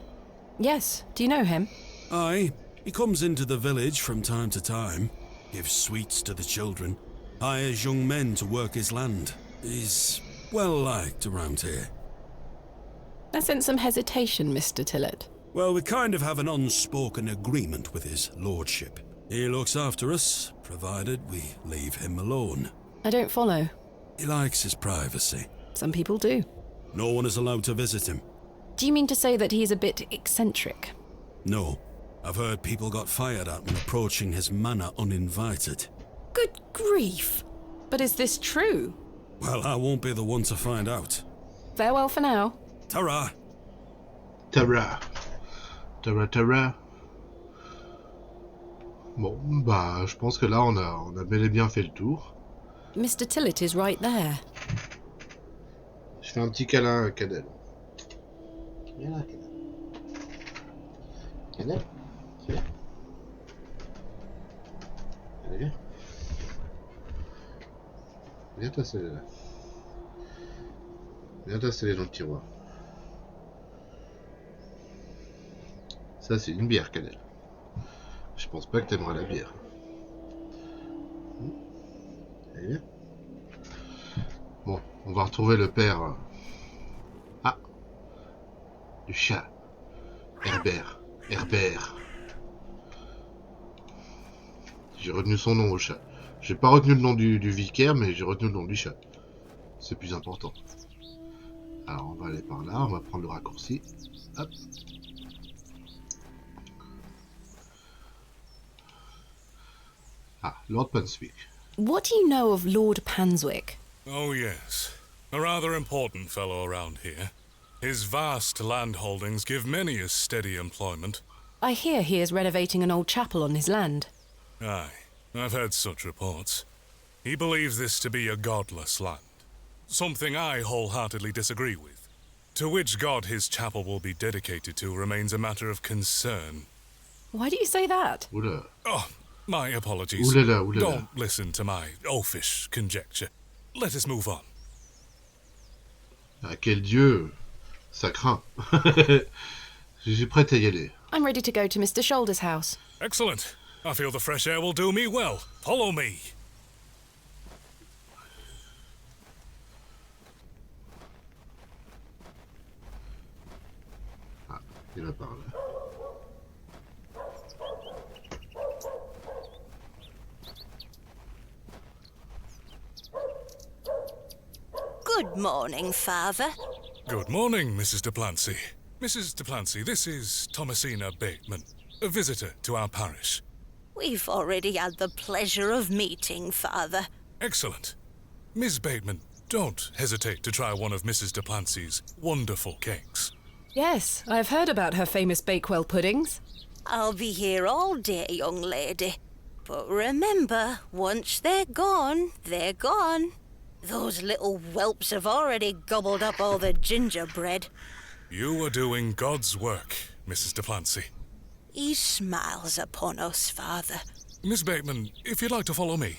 [SPEAKER 4] Yes. Do you know him?
[SPEAKER 9] Aye. He comes into the village from time to time, gives sweets to the children, hires young men to work his land. He's well liked around here.
[SPEAKER 4] I sense some hesitation, Mr. Tillett.
[SPEAKER 9] Well, we kind of have an unspoken agreement with his lordship. He looks after us, provided we leave him alone.
[SPEAKER 4] I don't follow.
[SPEAKER 9] He likes his privacy.
[SPEAKER 4] Some people do.
[SPEAKER 9] No one is allowed to visit him.
[SPEAKER 4] Do you mean to say that he's a bit eccentric?
[SPEAKER 9] No. I've heard people got fired at when approaching his manor uninvited.
[SPEAKER 4] Good grief! But is this true?
[SPEAKER 9] Well, I won't be the one to find out.
[SPEAKER 4] Farewell for now.
[SPEAKER 9] Ta-ra!
[SPEAKER 3] Ta-ra. Ta-ra. Bon, bah, je pense que là, on a bel et bien fait le tour.
[SPEAKER 4] Mr. Tillett is right there.
[SPEAKER 3] Je fais un petit câlin à Cadel. Viens là, Cadel. Cadel, viens. Allez, viens. Viens t'installer là. Viens t'installer dans le tiroir. Ça, c'est une bière, Cadel. Je pense pas que t'aimeras la bière. Allez, viens. Bon, on va retrouver le père... Ah, du chat. Herbert. J'ai retenu son nom au chat. J'ai pas retenu le nom du vicaire, mais j'ai retenu le nom du chat. C'est plus important. Alors, on va aller par là, on va prendre le raccourci. Hop. Ah, Lord Panswick.
[SPEAKER 4] What do you know of Lord Panswick?
[SPEAKER 2] Oh, yes. A rather important fellow around here. His vast land holdings give many a steady employment.
[SPEAKER 4] I hear he is renovating an old chapel on his land.
[SPEAKER 2] Aye, I've heard such reports. He believes this to be a godless land. Something I wholeheartedly disagree with. To which god his chapel will be dedicated to remains a matter of concern.
[SPEAKER 4] Why do you say that?
[SPEAKER 3] Oula.
[SPEAKER 2] Oh, my apologies.
[SPEAKER 3] Oulala.
[SPEAKER 2] Don't listen to my oafish conjecture. Let us move on.
[SPEAKER 3] Ah, quel dieu! Ça craint. Je suis prêt à y aller.
[SPEAKER 4] I'm ready to go to Mr. Shoulder's house.
[SPEAKER 2] Excellent. I feel the fresh air will do me well. Follow me.
[SPEAKER 3] Ah, il va par là.
[SPEAKER 12] Good morning, Father.
[SPEAKER 2] Good morning, Mrs. Duplancy. Mrs. Duplancy, this is Thomasina Bateman, a visitor to our parish.
[SPEAKER 12] We've already had the pleasure of meeting, Father.
[SPEAKER 2] Excellent. Miss Bateman, don't hesitate to try one of Mrs. Duplancy's wonderful cakes.
[SPEAKER 4] Yes, I've heard about her famous Bakewell puddings.
[SPEAKER 12] I'll be here all day, young lady. But remember, once they're gone, they're gone. Those little whelps have already gobbled up all the gingerbread.
[SPEAKER 2] You are doing God's work, Mrs. Duplancy.
[SPEAKER 12] He smiles upon us, Father.
[SPEAKER 2] Miss Bateman, if you'd like to follow me.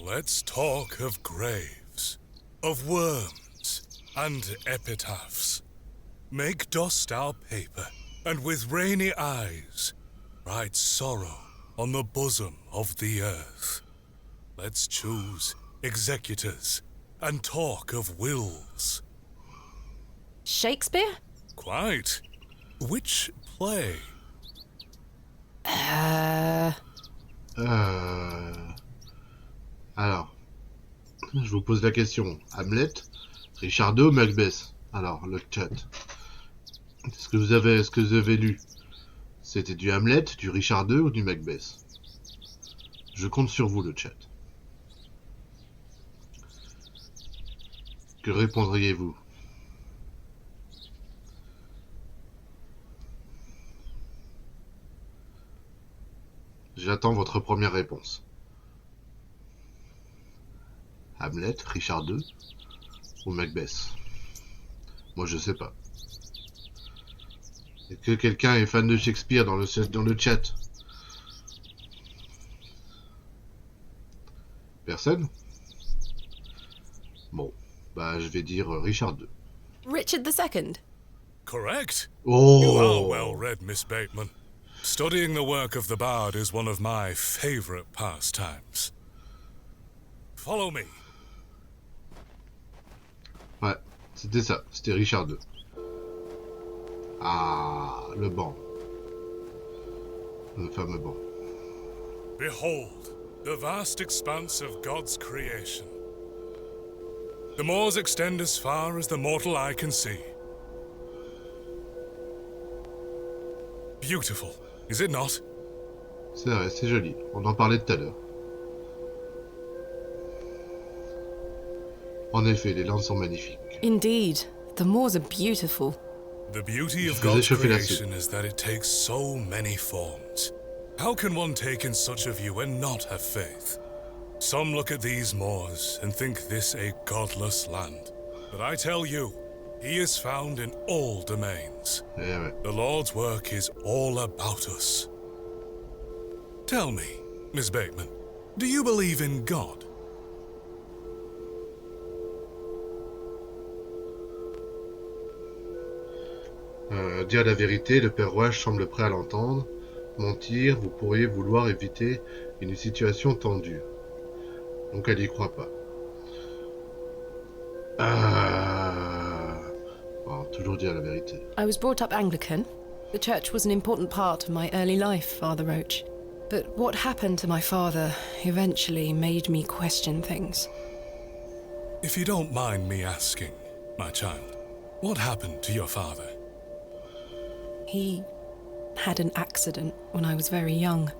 [SPEAKER 2] Let's talk of graves, of worms, and epitaphs. Make dust our paper, and with rainy eyes, write sorrow on the bosom of the earth. Let's choose executors, and talk of wills.
[SPEAKER 4] Shakespeare?
[SPEAKER 2] Quite. Which play?
[SPEAKER 3] Alors, je vous pose la question. Hamlet, Richard II ou Macbeth? Alors, le chat. Ce que vous avez lu, c'était du Hamlet, du Richard II ou du Macbeth? Je compte sur vous, le chat. Que répondriez-vous? J'attends votre première réponse. Hamlet, Richard II ou Macbeth? Moi, je sais pas. Est-ce que quelqu'un est fan de Shakespeare dans le chat? Personne? Bon, bah je vais dire Richard II.
[SPEAKER 4] Richard II?
[SPEAKER 2] Correct.
[SPEAKER 3] Oh.
[SPEAKER 2] You are well read, Miss Bateman. Studying the work of the bard is one of my favorite pastimes. Follow me.
[SPEAKER 3] Ouais, c'était ça, c'était Richard II. Ah, le banc. Le fameux banc.
[SPEAKER 2] Behold, the vast expanse of God's creation. The moors extend as far as the mortal eye can see. Beautiful, is it not?
[SPEAKER 3] C'est vrai, c'est joli. On en parlait tout à l'heure. En effet, les landes sont magnifiques.
[SPEAKER 4] Indeed, the moors are beautiful.
[SPEAKER 2] The beauty of God's creation is that it takes so many forms. How can one take in such a view and not have faith? Some look at these moors and think this a godless land. But I tell you, he is found in all domains. The Lord's work is all about us. Tell me, Miss Bateman, do you believe in God?
[SPEAKER 3] Dire la vérité, le père Rouache semble prêt à l'entendre. Mentir, vous pourriez vouloir éviter une situation tendue. Donc elle n'y croit pas. Bon, toujours dire la vérité.
[SPEAKER 4] I was brought up Anglican. The church was an important part of my early life, Father Roach. But what happened to my father eventually made me question things.
[SPEAKER 2] If you don't mind me asking, my child, what happened to your father?
[SPEAKER 4] He had an accident when I was very young.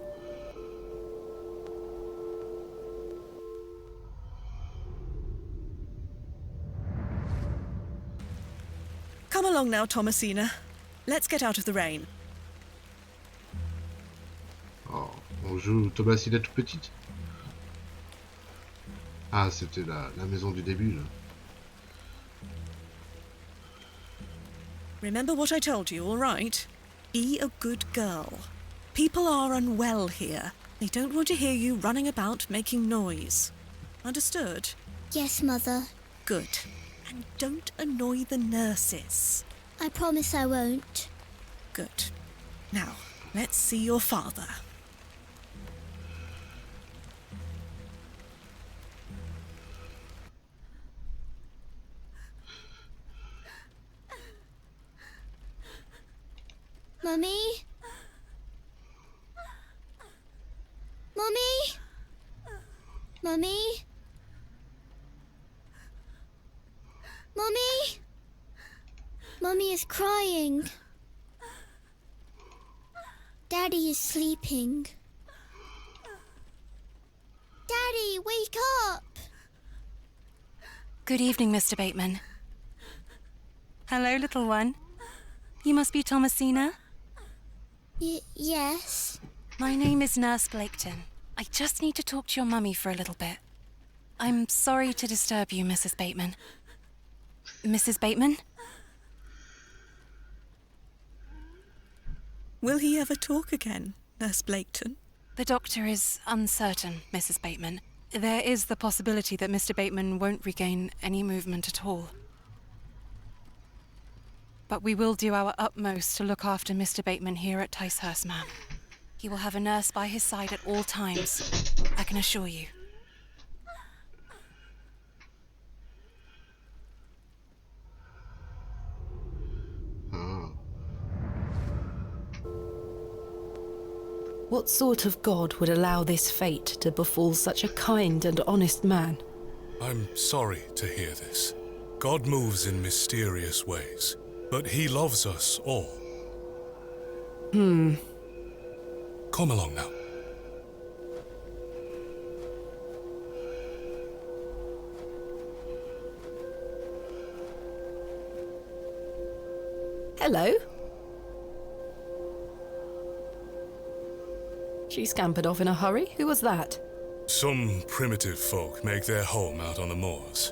[SPEAKER 11] Come along now, Thomasina. Let's get out of the rain.
[SPEAKER 3] Oh, on joue Thomasina toute petite. Ah, c'était la maison du début, là.
[SPEAKER 11] Remember what I told you, all right? Be a good girl. People are unwell here. They don't want to hear you running about making noise. Understood?
[SPEAKER 15] Yes, Mother.
[SPEAKER 11] Good. And don't annoy the nurses.
[SPEAKER 15] I promise I won't.
[SPEAKER 11] Good. Now, let's see your father.
[SPEAKER 15] Mummy? Mummy? Mummy? Mummy? Mummy is crying. Daddy is sleeping. Daddy, wake up!
[SPEAKER 16] Good evening, Mr. Bateman. Hello, little one. You must be Thomasina?
[SPEAKER 15] Yes.
[SPEAKER 16] My name is Nurse Blaketon. I just need to talk to your mummy for a little bit. I'm sorry to disturb you, Mrs. Bateman. Mrs. Bateman?
[SPEAKER 11] Will he ever talk again, Nurse Blaketon?
[SPEAKER 16] The doctor is uncertain, Mrs. Bateman. There is the possibility that Mr. Bateman won't regain any movement at all. But we will do our utmost to look after Mr. Bateman here at Ticehurst, ma'am. He will have a nurse by his side at all times, I can assure you.
[SPEAKER 4] What sort of god would allow this fate to befall such a kind and honest man?
[SPEAKER 2] I'm sorry to hear this. God moves in mysterious ways, but he loves us all. Come along now.
[SPEAKER 4] Hello? She scampered off in a hurry. Who was that?
[SPEAKER 2] Some primitive folk make their home out on the moors.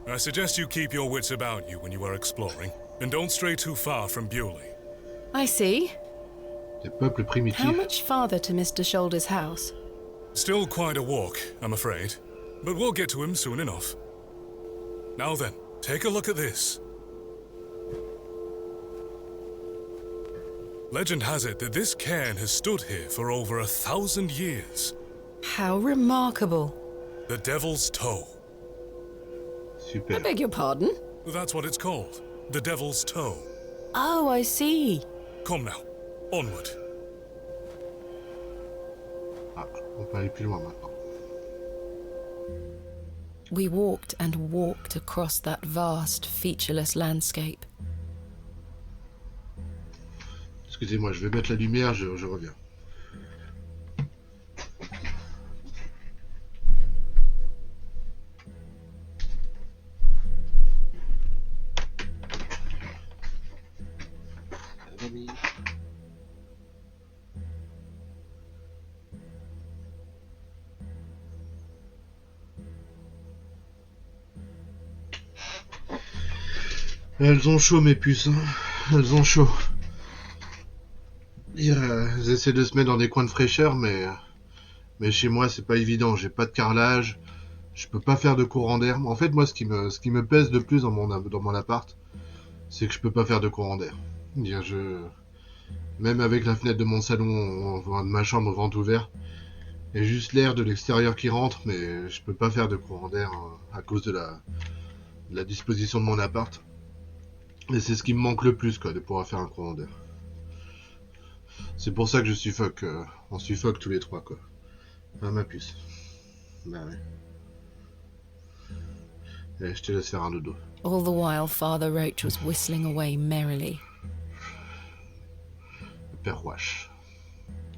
[SPEAKER 2] I suggest you keep your wits about you when you are exploring, and don't stray too far from Bewley.
[SPEAKER 4] I see.
[SPEAKER 3] Des peuples primitifs.
[SPEAKER 4] How much farther to Mr. Shoulder's house?
[SPEAKER 2] Still quite a walk, I'm afraid, but we'll get to him soon enough. Now then, take a look at this. Legend has it that this cairn has stood here for over 1,000 years.
[SPEAKER 4] How remarkable.
[SPEAKER 2] The Devil's Toe.
[SPEAKER 3] Super.
[SPEAKER 4] I beg your pardon?
[SPEAKER 2] That's what it's called. The Devil's Toe.
[SPEAKER 4] Oh, I see.
[SPEAKER 2] Come now, onward.
[SPEAKER 3] Ah, on peut aller plus loin maintenant.
[SPEAKER 4] We walked and walked across that vast, featureless landscape.
[SPEAKER 3] Excusez-moi, je vais mettre la lumière, je reviens. Elles ont chaud mes puces, hein. Elles ont chaud. Elles essaient de se mettre dans des coins de fraîcheur, mais chez moi c'est pas évident. J'ai pas de carrelage, je peux pas faire de courant d'air. En fait, moi, ce qui me pèse le plus dans mon appart, c'est que je peux pas faire de courant d'air. Même avec la fenêtre de mon salon, de ma chambre au vent ouvert, il y a juste l'air de l'extérieur qui rentre, mais je peux pas faire de courant d'air à cause de la disposition de mon appart. Et c'est ce qui me manque le plus, quoi, de pouvoir faire un courant d'air. C'est pour ça que je suffoque. On suffoque tous les trois, quoi. Ah, ma puce. Bah ouais. Allez, je te laisse faire un dodo.
[SPEAKER 4] All the while, Father Roach was whistling away merrily.
[SPEAKER 3] Le père Wash.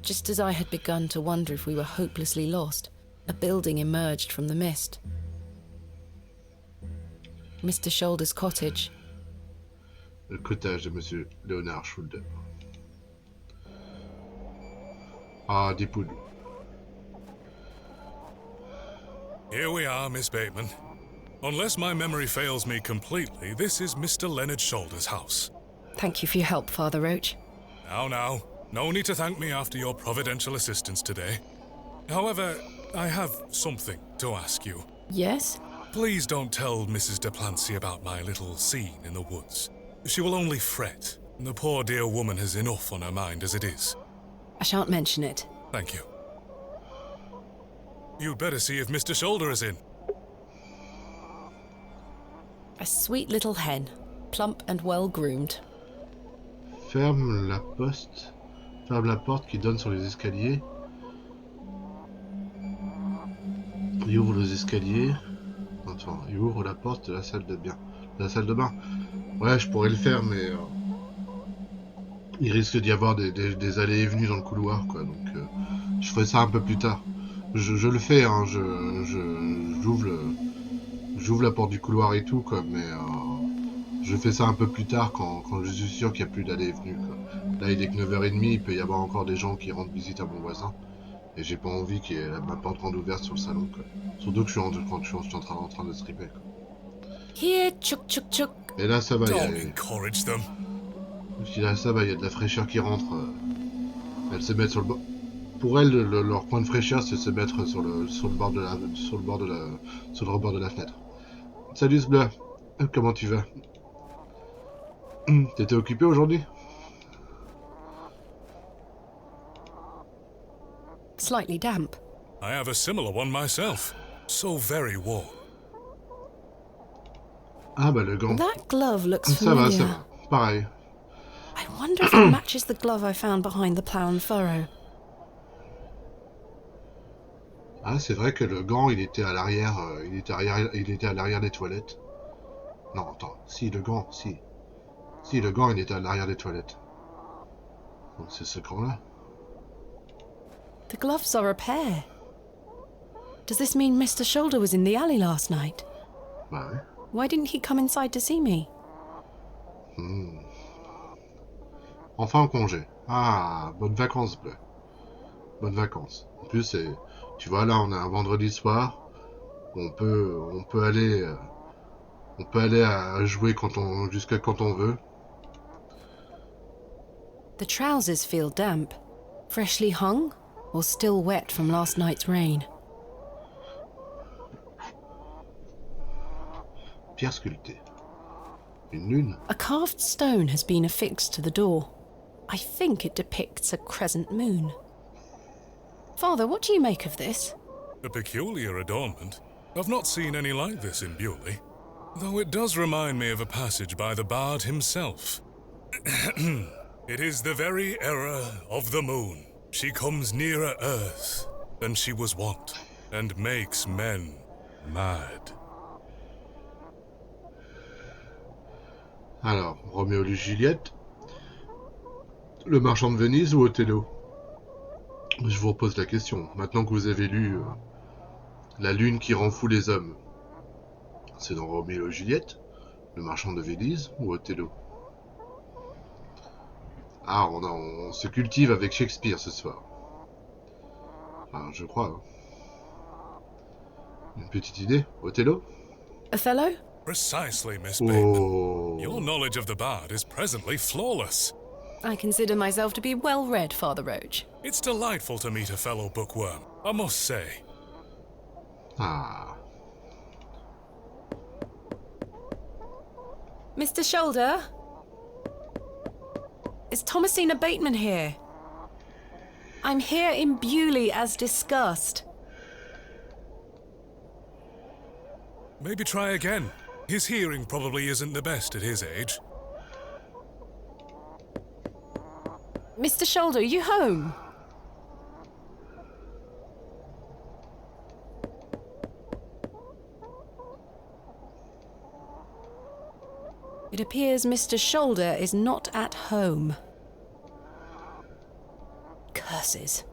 [SPEAKER 4] Just as I had begun to wonder if we were hopelessly lost, a building emerged from the mist. Mr. Shoulder's cottage.
[SPEAKER 3] Le cottage de Monsieur Leonard Shoulder. Ah, des poules.
[SPEAKER 2] Here we are, Miss Bateman. Unless my memory fails me completely, this is Mr. Leonard Shoulder's house.
[SPEAKER 4] Thank you for your help, Father Roach.
[SPEAKER 2] Now, no need to thank me after your providential assistance today. However, I have something to ask you.
[SPEAKER 4] Yes?
[SPEAKER 2] Please don't tell Mrs. Duplancy about my little scene in the woods. She will only fret. The poor dear woman has enough on her mind as it is.
[SPEAKER 4] I shan't mention it.
[SPEAKER 2] Thank you. You'd better see if Mr. Shoulder is in.
[SPEAKER 4] A sweet little hen, plump and well-groomed.
[SPEAKER 3] Ferme la porte qui donne sur les escaliers. Il ouvre les escaliers. Attends, il ouvre la porte de la salle de bain. Ouais, je pourrais le faire, mais il risque d'y avoir des allées et venues dans le couloir, quoi. Donc, je ferai ça un peu plus tard. Je le fais, hein. J'ouvre la porte du couloir et tout, quoi. Mais je fais ça un peu plus tard quand je suis sûr qu'il n'y a plus d'allées et venues, quoi. Là, il est que 9h30, il peut y avoir encore des gens qui rendent visite à mon voisin. Et j'ai pas envie qu'il y ait ma porte grande ouverte sur le salon, quoi. Surtout que je suis en train de stripper, quoi.
[SPEAKER 4] Here, chuk chuk chuk.
[SPEAKER 3] Et là, ça va,
[SPEAKER 2] Don't encourage them.
[SPEAKER 3] là, ça va, il y a de la fraîcheur qui rentre. Elles se mettent sur le pour elles, leur point de fraîcheur, c'est se mettre sur le rebord de la fenêtre. Salut Sbla, comment tu vas? T'étais occupé aujourd'hui?
[SPEAKER 4] Slightly damp.
[SPEAKER 2] I have a similar one myself. So very warm.
[SPEAKER 3] Ah bah le gant.
[SPEAKER 4] That glove looks
[SPEAKER 3] Ça va,
[SPEAKER 4] familiar.
[SPEAKER 3] ça va. Pareil.
[SPEAKER 4] I wonder if it matches the glove I found behind the plough and furrow.
[SPEAKER 3] Ah, c'est vrai que le gant, il était à l'arrière, il était à l'arrière des toilettes. Non, attends, si, le gant, si. Si, le gant, il était à l'arrière des toilettes. Donc c'est ce gant-là.
[SPEAKER 4] The gloves are a pair. Does this mean Mr. Shoulder was in the alley last night?
[SPEAKER 3] Bah ouais.
[SPEAKER 4] Why didn't he come inside to see me?
[SPEAKER 3] Enfin en congé. Ah, bonnes vacances, Bleu. Bonnes vacances. En plus, tu vois, là, on a un vendredi soir. On peut aller à jouer jusqu'à quand on veut.
[SPEAKER 4] The trousers feel damp. Freshly hung or still wet from last night's rain?
[SPEAKER 3] Pierre sculpté. Une lune.
[SPEAKER 4] A carved stone has been affixed to the door. I think it depicts a crescent moon. Father, what do you make of this?
[SPEAKER 2] A peculiar adornment. I've not seen any like this in Bewley. Though it does remind me of a passage by the bard himself. It is the very error of the moon. She comes nearer earth than she was wont, and makes men mad.
[SPEAKER 3] Alors, Roméo et Juliette, Le Marchand de Venise ou Othello? Je vous repose la question. Maintenant que vous avez lu La lune qui rend fou les hommes, c'est dans Roméo et Juliette, Le Marchand de Venise ou Othello? Ah, on se cultive avec Shakespeare ce soir. Enfin, je crois. Hein. Une petite idée? Othello?
[SPEAKER 4] Othello?
[SPEAKER 2] Precisely, Miss Bateman. Your knowledge of the bard is presently flawless.
[SPEAKER 4] I consider myself to be well read, Father Roach.
[SPEAKER 2] It's delightful to meet a fellow bookworm, I must say.
[SPEAKER 3] Ah.
[SPEAKER 4] Mr. Shoulder? Is Thomasina Bateman here? I'm here in Bewley as discussed.
[SPEAKER 2] Maybe try again. His hearing probably isn't the best at his age.
[SPEAKER 4] Mr. Shoulder, are you home? It appears Mr. Shoulder is not at home. Curses.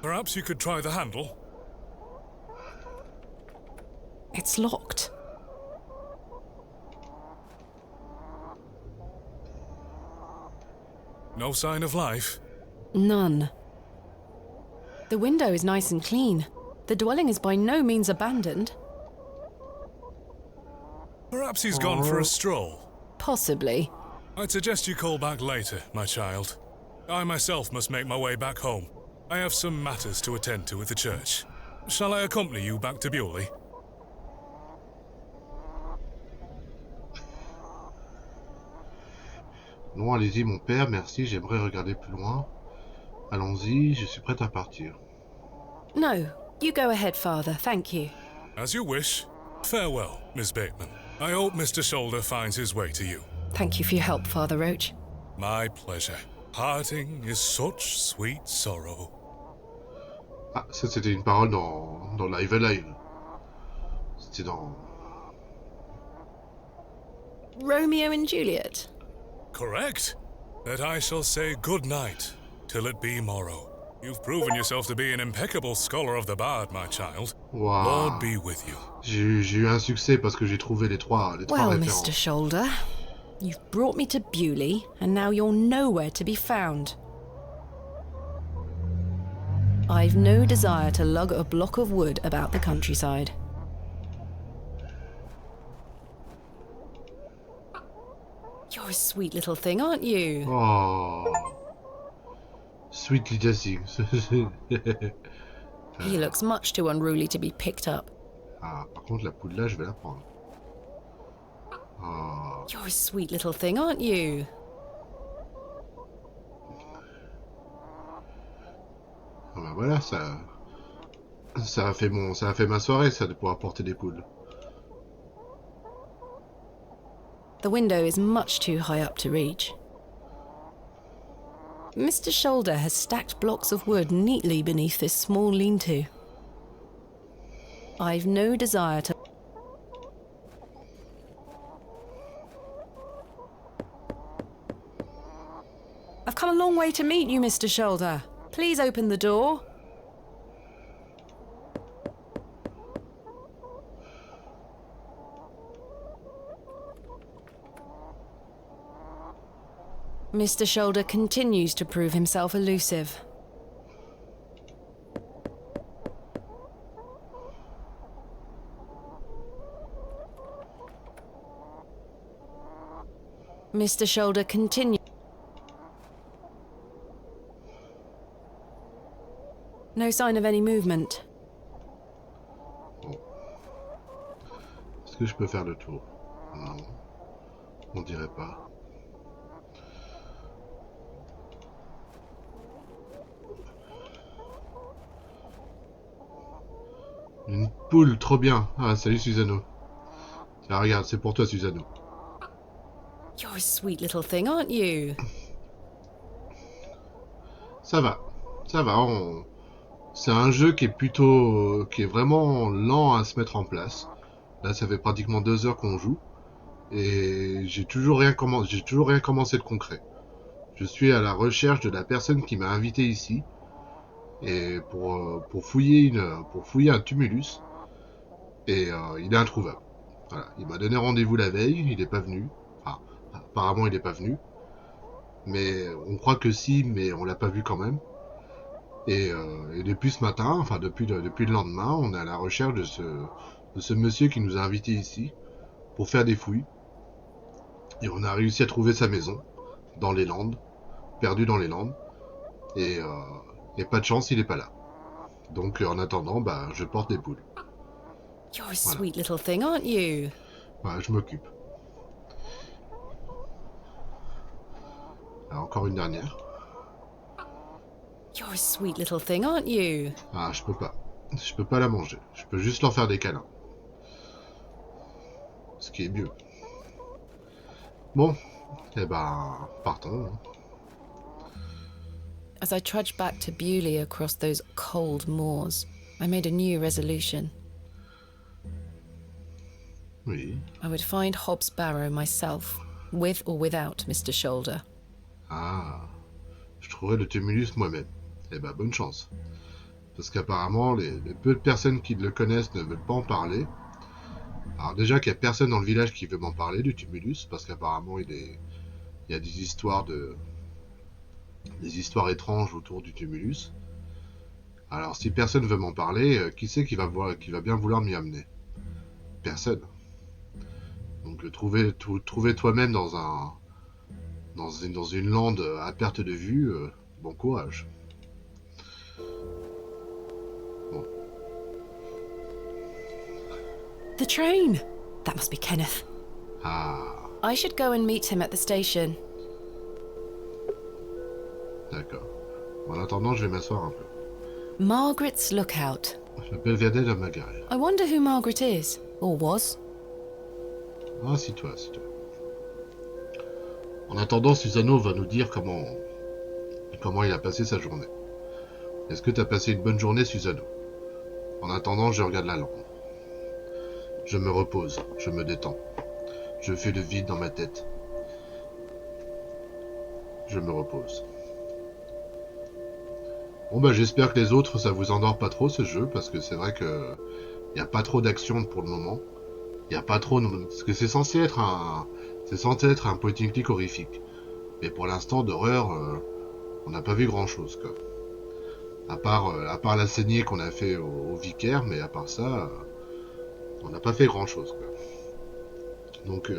[SPEAKER 2] Perhaps you could try the handle?
[SPEAKER 4] It's locked.
[SPEAKER 2] No sign of life?
[SPEAKER 4] None. The window is nice and clean. The dwelling is by no means abandoned.
[SPEAKER 2] Perhaps he's gone for a stroll.
[SPEAKER 4] Possibly.
[SPEAKER 2] I'd suggest you call back later, my child. I myself must make my way back home. I have some matters to attend to at the church. Shall I accompany you back to Bewley?
[SPEAKER 3] Non, allez-y, mon père, merci, j'aimerais regarder plus loin. Allons-y, je suis prête à partir.
[SPEAKER 4] No, you go ahead, Father, thank you.
[SPEAKER 2] As you wish. Farewell, Miss Bateman. I hope Mr. Shoulder finds his way to you.
[SPEAKER 4] Thank you for your help, Father Roach.
[SPEAKER 2] My pleasure. Parting is such sweet sorrow.
[SPEAKER 3] Ah, ça c'était une parole dans Live Alive. C'était dans...
[SPEAKER 4] Romeo and Juliet?
[SPEAKER 2] Correct. That I shall say good night till it be morrow. You've proven yourself to be an impeccable scholar of the bard, my child.
[SPEAKER 3] Wow.
[SPEAKER 2] Lord be with you.
[SPEAKER 3] J'ai eu un succès parce que j'ai trouvé les trois références.
[SPEAKER 4] Mr. Shoulder, you've brought me to Bewley, and now you're nowhere to be found. I've no desire to lug a block of wood about the countryside. You're a sweet little thing, aren't you?
[SPEAKER 3] Oh. Sweet little thing.
[SPEAKER 4] He looks much too unruly to be picked up.
[SPEAKER 3] Ah, par contre, la poule là, je vais la prendre. Oh.
[SPEAKER 4] You're a sweet little thing, aren't you?
[SPEAKER 3] Ah bah voilà, ça a fait ma soirée, ça, de pouvoir porter des poules.
[SPEAKER 4] The window is much too high up to reach. Mr. Shoulder has stacked blocks of wood neatly beneath this small lean-to. I've no desire to... I've come a long way to meet you, Mr. Shoulder. Please open the door. Mr. Shoulder continues to prove himself elusive. Mr. Shoulder continues. No sign of any movement.
[SPEAKER 3] Bon. Est-ce que je peux faire le tour? Non. On dirait pas. Une poule, trop bien. Ah, salut Susano. Tiens, regarde, c'est pour toi, Susano.
[SPEAKER 4] You're a sweet little thing, aren't you?
[SPEAKER 3] Ça va. C'est un jeu qui est vraiment lent à se mettre en place. Là, ça fait pratiquement 2 heures qu'on joue. Et j'ai toujours rien commencé de concret. Je suis à la recherche de la personne qui m'a invité ici. Et pour fouiller un tumulus. Et il est introuvable. Voilà. Il m'a donné rendez-vous la veille, il n'est pas venu. Enfin, apparemment il n'est pas venu. Mais on croit que si, mais on l'a pas vu quand même. Et depuis ce matin, enfin depuis le lendemain, on est à la recherche de ce monsieur qui nous a invités ici pour faire des fouilles. Et on a réussi à trouver sa maison dans les Landes, perdu dans les Landes. Et pas de chance, il est pas là. Donc en attendant, bah je porte des poules.
[SPEAKER 4] You're a sweet little thing, aren't you?
[SPEAKER 3] Ouais, je m'occupe. Alors, encore une dernière.
[SPEAKER 4] You're a sweet little thing, aren't you?
[SPEAKER 3] Ah, je peux pas. Je peux pas la manger. Je peux juste leur faire des câlins. Ce qui est mieux. Bon, eh ben, partons.
[SPEAKER 4] As I trudged back to Bewley across those cold moors, I made a new resolution.
[SPEAKER 3] Oui.
[SPEAKER 4] I would find Hobbs Barrow myself, with or without Mr. Shoulder.
[SPEAKER 3] Ah, je trouverai le tumulus moi-même. Eh ben, bonne chance. Parce qu'apparemment, les peu de personnes qui le connaissent ne veulent pas en parler. Alors déjà qu'il n'y a personne dans le village qui veut m'en parler du tumulus, parce qu'apparemment il y a des histoires étranges autour du tumulus. Alors si personne veut m'en parler, qui c'est qui va bien vouloir m'y amener? Personne. Donc trouver toi-même dans une lande à perte de vue, bon courage. Bon.
[SPEAKER 4] The train! That must be Kenneth.
[SPEAKER 3] Ah,
[SPEAKER 4] I should go and meet him at the station.
[SPEAKER 3] d'accord. En attendant, je vais m'asseoir un peu.
[SPEAKER 4] Margaret's Lookout.
[SPEAKER 3] Je m'appelle Viadel de Magaret.
[SPEAKER 4] I wonder who Margaret is, or was.
[SPEAKER 3] Ah, si toi. En attendant, Susano va nous dire comment il a passé sa journée. Est-ce que t'as passé une bonne journée, Susano? En attendant, je regarde la lampe. Je me repose, je me détends. Je fais le vide dans ma tête. Je me repose. Bon bah j'espère que les autres, ça vous endort pas trop ce jeu, parce que c'est vrai que y a pas trop d'action pour le moment. Y a pas trop, parce que c'est censé être un point and click horrifique. Mais pour l'instant d'horreur, on n'a pas vu grand chose quoi. À part la saignée qu'on a fait au vicaire, mais à part ça, on n'a pas fait grand chose quoi. Donc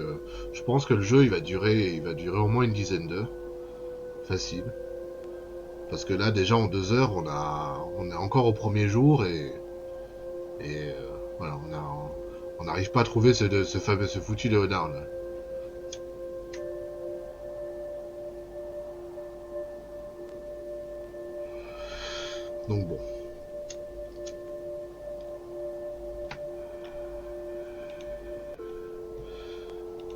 [SPEAKER 3] je pense que le jeu il va durer au moins une dizaine d'heures. Facile. Parce que là, déjà, en 2 heures, on est encore au premier jour et voilà, on n'arrive pas à trouver ce foutu léonard, là. Donc bon.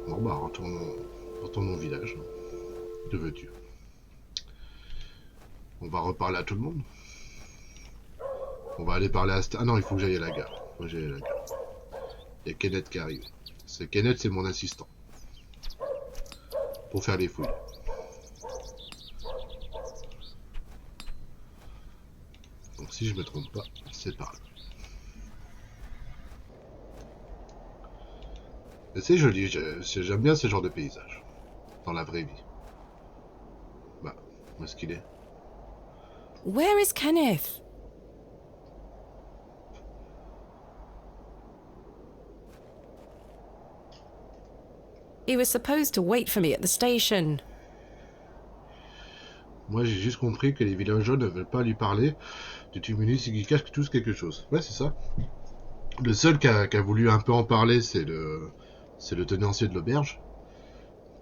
[SPEAKER 3] Bon bah, retournons au village. Que veux-tu? On va reparler à tout le monde. On va aller parler à... Ah non, il faut que j'aille à la gare. Il y a Kenneth qui arrive. Kenneth, c'est mon assistant. Pour faire les fouilles. Donc si je me trompe pas, c'est par là. Et c'est joli, j'aime bien ce genre de paysage. Dans la vraie vie. Bah, où est-ce qu'il est?
[SPEAKER 4] Where is Kenneth? He was supposed to wait for me at the station.
[SPEAKER 3] Moi, j'ai juste compris que les villageois ne veulent pas lui parler du tumulus et qu'ils cachent tous quelque chose. Ouais, c'est ça. Le seul qui a voulu un peu en parler, c'est le tenancier de l'auberge,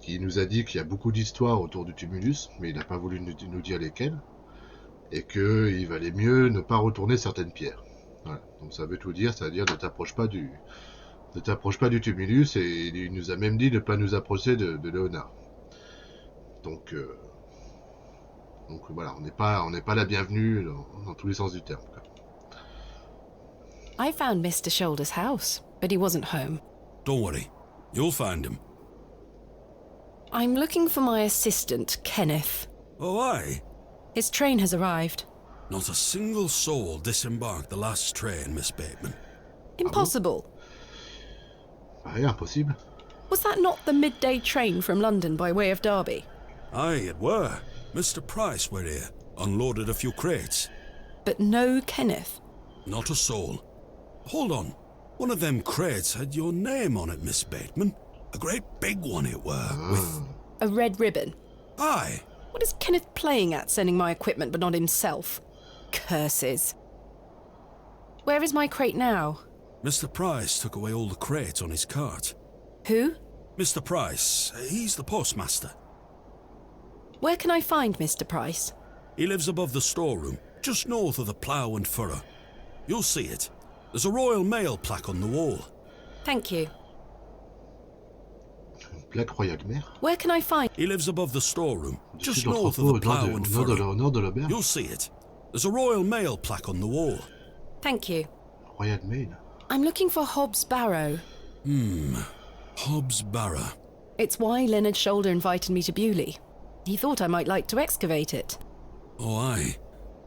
[SPEAKER 3] qui nous a dit qu'il y a beaucoup d'histoires autour du tumulus, mais il n'a pas voulu nous dire lesquelles, et qu'il valait mieux ne pas retourner certaines pierres. Voilà. Donc ça veut tout dire, c'est-à-dire ne t'approche pas du tumulus, et il nous a même dit de ne pas nous approcher de Léonard. Donc voilà, on n'est pas la bienvenue dans tous les sens du terme.
[SPEAKER 4] I found Mr. Shoulder's house, but he wasn't home.
[SPEAKER 9] Don't worry, you'll find him.
[SPEAKER 4] I'm looking for my assistant, Kenneth.
[SPEAKER 9] Oh, aye?
[SPEAKER 4] His train has arrived.
[SPEAKER 9] Not a single soul disembarked the last train, Miss Bateman.
[SPEAKER 4] Impossible.
[SPEAKER 3] Aye, impossible.
[SPEAKER 4] Was that not the midday train from London by way of Derby?
[SPEAKER 9] Aye, it were. Mr. Price were here, unloaded a few crates.
[SPEAKER 4] But no Kenneth?
[SPEAKER 9] Not a soul. Hold on. One of them crates had your name on it, Miss Bateman. A great big one it were, with...
[SPEAKER 4] A red ribbon?
[SPEAKER 9] Aye.
[SPEAKER 4] What is Kenneth playing at, sending my equipment but not himself? Curses. Where is my crate now?
[SPEAKER 9] Mr. Price took away all the crates on his cart.
[SPEAKER 4] Who?
[SPEAKER 9] Mr. Price. He's the postmaster.
[SPEAKER 4] Where can I find Mr. Price?
[SPEAKER 9] He lives above the storeroom, just north of the plough and furrow. You'll see it. There's a Royal Mail plaque on the wall.
[SPEAKER 4] Thank you.
[SPEAKER 3] Plaque Royal Mail?
[SPEAKER 4] Where can I find...
[SPEAKER 9] He lives above the storeroom, just north of the plough and furrow. You'll see it. There's a Royal Mail plaque on the wall.
[SPEAKER 4] Thank you.
[SPEAKER 3] Royal Mail?
[SPEAKER 4] I'm looking for Hobbs Barrow.
[SPEAKER 9] Hobbs Barrow.
[SPEAKER 4] It's why Leonard Shoulder invited me to Bewley. He thought I might like to excavate it.
[SPEAKER 9] Oh, aye.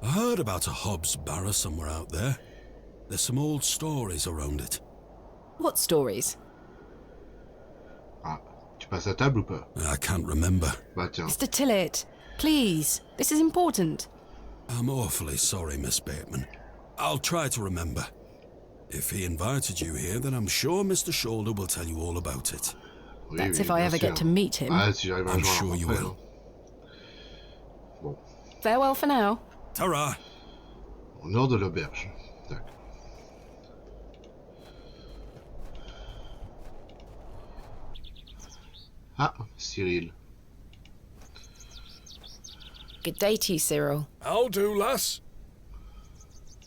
[SPEAKER 9] I heard about a Hobbs Barrow somewhere out there. There's some old stories around it.
[SPEAKER 4] What stories?
[SPEAKER 3] Ah, tu passes à table ou pas?
[SPEAKER 9] I can't remember.
[SPEAKER 3] Bah tiens.
[SPEAKER 4] Mr. Tillett, please. This is important.
[SPEAKER 9] I'm awfully sorry, Miss Bateman. I'll try to remember. If he invited you here, then I'm sure Mr. Shoulder will tell you all about it.
[SPEAKER 4] That's if I ever get to meet him.
[SPEAKER 3] Ah, si j'arrive à
[SPEAKER 9] I'm
[SPEAKER 3] le voir
[SPEAKER 9] sure you
[SPEAKER 3] après,
[SPEAKER 9] will.
[SPEAKER 3] Bon.
[SPEAKER 4] Farewell for now.
[SPEAKER 9] Ta-ra!
[SPEAKER 3] Au nord de l'auberge. D'accord. Ah, Cyril.
[SPEAKER 4] Good day to you, Cyril.
[SPEAKER 6] How do, lass?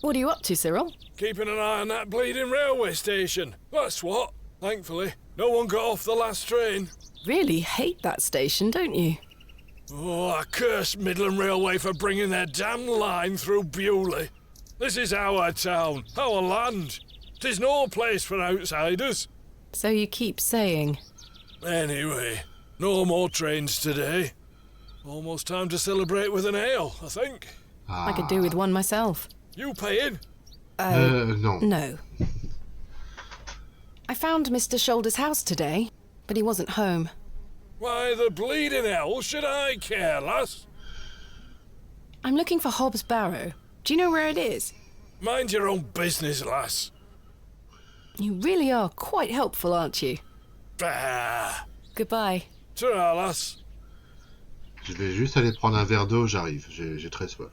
[SPEAKER 4] What are you up to, Cyril?
[SPEAKER 6] Keeping an eye on that bleeding railway station. That's what. Thankfully, no one got off the last train.
[SPEAKER 4] Really hate that station, don't you?
[SPEAKER 6] Oh, I curse Midland Railway for bringing their damn line through Bewley. This is our town, our land. 'Tis no place for outsiders.
[SPEAKER 4] So you keep saying.
[SPEAKER 6] Anyway, no more trains today. Almost time to celebrate with an ale, I think.
[SPEAKER 4] I could do with one myself.
[SPEAKER 6] You paying?
[SPEAKER 3] No.
[SPEAKER 4] No. I found Mr. Shoulder's house today, but he wasn't home.
[SPEAKER 6] Why the bleeding hell should I care, lass?
[SPEAKER 4] I'm looking for Hobbs Barrow. Do you know where it is?
[SPEAKER 6] Mind your own business, lass.
[SPEAKER 4] You really are quite helpful, aren't you?
[SPEAKER 6] Bah.
[SPEAKER 4] Goodbye.
[SPEAKER 6] Ta-ra, lass.
[SPEAKER 3] Je vais juste aller prendre un verre d'eau, j'arrive. J'ai très soif.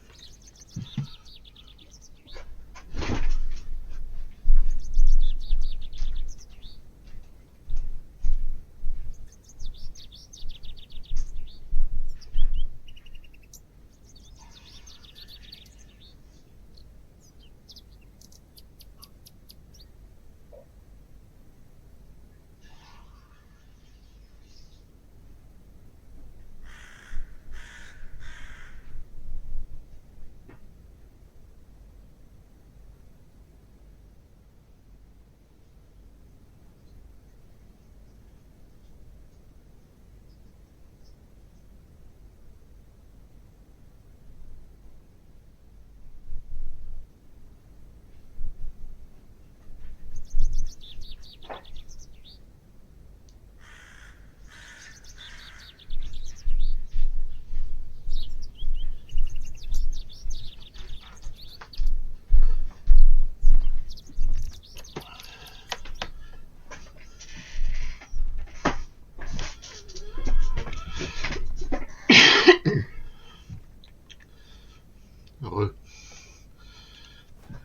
[SPEAKER 3] Heureux.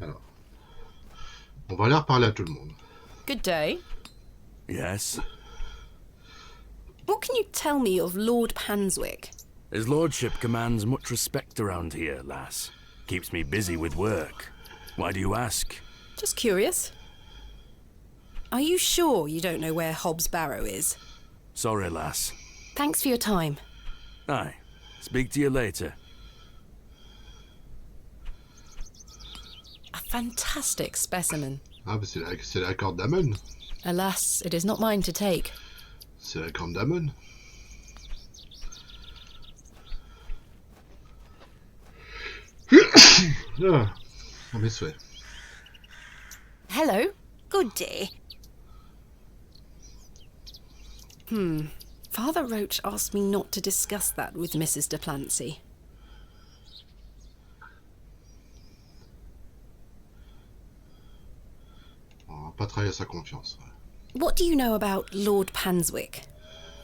[SPEAKER 3] Alors, on va aller reparler à tout le monde.
[SPEAKER 4] Good day.
[SPEAKER 10] Yes?
[SPEAKER 4] What can you tell me of Lord Panswick?
[SPEAKER 10] His lordship commands much respect around here, lass. Keeps me busy with work. Why do you ask?
[SPEAKER 4] Just curious. Are you sure you don't know where Hobbs Barrow is?
[SPEAKER 10] Sorry, lass.
[SPEAKER 4] Thanks for your time.
[SPEAKER 10] Aye. Speak to you later.
[SPEAKER 4] A fantastic specimen.
[SPEAKER 3] Ah, bah c'est la corde d'Amon.
[SPEAKER 4] Alas, it is not mine to take.
[SPEAKER 3] C'est la corde d'Amon. Ah, mes souhaits.
[SPEAKER 12] Hello. Good day.
[SPEAKER 4] Father Roach asked me not to discuss that with Mrs. de Plancy.
[SPEAKER 3] On va pas trahir sa confiance.
[SPEAKER 4] What do you know about Lord Panswick?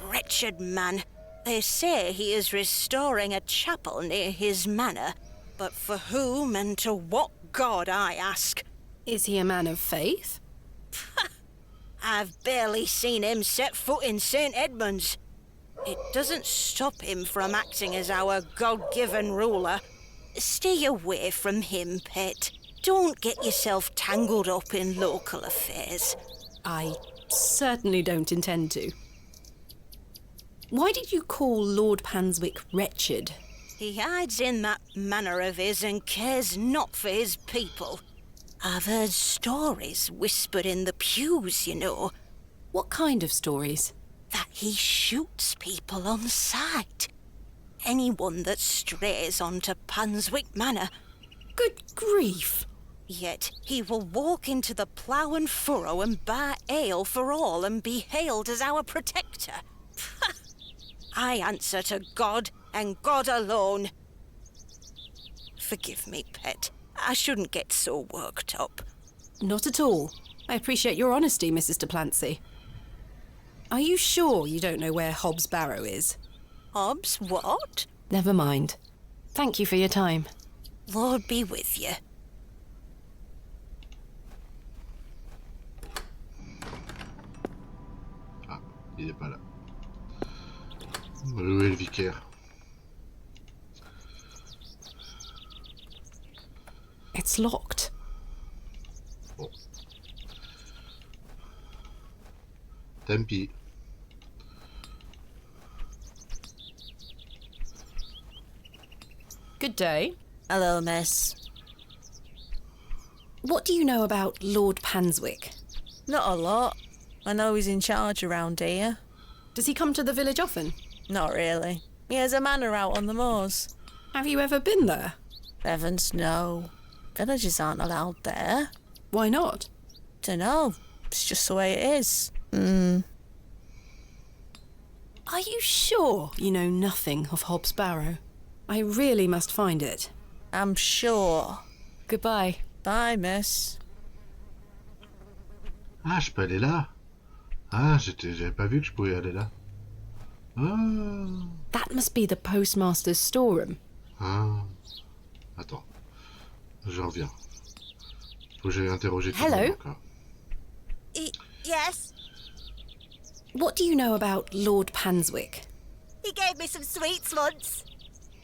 [SPEAKER 12] Wretched man. They say he is restoring a chapel near his manor. But for whom and to what god, I ask?
[SPEAKER 4] Is he a man of faith?
[SPEAKER 12] I've barely seen him set foot in St. Edmunds. It doesn't stop him from acting as our God-given ruler. Stay away from him, pet. Don't get yourself tangled up in local affairs.
[SPEAKER 4] I certainly don't intend to. Why did you call Lord Panswick wretched?
[SPEAKER 12] He hides in that manor of his and cares not for his people. I've heard stories whispered in the pews, you know.
[SPEAKER 4] What kind of stories?
[SPEAKER 12] That he shoots people on sight. Anyone that strays onto Panswick Manor.
[SPEAKER 4] Good grief!
[SPEAKER 12] Yet he will walk into the plough and furrow and bar ale for all and be hailed as our protector. I answer to God and God alone. Forgive me, pet. I shouldn't get so worked up.
[SPEAKER 4] Not at all. I appreciate your honesty, Mrs. de Plancy. Are you sure you don't know where Hobbs Barrow is?
[SPEAKER 12] Hobbs what?
[SPEAKER 4] Never mind. Thank you for your time.
[SPEAKER 12] Lord be with you.
[SPEAKER 3] Ah, il est pas là. Où est le vicaire?
[SPEAKER 4] It's locked.
[SPEAKER 3] Bon. Tant pis.
[SPEAKER 4] Good day.
[SPEAKER 5] Hello, miss.
[SPEAKER 4] What do you know about Lord Panswick?
[SPEAKER 5] Not a lot. I know he's in charge around here.
[SPEAKER 4] Does he come to the village often?
[SPEAKER 5] Not really. He has a manor out on the moors.
[SPEAKER 4] Have you ever been there?
[SPEAKER 5] Heavens, no. Villagers aren't allowed there.
[SPEAKER 4] Why not?
[SPEAKER 5] Dunno. It's just the way it is.
[SPEAKER 4] Are you sure you know nothing of Hobbs Barrow? I really must find it.
[SPEAKER 5] I'm sure.
[SPEAKER 4] Goodbye.
[SPEAKER 5] Bye, miss.
[SPEAKER 3] Ah, je peux aller là. Ah, j'avais pas vu que je pouvais aller là. Ah.
[SPEAKER 4] That must be the postmaster's storeroom.
[SPEAKER 3] Ah. Attends. Je reviens. Faut que j'aille interroger tout le
[SPEAKER 4] Hello?
[SPEAKER 3] monde encore.
[SPEAKER 5] Yes?
[SPEAKER 4] What do you know about Lord Panswick?
[SPEAKER 5] He gave me some sweets once.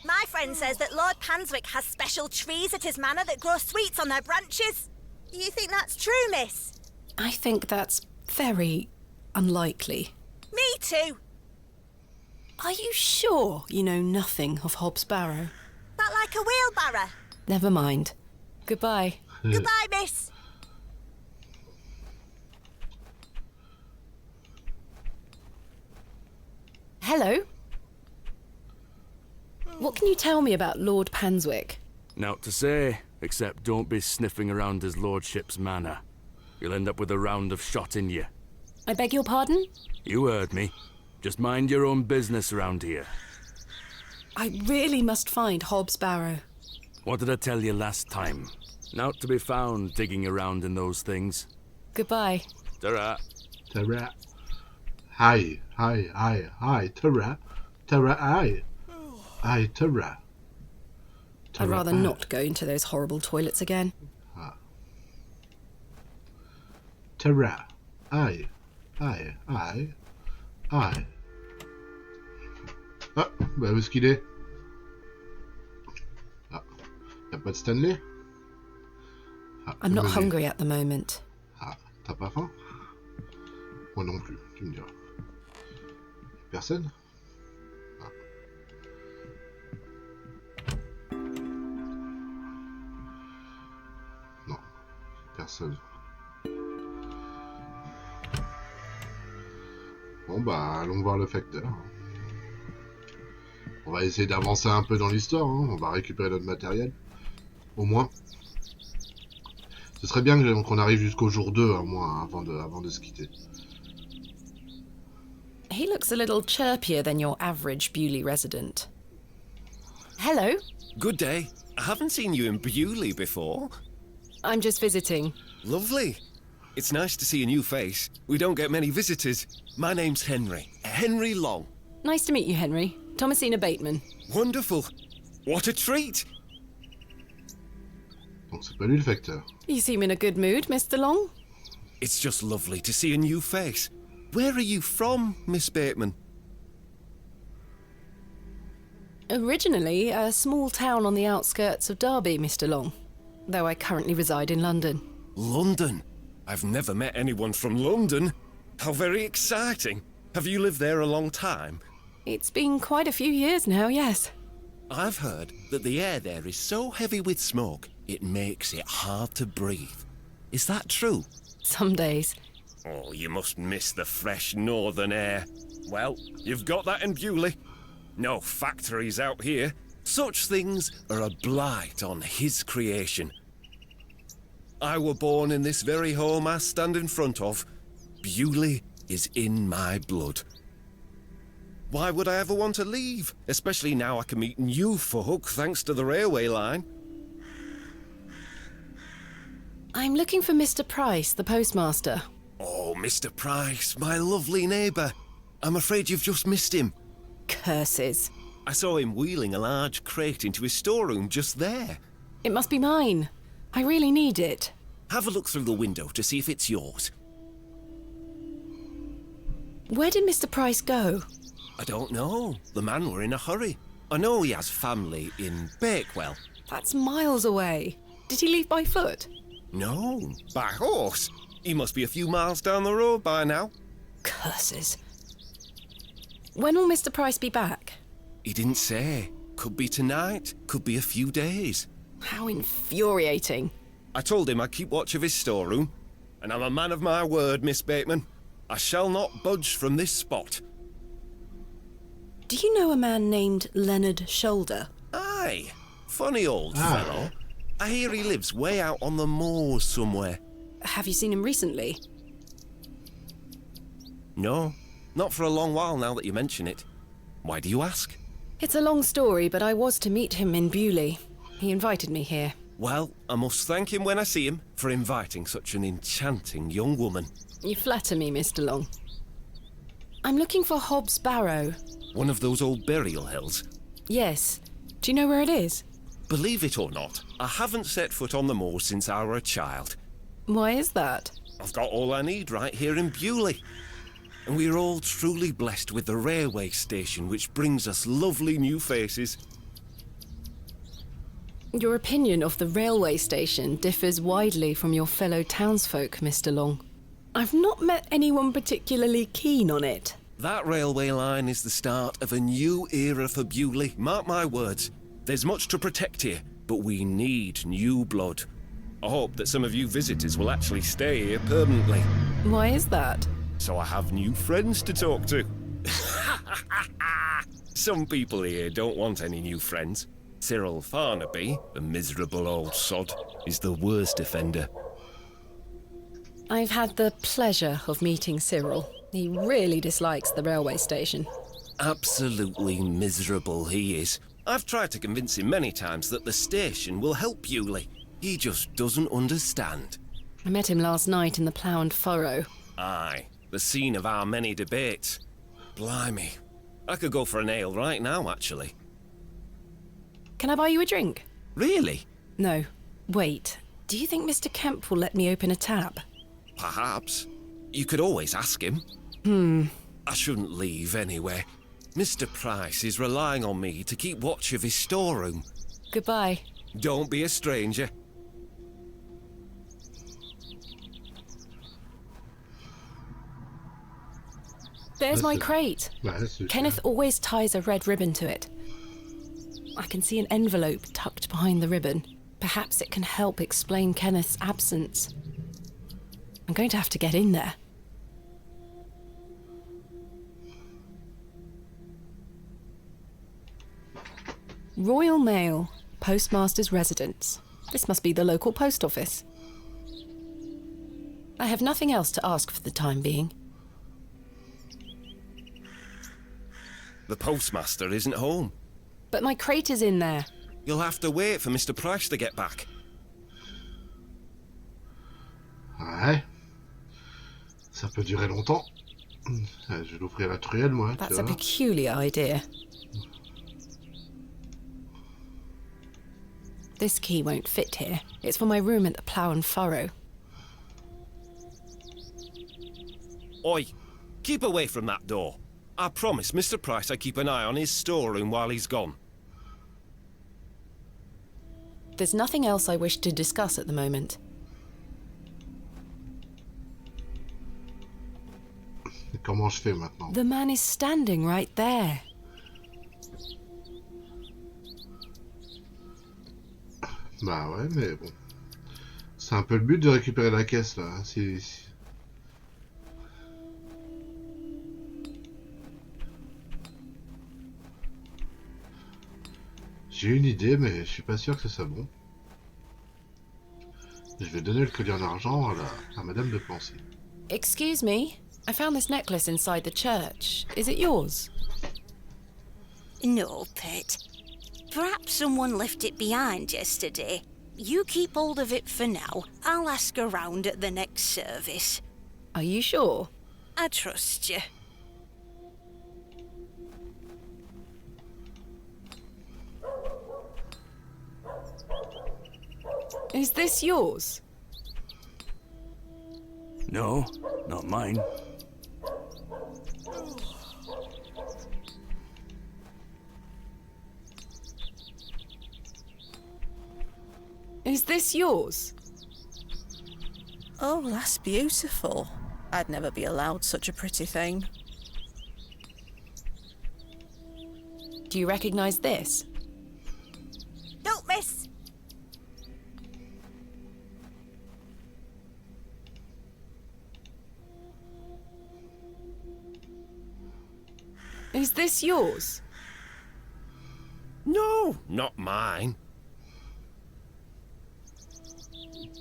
[SPEAKER 5] My friend says that Lord Panswick has special trees at his manor that grow sweets on their branches. You think that's true, miss?
[SPEAKER 4] I think that's very unlikely.
[SPEAKER 5] Me too.
[SPEAKER 4] Are you sure you know nothing of Hobbs Barrow?
[SPEAKER 5] That like a wheelbarrow?
[SPEAKER 4] Never mind. Goodbye.
[SPEAKER 5] Goodbye, miss.
[SPEAKER 4] Hello? What can you tell me about Lord Panswick?
[SPEAKER 10] Naught to say, except don't be sniffing around his lordship's manor. You'll end up with a round of shot in you.
[SPEAKER 4] I beg your pardon?
[SPEAKER 10] You heard me. Just mind your own business around here.
[SPEAKER 4] I really must find Hobbs Barrow.
[SPEAKER 10] What did I tell you last time? Naught to be found digging around in those things.
[SPEAKER 4] Goodbye.
[SPEAKER 10] Ta-ra.
[SPEAKER 3] Ta-ra. Hi, ta-ra. Ta-ra, hi. Hi, ta-ra.
[SPEAKER 4] I'd rather not go into those horrible toilets again.
[SPEAKER 3] Ta-ra. Hi. Ah, bah où est-ce qu'il est? Ah, y'a pas de Stanley? Ah,
[SPEAKER 4] I'm not hungry at the moment.
[SPEAKER 3] Ah, t'as pas faim? Moi non plus, tu me diras. Personne? Ah. Non, personne. Bon bah, allons voir le facteur. On va essayer d'avancer un peu dans l'histoire, hein. On va récupérer notre matériel. Au moins. Ce serait bien qu'on arrive jusqu'au jour 2, au moins, avant de se quitter.
[SPEAKER 4] He looks a little chirpier than your average Bewley resident. Hello?
[SPEAKER 17] Good day. I haven't seen you in Bewley before.
[SPEAKER 4] I'm just visiting.
[SPEAKER 17] Lovely. It's nice to see a new face. We don't get many visitors. My name's Henry. Henry Long.
[SPEAKER 4] Nice to meet you, Henry. Thomasina Bateman.
[SPEAKER 17] Wonderful. What a treat.
[SPEAKER 3] Donc c'est pas lui le facteur.
[SPEAKER 4] You seem in a good mood, Mr. Long.
[SPEAKER 17] It's just lovely to see a new face. Where are you from, Miss Bateman?
[SPEAKER 4] Originally, a small town on the outskirts of Derby, Mr. Long. Though I currently reside in London.
[SPEAKER 17] London? I've never met anyone from London. How very exciting. Have you lived there a long time?
[SPEAKER 4] It's been quite a few years now, yes.
[SPEAKER 17] I've heard that the air there is so heavy with smoke, it makes it hard to breathe. Is that true?
[SPEAKER 4] Some days.
[SPEAKER 17] Oh, you must miss the fresh northern air. Well, you've got that in Bewley. No factories out here. Such things are a blight on his creation. I were born in this very home I stand in front of. Bewley is in my blood. Why would I ever want to leave? Especially now I can meet new folk thanks to the railway line.
[SPEAKER 4] I'm looking for Mr. Price, the postmaster.
[SPEAKER 17] Oh, Mr. Price, my lovely neighbour. I'm afraid you've just missed him.
[SPEAKER 4] Curses.
[SPEAKER 17] I saw him wheeling a large crate into his storeroom just there.
[SPEAKER 4] It must be mine. I really need it.
[SPEAKER 17] Have a look through the window to see if it's yours.
[SPEAKER 4] Where did Mr. Price go?
[SPEAKER 17] I don't know. The man were in a hurry. I know he has family in Bakewell.
[SPEAKER 4] That's miles away. Did he leave by foot?
[SPEAKER 17] No, by horse. He must be a few miles down the road by now.
[SPEAKER 4] Curses. When will Mr. Price be back?
[SPEAKER 17] He didn't say. Could be tonight, could be a few days.
[SPEAKER 4] How infuriating.
[SPEAKER 17] I told him I'd keep watch of his storeroom, and I'm a man of my word, Miss Bateman. I shall not budge from this spot.
[SPEAKER 4] Do you know a man named Leonard Shoulder?
[SPEAKER 17] Aye, funny old fellow. I hear he lives way out on the moors somewhere.
[SPEAKER 4] Have you seen him recently?
[SPEAKER 17] No, not for a long while now that you mention it. Why do you ask?
[SPEAKER 4] It's a long story, but I was to meet him in Bewley. He invited me here.
[SPEAKER 17] Well, I must thank him when I see him for inviting such an enchanting young woman.
[SPEAKER 4] You flatter me, Mr. Long. I'm looking for Hobbs Barrow.
[SPEAKER 17] One of those old burial hills?
[SPEAKER 4] Yes. Do you know where it is?
[SPEAKER 17] Believe it or not, I haven't set foot on the moor since I were a child.
[SPEAKER 4] Why is that?
[SPEAKER 17] I've got all I need right here in Bewley. And we're all truly blessed with the railway station, which brings us lovely new faces.
[SPEAKER 4] Your opinion of the railway station differs widely from your fellow townsfolk, Mr. Long. I've not met anyone particularly keen on it.
[SPEAKER 17] That railway line is the start of a new era for Bewley, mark my words. There's much to protect here, but we need new blood. I hope that some of you visitors will actually stay here permanently.
[SPEAKER 4] Why is that?
[SPEAKER 17] So I have new friends to talk to. Some people here don't want any new friends. Cyril Farnaby, the miserable old sod, is the worst offender.
[SPEAKER 4] I've had the pleasure of meeting Cyril. He really dislikes the railway station.
[SPEAKER 17] Absolutely miserable he is. I've tried to convince him many times that the station will help Bewley. He just doesn't understand.
[SPEAKER 4] I met him last night in the Plough and Furrow.
[SPEAKER 17] Aye, the scene of our many debates. Blimey. I could go for an ale right now, actually.
[SPEAKER 4] Can I buy you a drink?
[SPEAKER 17] Really?
[SPEAKER 4] No. Wait. Do you think Mr. Kemp will let me open a tap?
[SPEAKER 17] Perhaps. You could always ask him. I shouldn't leave anyway. Mr. Price is relying on me to keep watch of his storeroom.
[SPEAKER 4] Goodbye.
[SPEAKER 17] Don't be a stranger.
[SPEAKER 4] There's my crate.
[SPEAKER 3] Super.
[SPEAKER 4] Kenneth always ties a red ribbon to it. I can see an envelope tucked behind the ribbon. Perhaps it can help explain Kenneth's absence. I'm going to have to get in there. Royal Mail, Postmaster's Residence. This must be the local post office. I have nothing else to ask for the time being.
[SPEAKER 17] The postmaster isn't home.
[SPEAKER 4] But my crate is in there.
[SPEAKER 17] You'll have to wait for Mr. Price to get back.
[SPEAKER 3] Ouais. Ça peut durer longtemps. Je vais l'ouvrir la truelle, moi.
[SPEAKER 4] That's a peculiar idea. This key won't fit here. It's for my room at the Plough and Furrow.
[SPEAKER 17] Oi, keep away from that door. I promise Mr. Price I keep an eye on his storeroom while he's gone.
[SPEAKER 4] There's nothing else I wish to discuss at the moment.
[SPEAKER 3] Comment je fais maintenant?
[SPEAKER 4] The man is standing right there.
[SPEAKER 3] Bah ouais, mais bon. C'est un peu le but de récupérer la caisse, là. J'ai une idée, mais je suis pas sûr que ce soit bon. Je vais donner le collier en argent à Madame de Plancy.
[SPEAKER 4] Excuse me, I found this necklace inside the church. Is it yours?
[SPEAKER 12] No, pet. Perhaps someone left it behind yesterday. You keep hold of it for now. I'll ask around at the next service.
[SPEAKER 4] Are you sure?
[SPEAKER 12] I trust you.
[SPEAKER 4] Is this yours?
[SPEAKER 10] No, not mine.
[SPEAKER 4] Is this yours?
[SPEAKER 11] Oh, that's beautiful. I'd never be allowed such a pretty thing.
[SPEAKER 4] Do you recognize this?
[SPEAKER 5] Don't miss!
[SPEAKER 4] Is this yours?
[SPEAKER 17] No, not mine.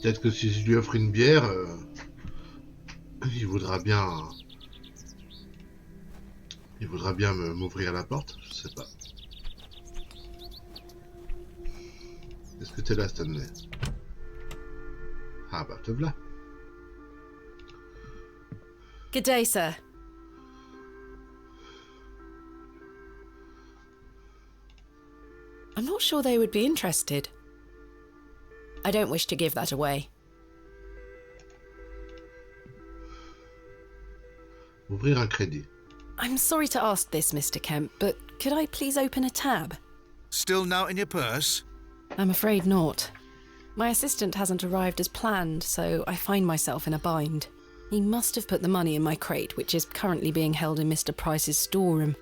[SPEAKER 3] Peut-être que si je lui offre une bière, il voudra bien... Il voudra bien m'ouvrir la porte, je sais pas. Est-ce que t'es là, Stanley? Ah bah, te voilà.
[SPEAKER 4] Good day, sir. I'm not sure they would be interested. I don't wish to give that away.
[SPEAKER 3] Ouvrir un crédit.
[SPEAKER 4] I'm sorry to ask this, Mr. Kemp, but could I please open a tab?
[SPEAKER 7] Still not in your purse?
[SPEAKER 4] I'm afraid not. My assistant hasn't arrived as planned, so I find myself in a bind. He must have put the money in my crate, which is currently being held in Mr. Price's storeroom.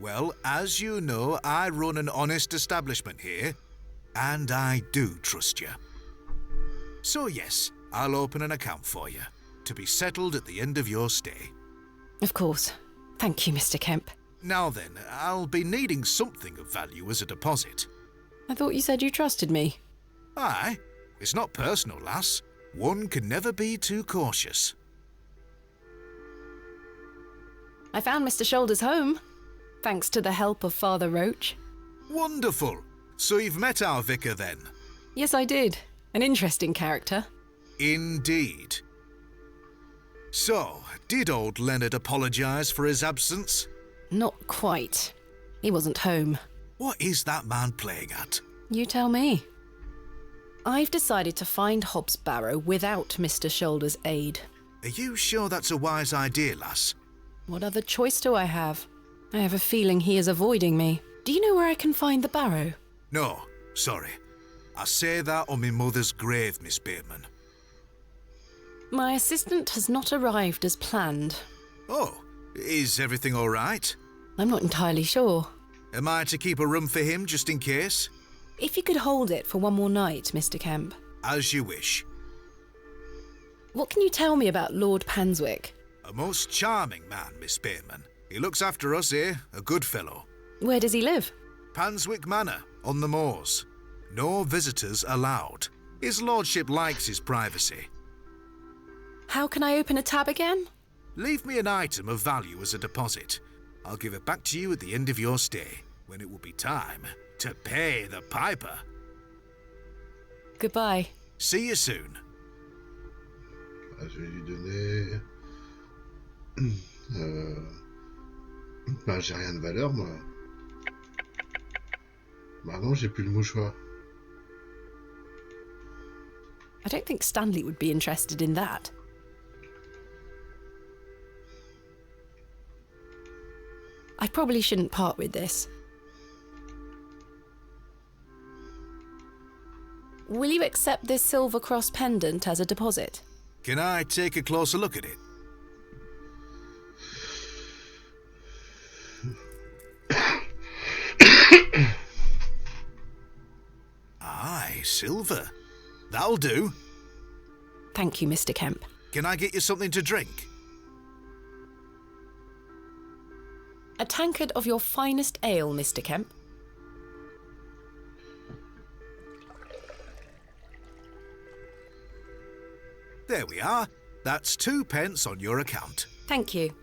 [SPEAKER 7] Well, as you know, I run an honest establishment here, and I do trust you. So yes, I'll open an account for you, to be settled at the end of your stay.
[SPEAKER 4] Of course. Thank you, Mr. Kemp.
[SPEAKER 7] Now then, I'll be needing something of value as a deposit.
[SPEAKER 4] I thought you said you trusted me.
[SPEAKER 7] Aye, it's not personal, lass. One can never be too cautious.
[SPEAKER 4] I found Mr. Shoulder's home, thanks to the help of Father Roach.
[SPEAKER 7] Wonderful! So you've met our vicar then?
[SPEAKER 4] Yes, I did. An interesting character.
[SPEAKER 7] Indeed. So, did old Leonard apologise for his absence?
[SPEAKER 4] Not quite. He wasn't home.
[SPEAKER 7] What is that man playing at?
[SPEAKER 4] You tell me. I've decided to find Hobbs Barrow without Mr. Shoulder's aid.
[SPEAKER 7] Are you sure that's a wise idea, lass?
[SPEAKER 4] What other choice do I have? I have a feeling he is avoiding me. Do you know where I can find the Barrow?
[SPEAKER 7] No, sorry. I say that on my mother's grave, Miss Bateman.
[SPEAKER 4] My assistant has not arrived as planned.
[SPEAKER 7] Oh, is everything all right?
[SPEAKER 4] I'm not entirely sure.
[SPEAKER 7] Am I to keep a room for him just in case?
[SPEAKER 4] If you could hold it for one more night, Mr. Kemp.
[SPEAKER 7] As you wish.
[SPEAKER 4] What can you tell me about Lord Panswick?
[SPEAKER 7] A most charming man, Miss Bateman. He looks after us here, a good fellow.
[SPEAKER 4] Where does he live?
[SPEAKER 7] Panswick Manor, on the moors. No visitors allowed. His lordship likes his privacy.
[SPEAKER 4] How can I open a tab again?
[SPEAKER 7] Leave me an item of value as a deposit. I'll give it back to you at the end of your stay, when it will be time to pay the piper.
[SPEAKER 4] Goodbye.
[SPEAKER 7] See you soon.
[SPEAKER 3] Je vais lui donner... Ben, j'ai rien de valeur, moi. Bah non, j'ai plus le mouchoir.
[SPEAKER 4] I don't think Stanley would be interested in that. I probably shouldn't part with this. Will you accept this silver cross pendant as a deposit?
[SPEAKER 7] Can I take a closer look at it? Aye, silver. That'll do.
[SPEAKER 4] Thank you, Mr. Kemp.
[SPEAKER 7] Can I get you something to drink?
[SPEAKER 4] A tankard of your finest ale, Mr. Kemp.
[SPEAKER 7] There we are. That's 2 pence on your account.
[SPEAKER 4] Thank you.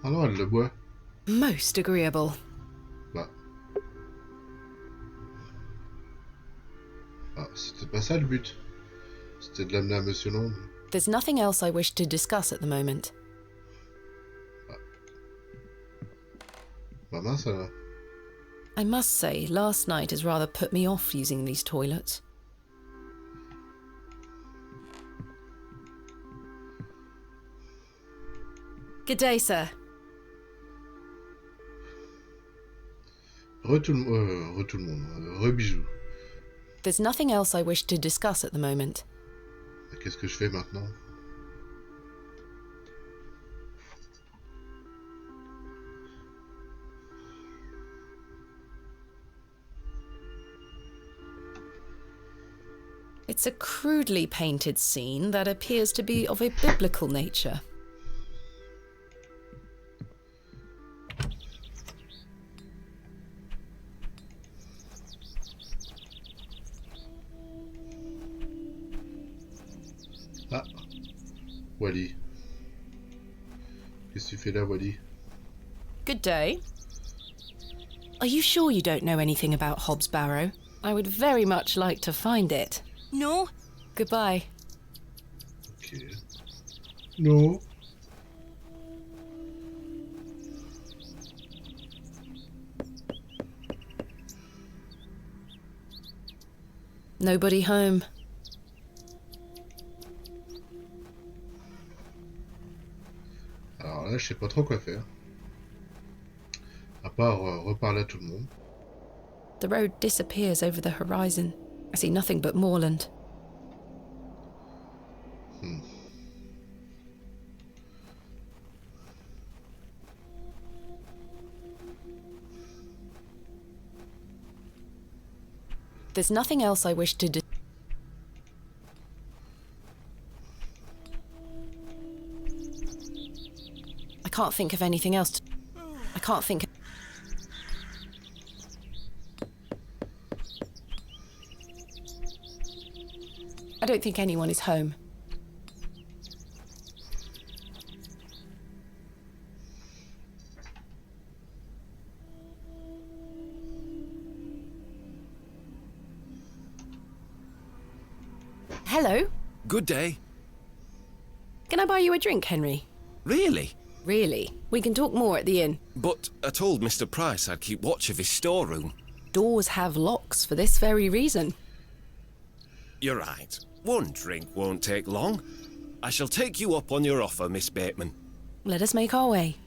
[SPEAKER 3] Alors, elle le boit.
[SPEAKER 4] Most agreeable.
[SPEAKER 3] Bah. Ah, c'était pas ça le but. C'était de l'amener à Monsieur Long.
[SPEAKER 4] There's nothing else I wish to discuss at the moment.
[SPEAKER 3] Bah mince alors.
[SPEAKER 4] I must say, last night has rather put me off using these toilets. Good day, sir.
[SPEAKER 3] Re tout le monde. Re bijou.
[SPEAKER 4] There's nothing else I wish to discuss at the moment.
[SPEAKER 3] Qu'est-ce que je fais maintenant?
[SPEAKER 4] It's a crudely painted scene that appears to be of a biblical nature.
[SPEAKER 3] Ah, Wally. Qu'est-ce que tu fais là, Wally?
[SPEAKER 4] Good day. Are you sure you don't know anything about Hobbs Barrow? I would very much like to find it.
[SPEAKER 12] No.
[SPEAKER 4] Goodbye.
[SPEAKER 3] Okay. No.
[SPEAKER 4] Nobody home.
[SPEAKER 3] Alors là, je sais pas trop quoi faire. À part reparler à tout le monde.
[SPEAKER 4] The road disappears over the horizon. I see nothing but moorland. There's nothing else I wish to do. I can't think of anything else. I can't think. I don't think anyone is home. Hello?
[SPEAKER 17] Good day.
[SPEAKER 4] Can I buy you a drink, Henry?
[SPEAKER 17] Really?
[SPEAKER 4] Really? We can talk more at the inn.
[SPEAKER 17] But I told Mr. Price I'd keep watch of his storeroom.
[SPEAKER 4] Doors have locks for this very reason.
[SPEAKER 17] You're right. One drink won't take long. I shall take you up on your offer, Miss Bateman.
[SPEAKER 4] Let us make our way.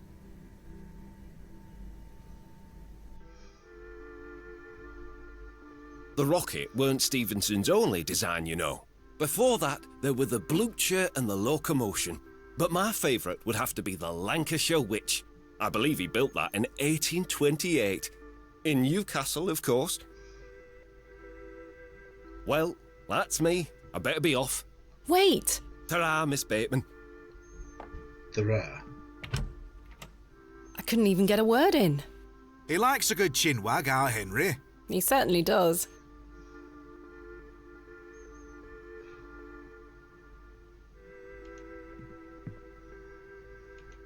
[SPEAKER 17] The rocket weren't Stevenson's only design, you know. Before that, there were the Blucher and the Locomotion. But my favourite would have to be the Lancashire Witch. I believe he built that in 1828. In Newcastle, of course. Well, that's me. I better be off.
[SPEAKER 4] Wait!
[SPEAKER 17] Ta-ra, Miss Bateman.
[SPEAKER 3] Ta-ra.
[SPEAKER 4] I couldn't even get a word in.
[SPEAKER 7] He likes a good chinwag, our Henry.
[SPEAKER 4] He certainly does.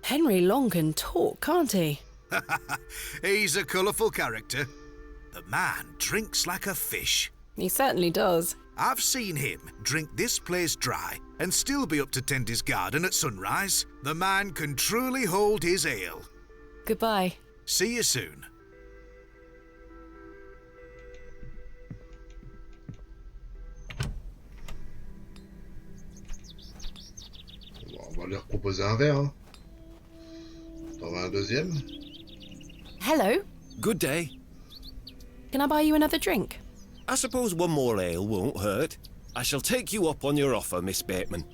[SPEAKER 4] Henry Long can talk, can't he?
[SPEAKER 7] He's a colourful character. The man drinks like a fish.
[SPEAKER 4] He certainly does.
[SPEAKER 7] I've seen him drink this place dry and still be up to tend his garden at sunrise. The man can truly hold his ale.
[SPEAKER 4] Goodbye.
[SPEAKER 7] See you soon.
[SPEAKER 3] Bon, on va leur proposer un verre, hein. T'en veux un deuxième?
[SPEAKER 4] Hello?
[SPEAKER 17] Good day.
[SPEAKER 4] Can I buy you another drink?
[SPEAKER 17] I suppose one more ale won't hurt. I shall take you up on your offer, Miss Bateman.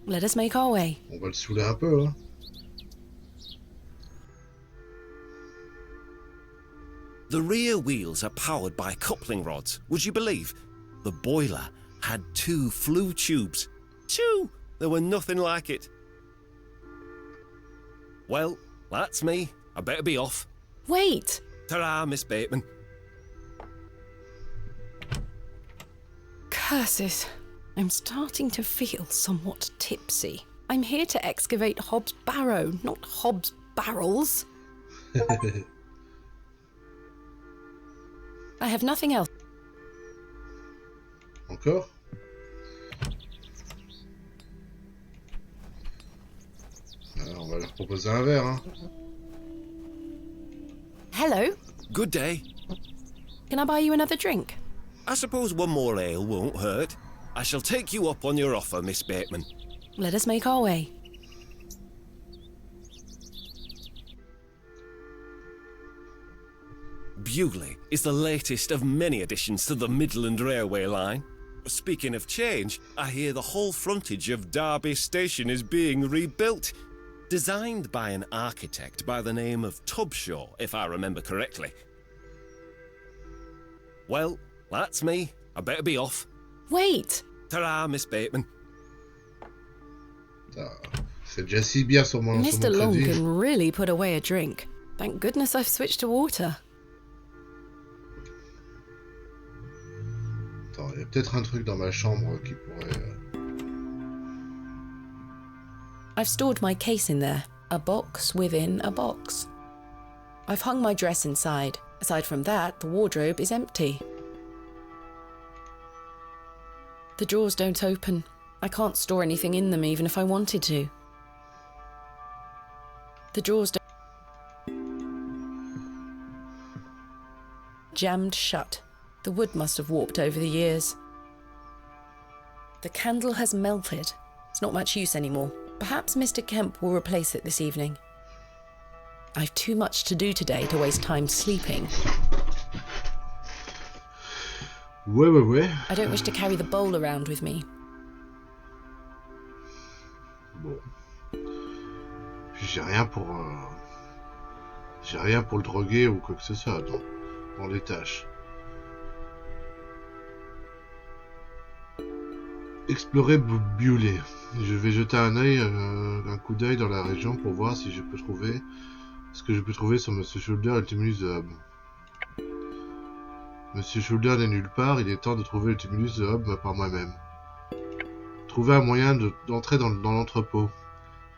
[SPEAKER 4] Let us make our way.
[SPEAKER 3] On va le saouler un peu, hein.
[SPEAKER 17] The rear wheels are powered by coupling rods, would you believe? The boiler had 2 flue tubes. 2! There were nothing like it. Well, that's me. I better be off.
[SPEAKER 4] Wait!
[SPEAKER 17] Ta-ra, Miss Bateman.
[SPEAKER 4] Curses. I'm starting to feel somewhat tipsy. I'm here to excavate Hobbs' Barrow, not Hobbs' barrels. I have nothing else.
[SPEAKER 3] Encore? Alors, on va leur proposer un verre, hein.
[SPEAKER 4] Hello?
[SPEAKER 17] Good day.
[SPEAKER 4] Can I buy you another drink?
[SPEAKER 17] I suppose one more ale won't hurt. I shall take you up on your offer, Miss Bateman.
[SPEAKER 4] Let us make our way.
[SPEAKER 17] Bewley is the latest of many additions to the Midland Railway line. Speaking of change, I hear the whole frontage of Derby Station is being rebuilt. Designed by an architect by the name of Tubshaw, if I remember correctly. Well, that's me. I better be off.
[SPEAKER 4] Wait!
[SPEAKER 17] Ta-ra, Miss Bateman.
[SPEAKER 3] C'est déjà si bien sur mon
[SPEAKER 4] Mr. Long
[SPEAKER 3] crédit.
[SPEAKER 4] can really put away a drink. Thank goodness I've switched to water.
[SPEAKER 3] Attends, il y a peut-être un truc dans ma chambre qui pourrait...
[SPEAKER 4] I've stored my case in there, a box within a box. I've hung my dress inside. Aside from that, the wardrobe is empty. The drawers don't open. I can't store anything in them even if I wanted to. The drawers don't... Jammed shut. The wood must have warped over the years. The candle has melted. It's not much use anymore. Perhaps Mr. Kemp will replace it this evening. I've too much to do today to waste time sleeping.
[SPEAKER 3] Ouais.
[SPEAKER 4] I don't wish to carry the bowl around with me.
[SPEAKER 3] Bon. J'ai rien pour le droguer ou quoi que ce soit dans les tâches. Explorer Bewley. Je vais jeter un coup d'œil dans la région pour voir si je peux trouver ce que je peux trouver sur Monsieur Shoulder et le tumulus de Hob. Monsieur Shoulder n'est nulle part, il est temps de trouver le tumulus de Hob par moi-même. Trouver un moyen d'entrer dans l'entrepôt.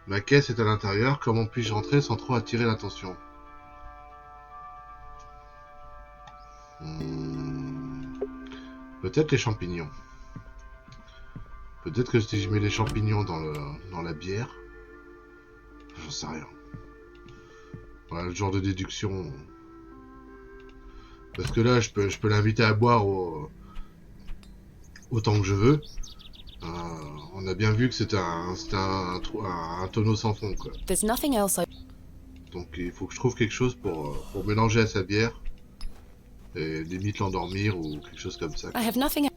[SPEAKER 3] Ma caisse est à l'intérieur, comment puis-je rentrer sans trop attirer l'attention? Peut-être les champignons. Peut-être que si je mets les champignons dans la bière, j'en sais rien. Voilà le genre de déduction. Parce que là, je peux l'inviter à boire autant que je veux. On a bien vu que c'était un tonneau sans fond, quoi.
[SPEAKER 4] There's nothing else
[SPEAKER 3] Donc il faut que je trouve quelque chose pour mélanger à sa bière et limite l'endormir ou quelque chose comme ça.
[SPEAKER 4] I have nothing.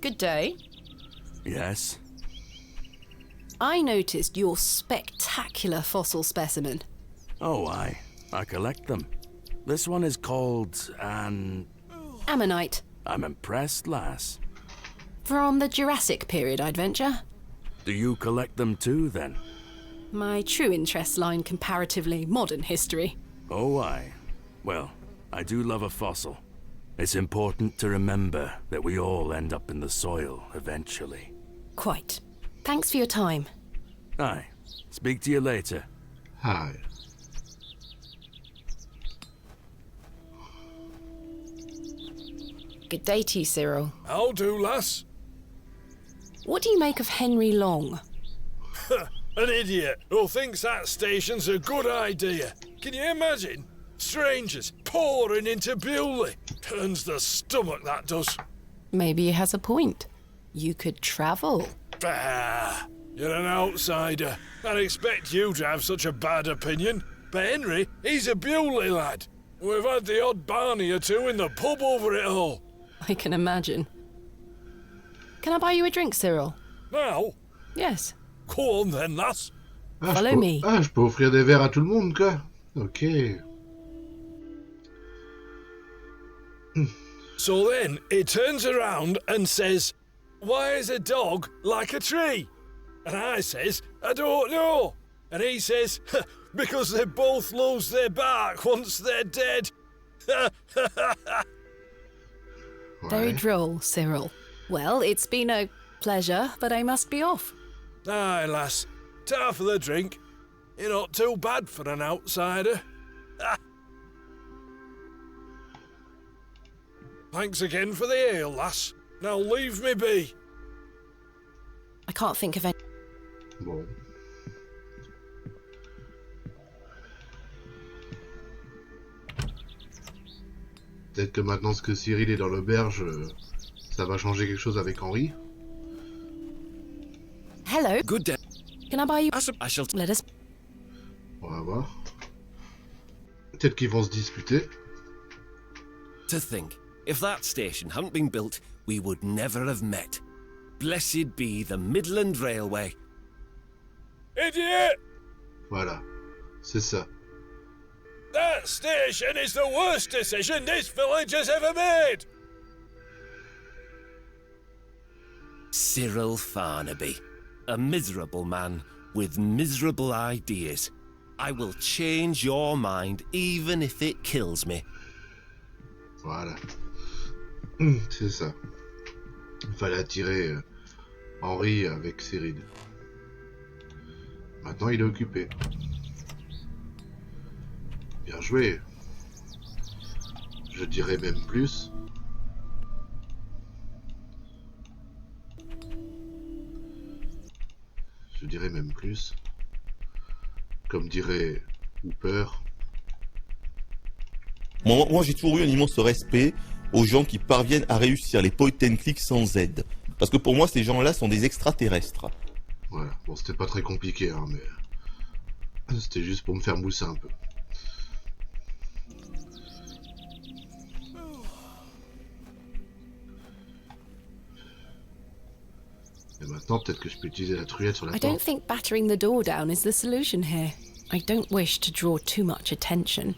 [SPEAKER 4] Good day.
[SPEAKER 10] Yes?
[SPEAKER 4] I noticed your spectacular fossil specimen.
[SPEAKER 10] Oh, I collect them. This one is called an...
[SPEAKER 4] Ammonite.
[SPEAKER 10] I'm impressed, lass.
[SPEAKER 4] From the Jurassic period, I'd venture.
[SPEAKER 10] Do you collect them too, then?
[SPEAKER 4] My true interests lie in comparatively modern history.
[SPEAKER 10] Oh, well, I do love a fossil. It's important to remember that we all end up in the soil eventually.
[SPEAKER 4] Quite. Thanks for your time.
[SPEAKER 10] Aye. Speak to you later.
[SPEAKER 3] Hi.
[SPEAKER 4] Good day to you, Cyril.
[SPEAKER 6] How do, lass?
[SPEAKER 4] What do you make of Henry Long?
[SPEAKER 6] An idiot who thinks that station's a good idea. Can you imagine? Strangers pouring into Bewley. Turns the stomach, that does.
[SPEAKER 4] Maybe he has a point. You could travel.
[SPEAKER 6] Bah, you're an outsider. I'd expect you to have such a bad opinion. But Henry, he's a Bewley lad. We've had the odd Barney or two in the pub over it all.
[SPEAKER 4] I can imagine. Can I buy you a drink, Cyril?
[SPEAKER 6] Now?
[SPEAKER 4] Yes.
[SPEAKER 6] Go on then, lass.
[SPEAKER 4] Follow me.
[SPEAKER 3] Je peux offrir des verres à tout le monde, quoi. Ok.
[SPEAKER 6] So then, he turns around and says, "Why is a dog like a tree?" And I says, "I don't know." And he says, "Because they both lose their bark once they're dead."
[SPEAKER 4] Very droll, Cyril. Well, it's been a pleasure, but I must be off.
[SPEAKER 6] Aye, lass. Ta for the drink. You're not too bad for an outsider. Thanks again for the ale, lass. Now leave me be.
[SPEAKER 4] I can't think of any...
[SPEAKER 3] Bon. Peut-être que maintenant que Cyril est dans l'auberge, ça va changer quelque chose avec Henri.
[SPEAKER 4] Hello.
[SPEAKER 17] Good day.
[SPEAKER 4] Can I buy you...
[SPEAKER 17] I shall...
[SPEAKER 4] Let us...
[SPEAKER 3] On va voir. Peut-être qu'ils vont se disputer.
[SPEAKER 17] To think, if that station hadn't been built, we would never have met. Blessed be the Midland Railway.
[SPEAKER 6] Idiot!
[SPEAKER 3] Voilà. C'est ça.
[SPEAKER 6] That station is the worst decision this village has ever made!
[SPEAKER 17] Cyril Farnaby, a miserable man with miserable ideas. I will change your mind even if it kills me.
[SPEAKER 3] Voilà. C'est ça. Il fallait attirer Henri avec Cyril. Maintenant, il est occupé. Bien joué. Je dirais même plus. Je dirais même plus. Comme dirait Hooper.
[SPEAKER 18] Moi j'ai toujours eu un immense respect aux gens qui parviennent à réussir les point and click sans aide. Parce que pour moi, ces gens-là sont des extraterrestres.
[SPEAKER 3] Voilà, bon, c'était pas très compliqué, hein, mais c'était juste pour me faire mousser un peu. Et maintenant, peut-être que je peux utiliser la truelle sur la
[SPEAKER 4] I
[SPEAKER 3] porte.
[SPEAKER 4] don't think battering the door down is the solution here. I don't wish to draw too much attention.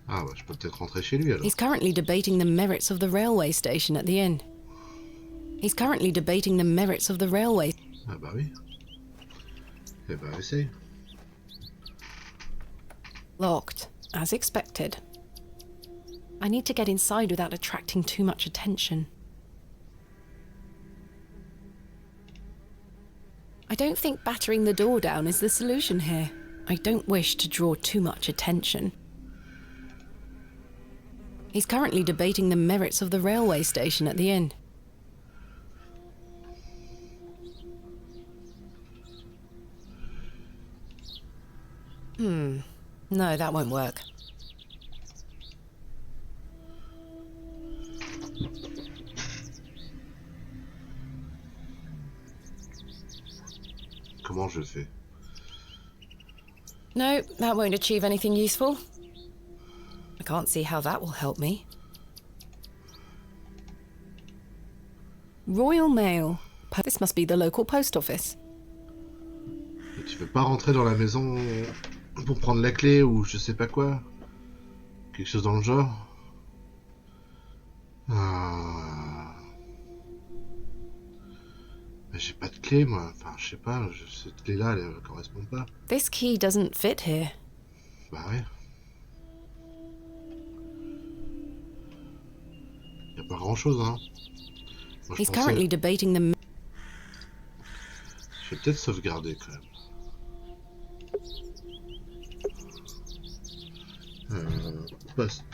[SPEAKER 3] Ah ouais, je peux peut-être rentrer chez lui alors.
[SPEAKER 4] He's currently debating the merits of the railway station at the inn. He's currently debating the merits of the railway.
[SPEAKER 3] Ah bah oui. Eh bah essaye.
[SPEAKER 4] Locked, as expected. I need to get inside without attracting too much attention. I don't think battering the door down is the solution here. I don't wish to draw too much attention. He's currently debating the merits of the railway station at the inn. No, that won't work.
[SPEAKER 3] Comment je fais?
[SPEAKER 4] No, that won't achieve anything useful. I can't see how that will help me. Royal Mail. This must be the local post office.
[SPEAKER 3] Et tu veux pas rentrer dans la maison pour prendre la clé ou je sais pas quoi? Quelque chose dans le genre? Ah... Mais j'ai pas de clé moi, enfin je sais pas, cette clé là elle correspond pas.
[SPEAKER 4] This key doesn't fit here.
[SPEAKER 3] Bah ouais. Y a pas grand chose hein. Moi,
[SPEAKER 4] He's currently debating the...
[SPEAKER 3] Je vais peut-être sauvegarder quand même. Poste.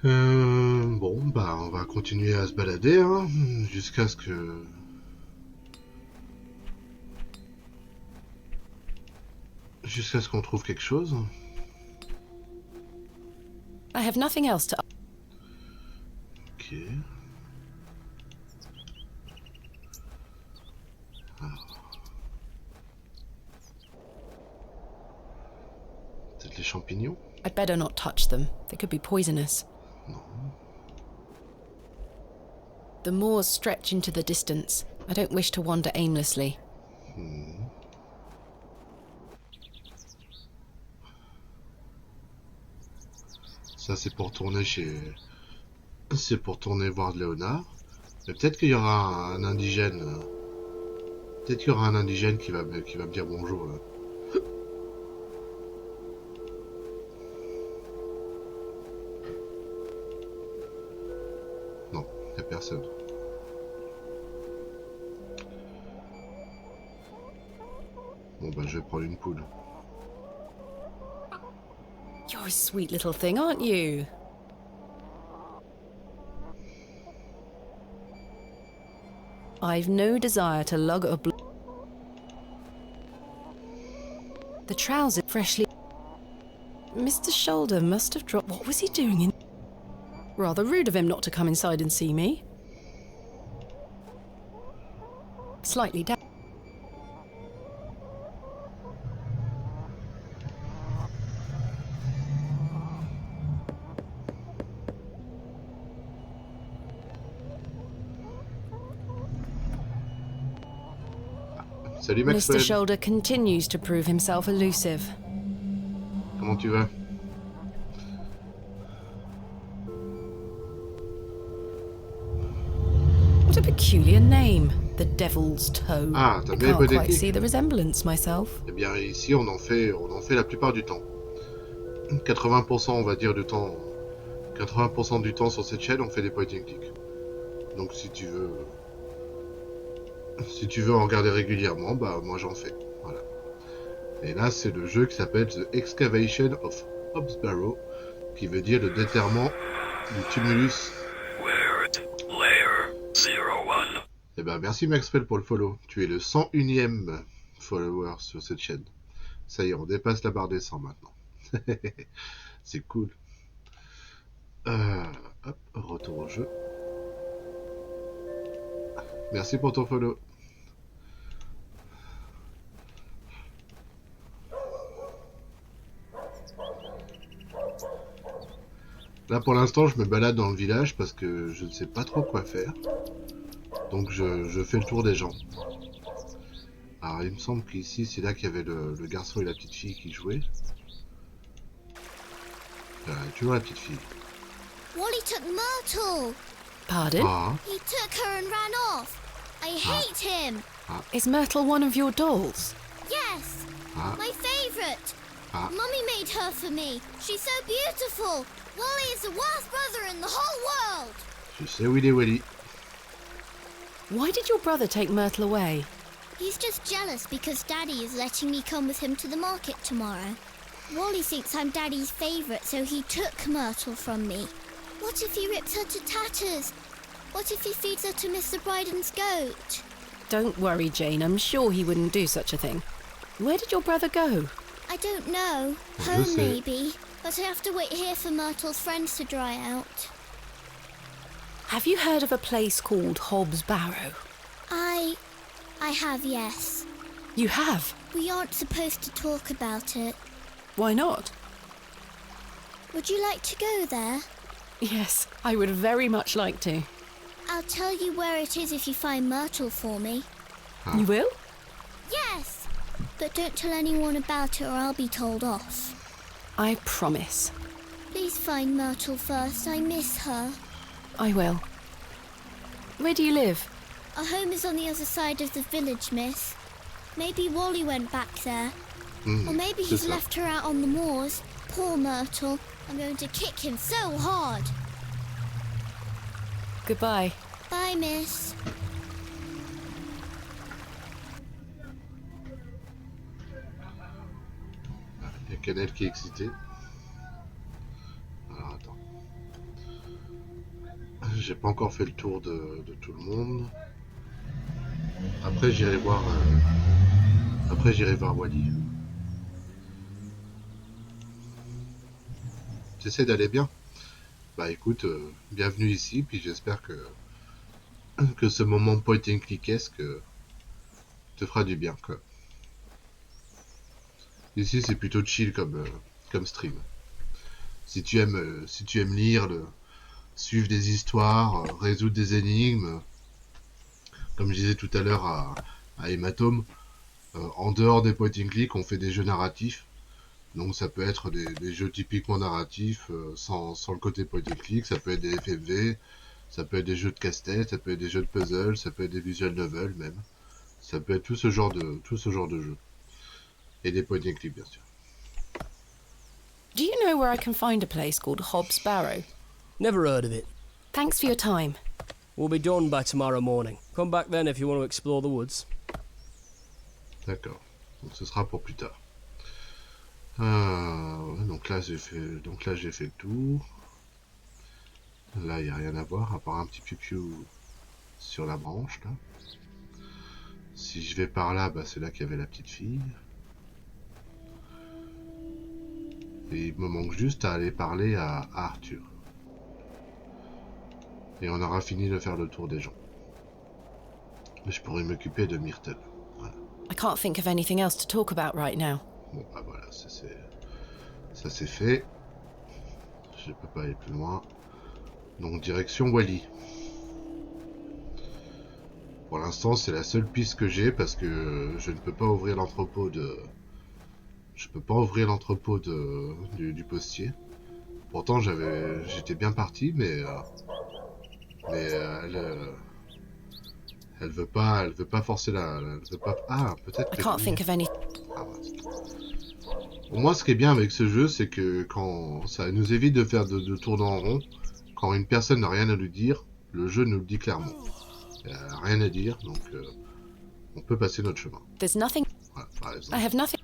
[SPEAKER 3] Bon, bah on va continuer à se balader hein, jusqu'à ce que... Jusqu'à ce qu'on trouve quelque chose.
[SPEAKER 4] I have nothing else to...
[SPEAKER 3] Ok. Peut-être les champignons?
[SPEAKER 4] I'd better not touch them. They could be poisonous.
[SPEAKER 3] Non.
[SPEAKER 4] The moors stretch into the distance. I don't wish to wander aimlessly.
[SPEAKER 3] Ça c'est pour tourner chez... C'est pour tourner voir Léonard. Mais peut-être qu'il y aura un indigène. Peut-être qu'il y aura un indigène qui va me dire bonjour. Là. Non, il n'y a personne. Bon bah je vais prendre une poule.
[SPEAKER 4] You're a sweet little thing, aren't you? I've no desire to lug a The trouser freshly... Mr. Shoulder must have dropped... What was he doing in... Rather rude of him not to come inside and see me. Slightly down.
[SPEAKER 3] Salut Maxwell.
[SPEAKER 4] Mr. Shoulder continues to prove himself elusive.
[SPEAKER 3] Comment tu vas?
[SPEAKER 4] What a peculiar name, the Devil's Toe.
[SPEAKER 3] Ah, t'as
[SPEAKER 4] I
[SPEAKER 3] bien
[SPEAKER 4] can't quite
[SPEAKER 3] hypothétique.
[SPEAKER 4] see the resemblance myself.
[SPEAKER 3] Eh bien ici on en fait la plupart du temps. 80% on va dire du temps. 80% du temps sur cette chaîne on fait des point and click. Donc si tu veux en regarder régulièrement, bah moi j'en fais. Voilà. Et là c'est le jeu qui s'appelle The Excavation of Barrow, qui veut dire le déterrement du tumulus. Eh ben, merci Maxwell pour le follow. Tu es le 101e follower sur cette chaîne. Ça y est, on dépasse la barre des 100 maintenant. C'est cool. Hop, retour au jeu. Merci pour ton follow. Là, pour l'instant, je me balade dans le village parce que je ne sais pas trop quoi faire. Donc, je fais le tour des gens. Alors, il me semble qu'ici, c'est là qu'il y avait le garçon et la petite fille qui jouaient. Toujours la petite fille.
[SPEAKER 15] Wally took Myrtle.
[SPEAKER 4] Pardon?
[SPEAKER 3] Ah.
[SPEAKER 15] He took her and ran off. I hate him.
[SPEAKER 4] Is Myrtle one of your dolls?
[SPEAKER 15] Yes.
[SPEAKER 3] Ah.
[SPEAKER 15] My favourite.
[SPEAKER 3] Ah.
[SPEAKER 15] Mummy made her for me. She's so beautiful. Wally is the worst brother in the whole world.
[SPEAKER 3] Je sais où il est, Wally.
[SPEAKER 4] Why did your brother take Myrtle away?
[SPEAKER 15] He's just jealous because Daddy is letting me come with him to the market tomorrow. Wally thinks I'm Daddy's favourite, so he took Myrtle from me. What if he rips her to tatters? What if he feeds her to Mr. Bryden's goat?
[SPEAKER 4] Don't worry, Jane. I'm sure he wouldn't do such a thing. Where did your brother go?
[SPEAKER 15] I don't know. Home, maybe. But I have to wait here for Myrtle's friends to dry out.
[SPEAKER 4] Have you heard of a place called Hobbs Barrow?
[SPEAKER 15] I have, yes.
[SPEAKER 4] You have?
[SPEAKER 15] We aren't supposed to talk about it.
[SPEAKER 4] Why not?
[SPEAKER 15] Would you like to go there?
[SPEAKER 4] Yes, I would very much like to.
[SPEAKER 15] I'll tell you where it is if you find Myrtle for me.
[SPEAKER 4] You will?
[SPEAKER 15] Yes! But don't tell anyone about it or I'll be told off.
[SPEAKER 4] I promise.
[SPEAKER 15] Please find Myrtle first. I miss her.
[SPEAKER 4] I will. Where do you live?
[SPEAKER 15] Our home is on the other side of the village, miss. Maybe Wally went back there. Or maybe he's left her out on the moors. Poor Myrtle. I'm going to kick him so hard.
[SPEAKER 4] Goodbye.
[SPEAKER 15] Bye, miss.
[SPEAKER 3] Il y a Canel qui est excité. Alors attends. J'ai pas encore fait le tour de tout le monde. Après j'irai voir. Après j'irai voir Wally. T'essaies d'aller bien? Bah écoute, bienvenue ici, puis j'espère que ce moment point and clickesque te fera du bien, quoi. Ici c'est plutôt chill comme stream. Si tu aimes lire, suivre des histoires, résoudre des énigmes, comme je disais tout à l'heure à Hématome, en dehors des point and click, on fait des jeux narratifs. Donc ça peut être des jeux typiquement narratifs sans le côté point and click, ça peut être des FMV, ça peut être des jeux de casse-tête, ça peut être des jeux de puzzle, ça peut être des visual novels même. Ça peut être tout ce genre de jeux. Et des point and click bien sûr.
[SPEAKER 4] Do you know where I can find a place called Hobbs Barrow?
[SPEAKER 14] Never heard of it.
[SPEAKER 4] Thanks for your time.
[SPEAKER 14] We'll be done by tomorrow morning. Come back then if you want to explore the woods.
[SPEAKER 3] D'accord. Donc ce sera pour plus tard. Donc là j'ai fait le tour. Là il n'y a rien à voir à part un petit piou sur la branche là. Si je vais par là, bah, c'est là qu'il y avait la petite fille. Et il me manque juste à aller parler à Arthur. Et on aura fini de faire le tour des gens. Mais je pourrais m'occuper de Myrtle. Voilà.
[SPEAKER 4] I can't think of anything else to talk about right now.
[SPEAKER 3] Bon bah voilà, ça c'est fait. Je peux pas aller plus loin. Donc direction Wally. Pour l'instant c'est la seule piste que j'ai parce que je ne peux pas ouvrir l'entrepôt du postier. Pourtant j'étais bien parti mais elle veut pas forcer peut-être.
[SPEAKER 4] I can't think of any.
[SPEAKER 3] Pour moi, ce qui est bien avec ce jeu, c'est que quand ça nous évite de faire de tourner en rond, quand une personne n'a rien à nous dire, le jeu nous le dit clairement. Elle n'a rien à dire, donc on peut passer notre chemin.
[SPEAKER 4] There's nothing.
[SPEAKER 3] Voilà, par exemple.
[SPEAKER 4] I have nothing.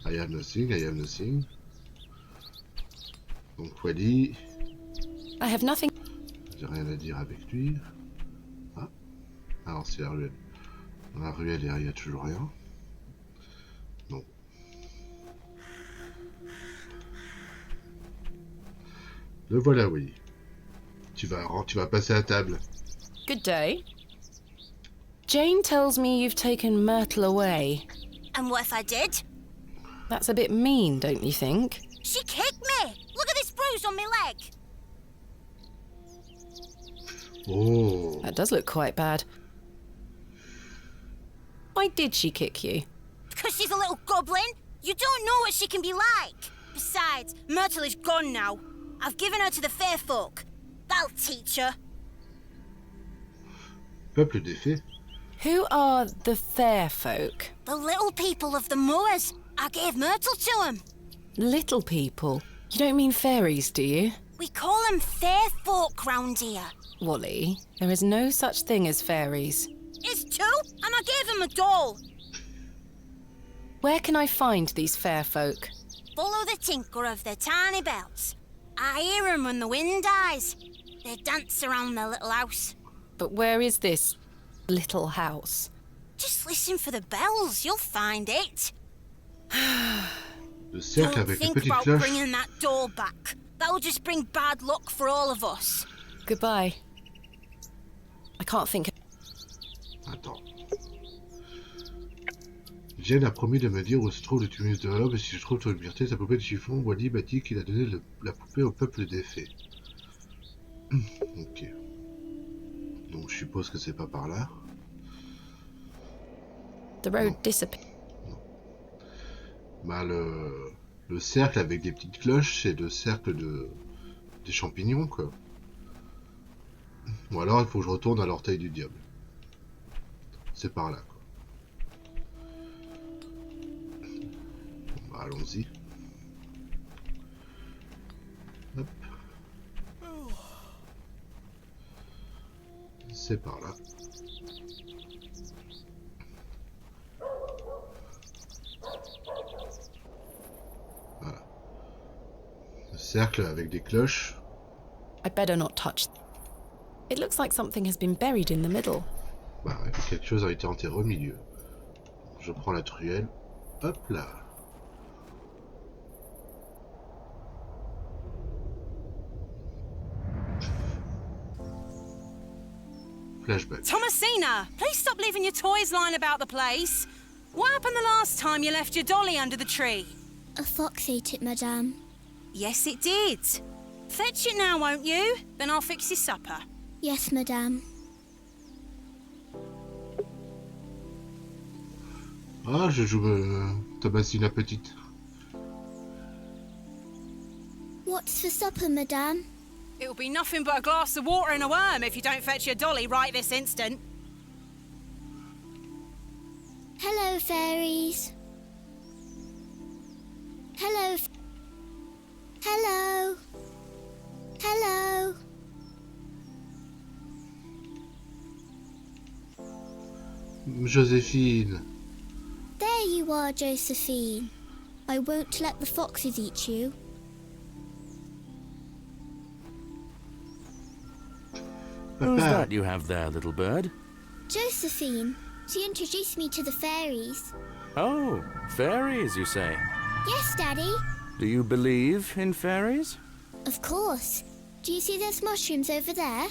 [SPEAKER 3] I have nothing. Donc Wally.
[SPEAKER 4] I have nothing.
[SPEAKER 3] J'ai rien à dire avec lui. Ah Alors c'est la ruelle. Dans la ruelle, il n'y a toujours rien. Non. Le voilà, oui. Tu vas passer à table.
[SPEAKER 4] Good day. Jane tells me you've taken Myrtle away.
[SPEAKER 12] And what if I did?
[SPEAKER 4] That's a bit mean, don't you think?
[SPEAKER 12] She kicked me! Look at this bruise on my leg!
[SPEAKER 3] Oh.
[SPEAKER 4] That does look quite bad. Why did she kick you?
[SPEAKER 12] Because she's a little goblin. You don't know what she can be like. Besides, Myrtle is gone now. I've given her to the fair folk. That'll teach her.
[SPEAKER 3] Peuple des fées.
[SPEAKER 4] Who are the fair folk?
[SPEAKER 12] The little people of the moors. I gave Myrtle to them.
[SPEAKER 4] Little people? You don't mean fairies, do you?
[SPEAKER 12] We call them fair folk round here.
[SPEAKER 4] Wally, there is no such thing as fairies.
[SPEAKER 12] It's two, and I gave them a doll.
[SPEAKER 4] Where can I find these fair folk?
[SPEAKER 12] Follow the tinkle of their tiny bells. I hear them when the wind dies. They dance around their little house.
[SPEAKER 4] But where is this little house?
[SPEAKER 12] Just listen for the bells, you'll find it.
[SPEAKER 3] Le cercle
[SPEAKER 12] Don't
[SPEAKER 3] avec les
[SPEAKER 12] think
[SPEAKER 3] petites
[SPEAKER 12] about
[SPEAKER 3] cloches.
[SPEAKER 12] bringing that doll back. That'll just bring bad luck for all of us.
[SPEAKER 4] Goodbye. I can't think.
[SPEAKER 3] Attends. Jane a promis de me dire où se trouve le tumulus de l'homme et si je trouve sur une sa poupée de chiffon, Wally m'a dit qu'il a donné la poupée au peuple des fées. Ok. Donc je suppose que c'est pas par là.
[SPEAKER 4] The road disappears.
[SPEAKER 3] Bah le cercle avec des petites cloches, c'est le cercle des champignons quoi. Ou alors il faut que je retourne à l'orteil du diable. C'est par là quoi. Bon, bah, allons-y. Hop. C'est par là. Voilà. Le cercle avec des cloches.
[SPEAKER 4] I better not touch. It looks like something has been buried in the middle.
[SPEAKER 3] Bah ouais, quelque chose a été enterré au milieu. Je prends la truelle. Hop là. Flashback.
[SPEAKER 19] Thomasina, please stop leaving your toys lying about the place. What happened the last time you left your dolly under the tree?
[SPEAKER 15] A fox ate it, madame.
[SPEAKER 19] Yes, it did. Fetch it now, won't you? Then I'll fix your supper.
[SPEAKER 15] Yes, madame.
[SPEAKER 3] Ah, je joue Thomasina petite.
[SPEAKER 15] What's for supper, madame?
[SPEAKER 19] It'll be nothing but a glass of water and a worm if you don't fetch your dolly right this instant.
[SPEAKER 15] Hello, fairies. Hello. Hello. Hello.
[SPEAKER 3] Joséphine.
[SPEAKER 15] There you are, Josephine. I won't let the foxes eat you.
[SPEAKER 10] Who's that you have there, little bird?
[SPEAKER 15] Josephine. She introduced me to the fairies.
[SPEAKER 10] Oh, fairies, you say?
[SPEAKER 15] Yes, Daddy.
[SPEAKER 10] Do you believe in fairies?
[SPEAKER 15] Of course. Do you see those mushrooms over there?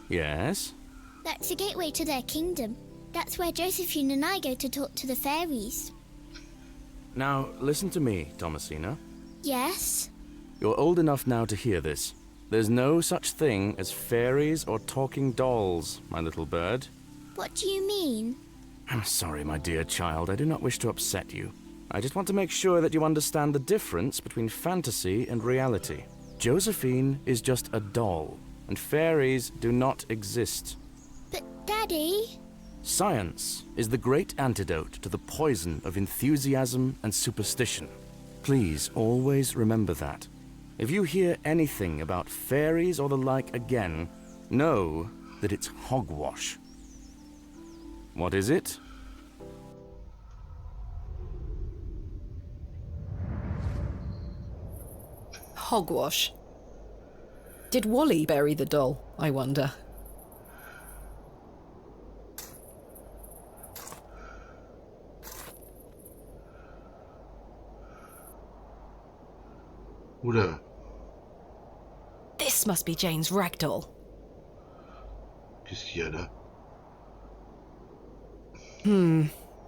[SPEAKER 10] Yes.
[SPEAKER 15] That's a gateway to their kingdom. That's where Josephine and I go to talk to the fairies.
[SPEAKER 10] Now, listen to me, Thomasina.
[SPEAKER 15] Yes?
[SPEAKER 10] You're old enough now to hear this. There's no such thing as fairies or talking dolls, my little bird.
[SPEAKER 15] What do you mean?
[SPEAKER 10] I'm sorry, my dear child. I do not wish to upset you. I just want to make sure that you understand the difference between fantasy and reality. Josephine is just a doll, and fairies do not exist.
[SPEAKER 15] But, Daddy...
[SPEAKER 10] Science is the great antidote to the poison of enthusiasm and superstition. Please always remember that. If you hear anything about fairies or the like again, know that it's hogwash. What is it?
[SPEAKER 4] Hogwash. Did Wally bury the doll, I wonder?
[SPEAKER 3] Oula.
[SPEAKER 4] This must be Jane's ragdoll.
[SPEAKER 3] Qu'est-ce qu'il y a là?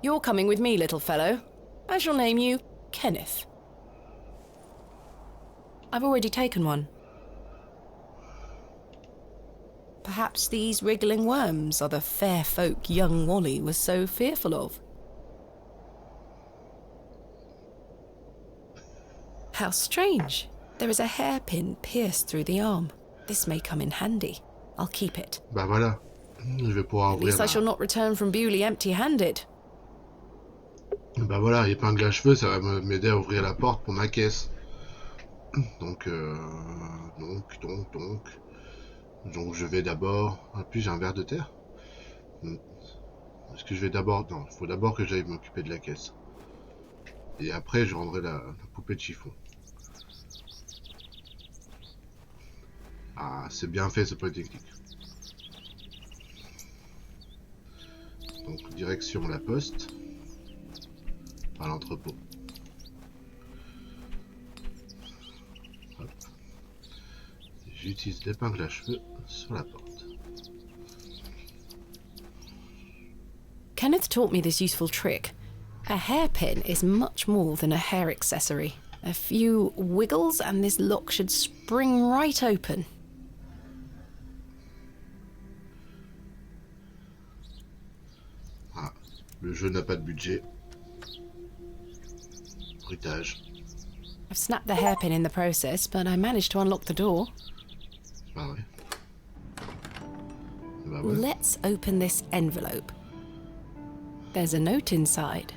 [SPEAKER 4] You're coming with me, little fellow. I shall name you Kenneth. I've already taken one. Perhaps these wriggling worms are the fair folk young Wally was so fearful of. How strange. There is a hairpin pierced through the arm. This may come in handy. I'll keep it.
[SPEAKER 3] Bah voilà. Je vais pouvoir
[SPEAKER 4] At least I shall not return from Bewley empty-handed.
[SPEAKER 3] Bah voilà, épingle à cheveux, ça va m'aider à ouvrir la porte pour ma caisse. Donc je vais d'abord... Ah, puis j'ai un verre de terre. Est-ce que je vais d'abord... Non, il faut d'abord que j'aille m'occuper de la caisse. Et après, je rendrai la poupée de chiffon. Ah, c'est bien fait ce point technique. Donc, direction la poste. À l'entrepôt. J'utilise l'épingle à cheveux sur la porte.
[SPEAKER 4] Kenneth taught me this useful trick. A hairpin is much more than a hair accessory. A few wiggles and this lock should spring right open.
[SPEAKER 3] Ah, le jeu n'a pas de budget. Bruitage.
[SPEAKER 4] I've snapped the hairpin in the process, but I managed to unlock the door.
[SPEAKER 3] Ah ouais. Bah ouais.
[SPEAKER 4] Let's open this envelope. There's a note inside.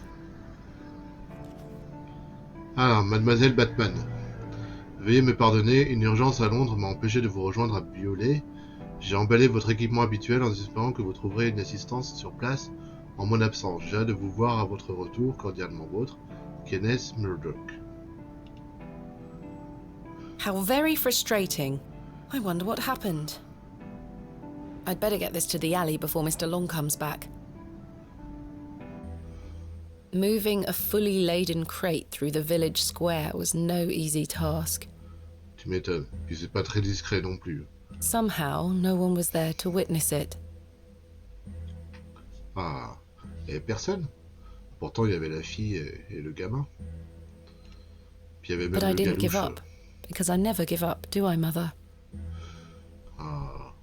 [SPEAKER 3] Alors, Mademoiselle Batman. Veuillez me pardonner, une urgence à Londres m'a empêché de vous rejoindre à Bewley. J'ai emballé votre équipement habituel en espérant que vous trouverez une assistance sur place en mon absence. J'ai hâte de vous voir à votre retour, cordialement vôtre, Kenneth Murdoch.
[SPEAKER 4] How very frustrating. I wonder what happened. I'd better get this to the alley before Mr. Long comes back. Moving a fully laden crate through the village square was no easy task.
[SPEAKER 3] Tu m'étonnes, puis c'est pas très discret non plus.
[SPEAKER 4] Somehow, no one was there to witness it.
[SPEAKER 3] Ah, il y avait personne. Pourtant, il y avait la fille et le gamin. Puis il y avait même
[SPEAKER 4] But I
[SPEAKER 3] le
[SPEAKER 4] didn't give
[SPEAKER 3] galouche.
[SPEAKER 4] up, because I never give up, do I, Mother?
[SPEAKER 3] Ah,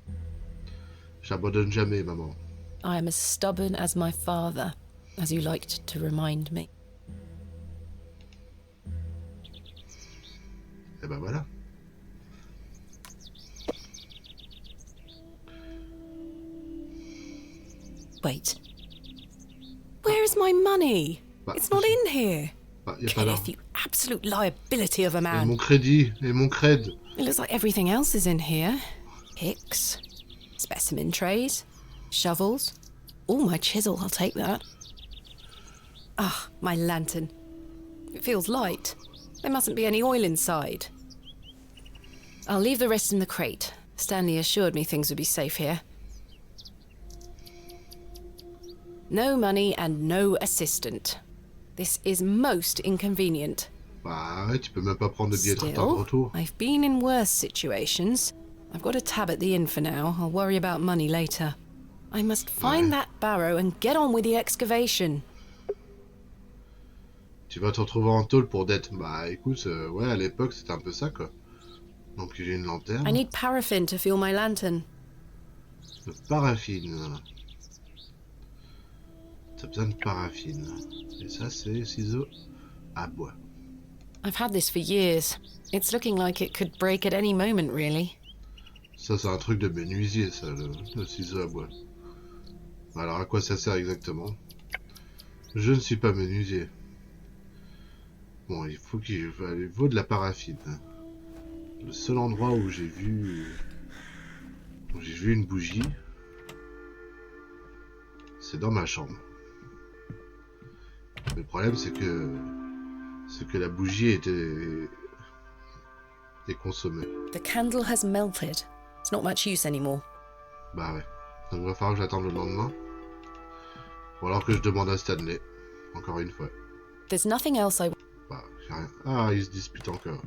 [SPEAKER 3] j'abandonne jamais, maman.
[SPEAKER 4] I am as stubborn as my father, as you liked to remind me.
[SPEAKER 3] Et ben voilà.
[SPEAKER 4] Wait. Where is my money?
[SPEAKER 3] Bah,
[SPEAKER 4] It's not in here.
[SPEAKER 3] Bah, y a pas
[SPEAKER 4] Kenneth, you absolute liability of a
[SPEAKER 3] Et
[SPEAKER 4] man.
[SPEAKER 3] mon crédit, et mon cred.
[SPEAKER 4] It looks like everything else is in here. Picks, specimen trays, shovels. Oh, my chisel, I'll take that. Ah, my lantern. It feels light. There mustn't be any oil inside. I'll leave the rest in the crate. Stanley assured me things would be safe here. No money and no assistant. This is most inconvenient.
[SPEAKER 3] Bah ouais, tu peux même pas prendre de billet de train de
[SPEAKER 4] Still,
[SPEAKER 3] retour.
[SPEAKER 4] I've been in worse situations. I've got a tab at the inn for now. I'll worry about money later. I must find that Barrow and get on with the excavation.
[SPEAKER 3] Tu vas te retrouver en tôle pour dette. Bah écoute, ouais, à l'époque c'était un peu ça quoi. Donc j'ai une lanterne.
[SPEAKER 4] I need paraffin to fuel my lantern.
[SPEAKER 3] De paraffine. T'as besoin de paraffine. Et ça c'est ciseaux à bois.
[SPEAKER 4] I've had this for years. It's looking like it could break at any moment, really.
[SPEAKER 3] Ça c'est un truc de menuisier ça, le ciseau à bois. Alors à quoi ça sert exactement? Je ne suis pas menuisier. Bon, il faut qu'il vaut de la paraffine. Le seul endroit où j'ai vu une bougie, c'est dans ma chambre. Le problème c'est que la bougie est consommée.
[SPEAKER 4] The candle has melted. It's not much use anymore.
[SPEAKER 3] Bah ouais. Donc il va falloir que j'attende le lendemain. Ou alors que je demande à Stanley. Encore une fois.
[SPEAKER 4] There's nothing else I...
[SPEAKER 3] Bah, j'ai rien. Ah, ils se disputent encore.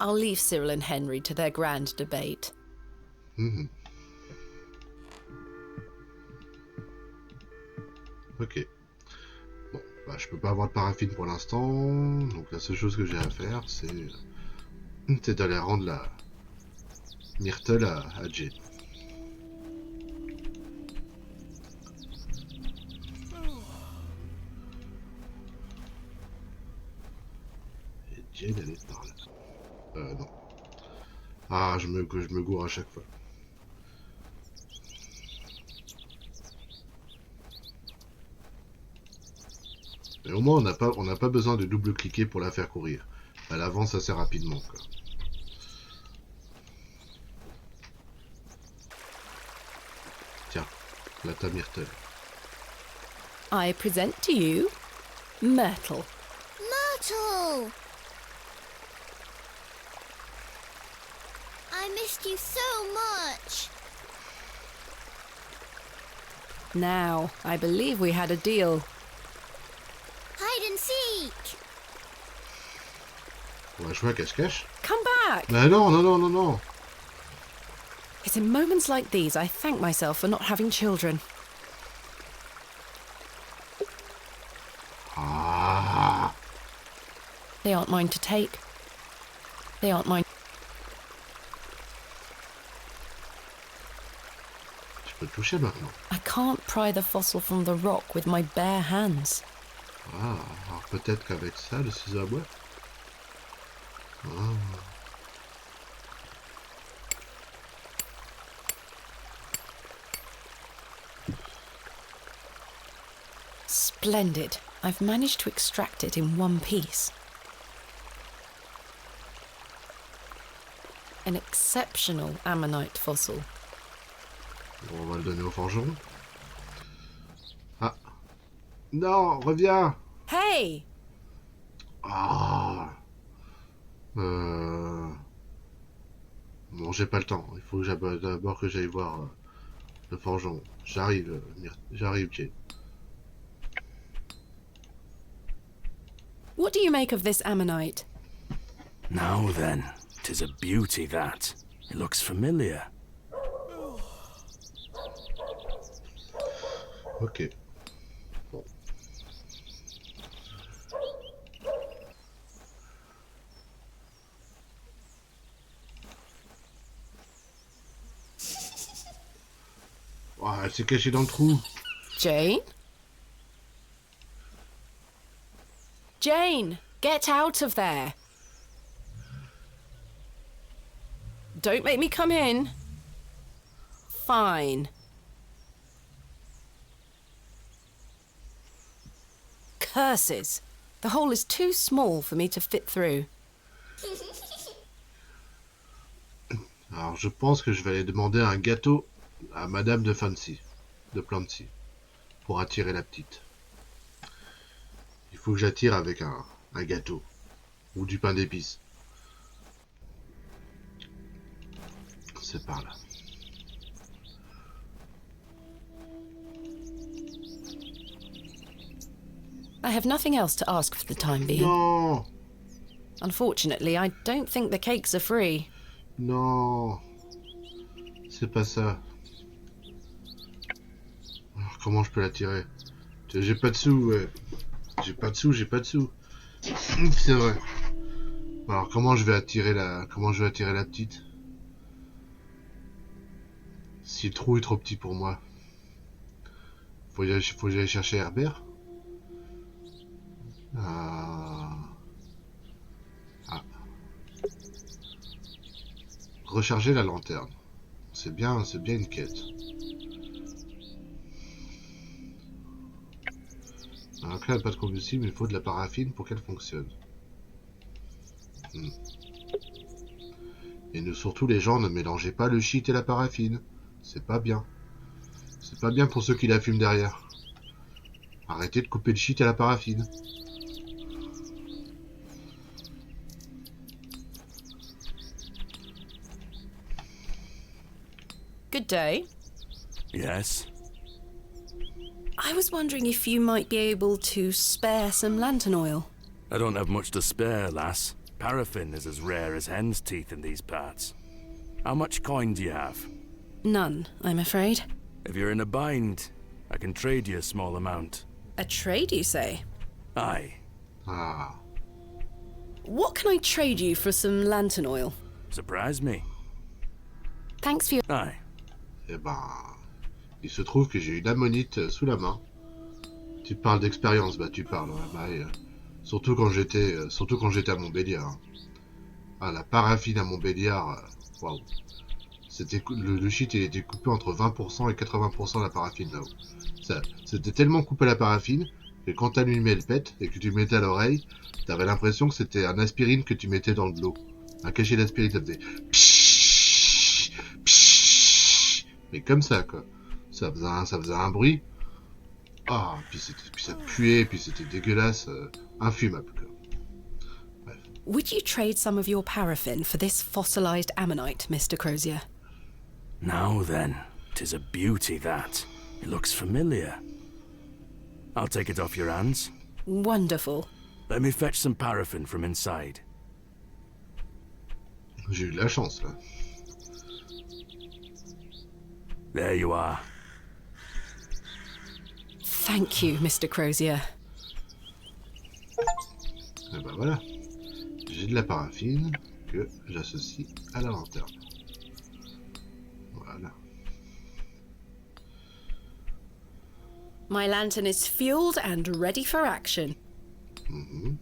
[SPEAKER 4] I'll leave Cyril and Henry to their grand debate.
[SPEAKER 3] Mhm. Ok. Bon, bah, je peux pas avoir de paraffine pour l'instant, donc la seule chose que j'ai à faire, c'est d'aller rendre la myrtle à Jane. Et Jane, elle est par là. Non. Ah, je me gourre à chaque fois. Mais au moins, on n'a pas besoin de double-cliquer pour la faire courir. Elle avance assez rapidement, quoi. Tiens, là ta myrtle.
[SPEAKER 4] I present to you Myrtle.
[SPEAKER 15] Myrtle! I missed you so much.
[SPEAKER 4] Now, I believe we had a deal.
[SPEAKER 15] Hide and seek.
[SPEAKER 3] On va jouer à cache-cache.
[SPEAKER 4] Come back!
[SPEAKER 3] Mais non, non, non, non, non.
[SPEAKER 4] It's in moments like these I thank myself for not having children.
[SPEAKER 3] Ah.
[SPEAKER 4] They aren't mine to take. They aren't mine.
[SPEAKER 3] Je peux toucher maintenant.
[SPEAKER 4] I can't pry the fossil from the rock with my bare hands.
[SPEAKER 3] Ah, alors peut-être qu'avec ça, le ciseau à bois. Ah.
[SPEAKER 4] Splendid. I've managed to extract it in one piece. An exceptional ammonite fossil.
[SPEAKER 3] Bon, on va le donner au forgeron. Ah. Non, reviens.
[SPEAKER 4] Hey!
[SPEAKER 3] Ah. Bon, j'ai pas le temps. Il faut que d'abord que j'aille voir le forgeron. J'arrive, Jane.
[SPEAKER 4] What do you make of this ammonite?
[SPEAKER 10] Now then, 'tis a beauty that. It looks familiar.
[SPEAKER 3] Ok. Bon. Oh, elle s'est cachée dans le trou.
[SPEAKER 4] Jane? Jane, get out of there. Don't make me come in. Fine. Curses. The hole is too small for me to fit through.
[SPEAKER 3] Alors, je pense que je vais aller demander un gâteau à Madame de Plancy, pour attirer la petite. Il faut que j'attire avec un gâteau, ou du pain d'épices. C'est par là.
[SPEAKER 4] I have nothing else to ask for the time being.
[SPEAKER 3] Non!
[SPEAKER 4] Unfortunately, I don't think the cakes are free.
[SPEAKER 3] Non! C'est pas ça. Alors, comment je peux l'attirer? J'ai pas de sous, ouais. J'ai pas de sous. C'est vrai. Alors, comment je vais attirer la petite? Si le trou est trop petit pour moi. Faut que j'aille chercher Herbert. Ah. Recharger la lanterne. C'est bien une quête. Alors là, elle n'a pas de combustible, il faut de la paraffine pour qu'elle fonctionne. Et surtout les gens, ne mélangez pas le shit et la paraffine. C'est pas bien. C'est pas bien pour ceux qui la fument derrière. Arrêtez de couper le shit et la paraffine.
[SPEAKER 4] Good day.
[SPEAKER 10] Yes?
[SPEAKER 4] I was wondering if you might be able to spare some lantern oil.
[SPEAKER 10] I don't have much to spare, lass. Paraffin is as rare as hen's teeth in these parts. How much coin do you have?
[SPEAKER 4] None, I'm afraid.
[SPEAKER 10] If you're in a bind, I can trade you a small amount.
[SPEAKER 4] A trade, you say?
[SPEAKER 10] Aye.
[SPEAKER 3] Ah.
[SPEAKER 4] What can I trade you for some lantern oil?
[SPEAKER 10] Surprise me.
[SPEAKER 4] Thanks for your...
[SPEAKER 10] Aye.
[SPEAKER 3] Eh ben, il se trouve que j'ai une ammonite sous la main. Tu parles d'expérience, bah tu parles, ouais, bah, surtout quand j'étais à Montbéliard. Ah, la paraffine à Montbéliard, waouh. C'était le shit, il était coupé entre 20% et 80% la paraffine là-haut. C'était tellement coupé la paraffine que quand t'allumais le pet et que tu le mettais à l'oreille, t'avais l'impression que c'était un aspirine que tu mettais dans de l'eau. Un cachet d'aspirine, ça faisait pshhh, pshhh, mais comme ça quoi. Ça faisait un bruit. Ah, puis ça puait, puis c'était dégueulasse, infumable quoi. Bref.
[SPEAKER 4] Would you trade some of your paraffin for this fossilized ammonite, Mr. Crozier?
[SPEAKER 10] Now then, 'tis a beauty that. It looks familiar. I'll take it off your hands.
[SPEAKER 4] Wonderful.
[SPEAKER 10] Let me fetch some paraffin from inside.
[SPEAKER 3] J'ai eu de la chance là.
[SPEAKER 10] There you are.
[SPEAKER 4] Thank you, Mr. Crozier.
[SPEAKER 3] Et ben voilà. J'ai de la paraffine que j'associe à la lanterne. Voilà.
[SPEAKER 4] My lantern is fueled and ready for action.
[SPEAKER 3] Mhm.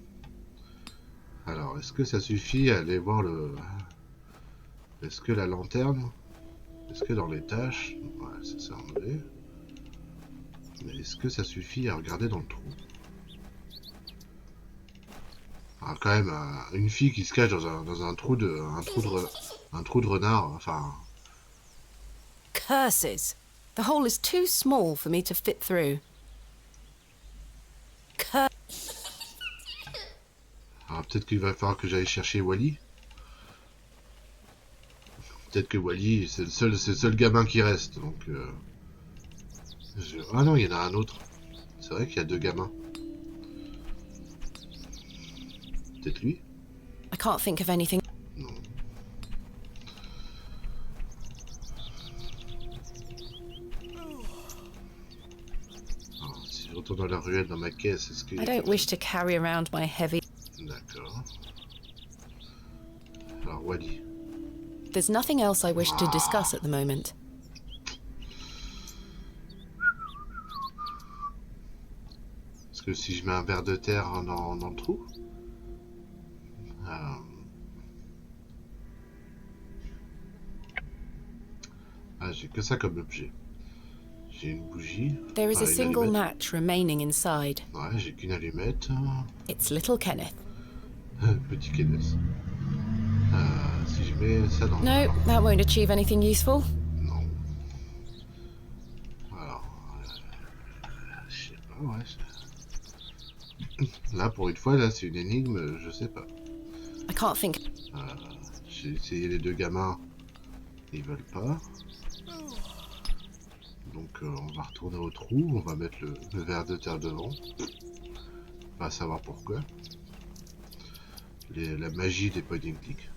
[SPEAKER 3] Alors, est-ce que ça suffit à aller voir le... Est-ce que la lanterne... Est-ce que dans les tâches... Ouais, ça s'est enlevé. Mais est-ce que ça suffit à regarder dans le trou? Ah, quand même, une fille qui se cache dans un trou de renard, enfin...
[SPEAKER 4] Curses! The hole is too small for me to fit through.
[SPEAKER 3] Alors peut-être qu'il va falloir que j'aille chercher Wally. Peut-être que Wally, c'est le seul gamin qui reste, donc... Ah non, il y en a un autre. C'est vrai qu'il y a deux gamins. Peut-être lui?
[SPEAKER 4] I can't think of anything.
[SPEAKER 3] Non. Alors, si je retourne dans la ruelle dans ma caisse, est-ce que...
[SPEAKER 4] I don't wish to carry around my heavy...
[SPEAKER 3] D'accord. Alors, Wally.
[SPEAKER 4] There's nothing else I wish to discuss at the moment.
[SPEAKER 3] Est-ce que si je mets un verre de terre dans le trou? Ah, j'ai que ça comme objet. J'ai une bougie.
[SPEAKER 4] There is a
[SPEAKER 3] une
[SPEAKER 4] single
[SPEAKER 3] allumette.
[SPEAKER 4] match remaining inside.
[SPEAKER 3] Ouais, j'ai qu'une allumette.
[SPEAKER 4] It's little Kenneth.
[SPEAKER 3] Petit Kenneth. Si je mets ça dans...
[SPEAKER 4] No, that won't achieve anything useful.
[SPEAKER 3] Non. Alors... je sais pas, ouais. Là, pour une fois, là, c'est une énigme, je sais pas.
[SPEAKER 4] I can't think...
[SPEAKER 3] J'ai essayé les deux gamins. Ils veulent pas. Donc, on va retourner au trou. On va mettre le verre de terre devant. On va savoir pourquoi. La magie des point and click.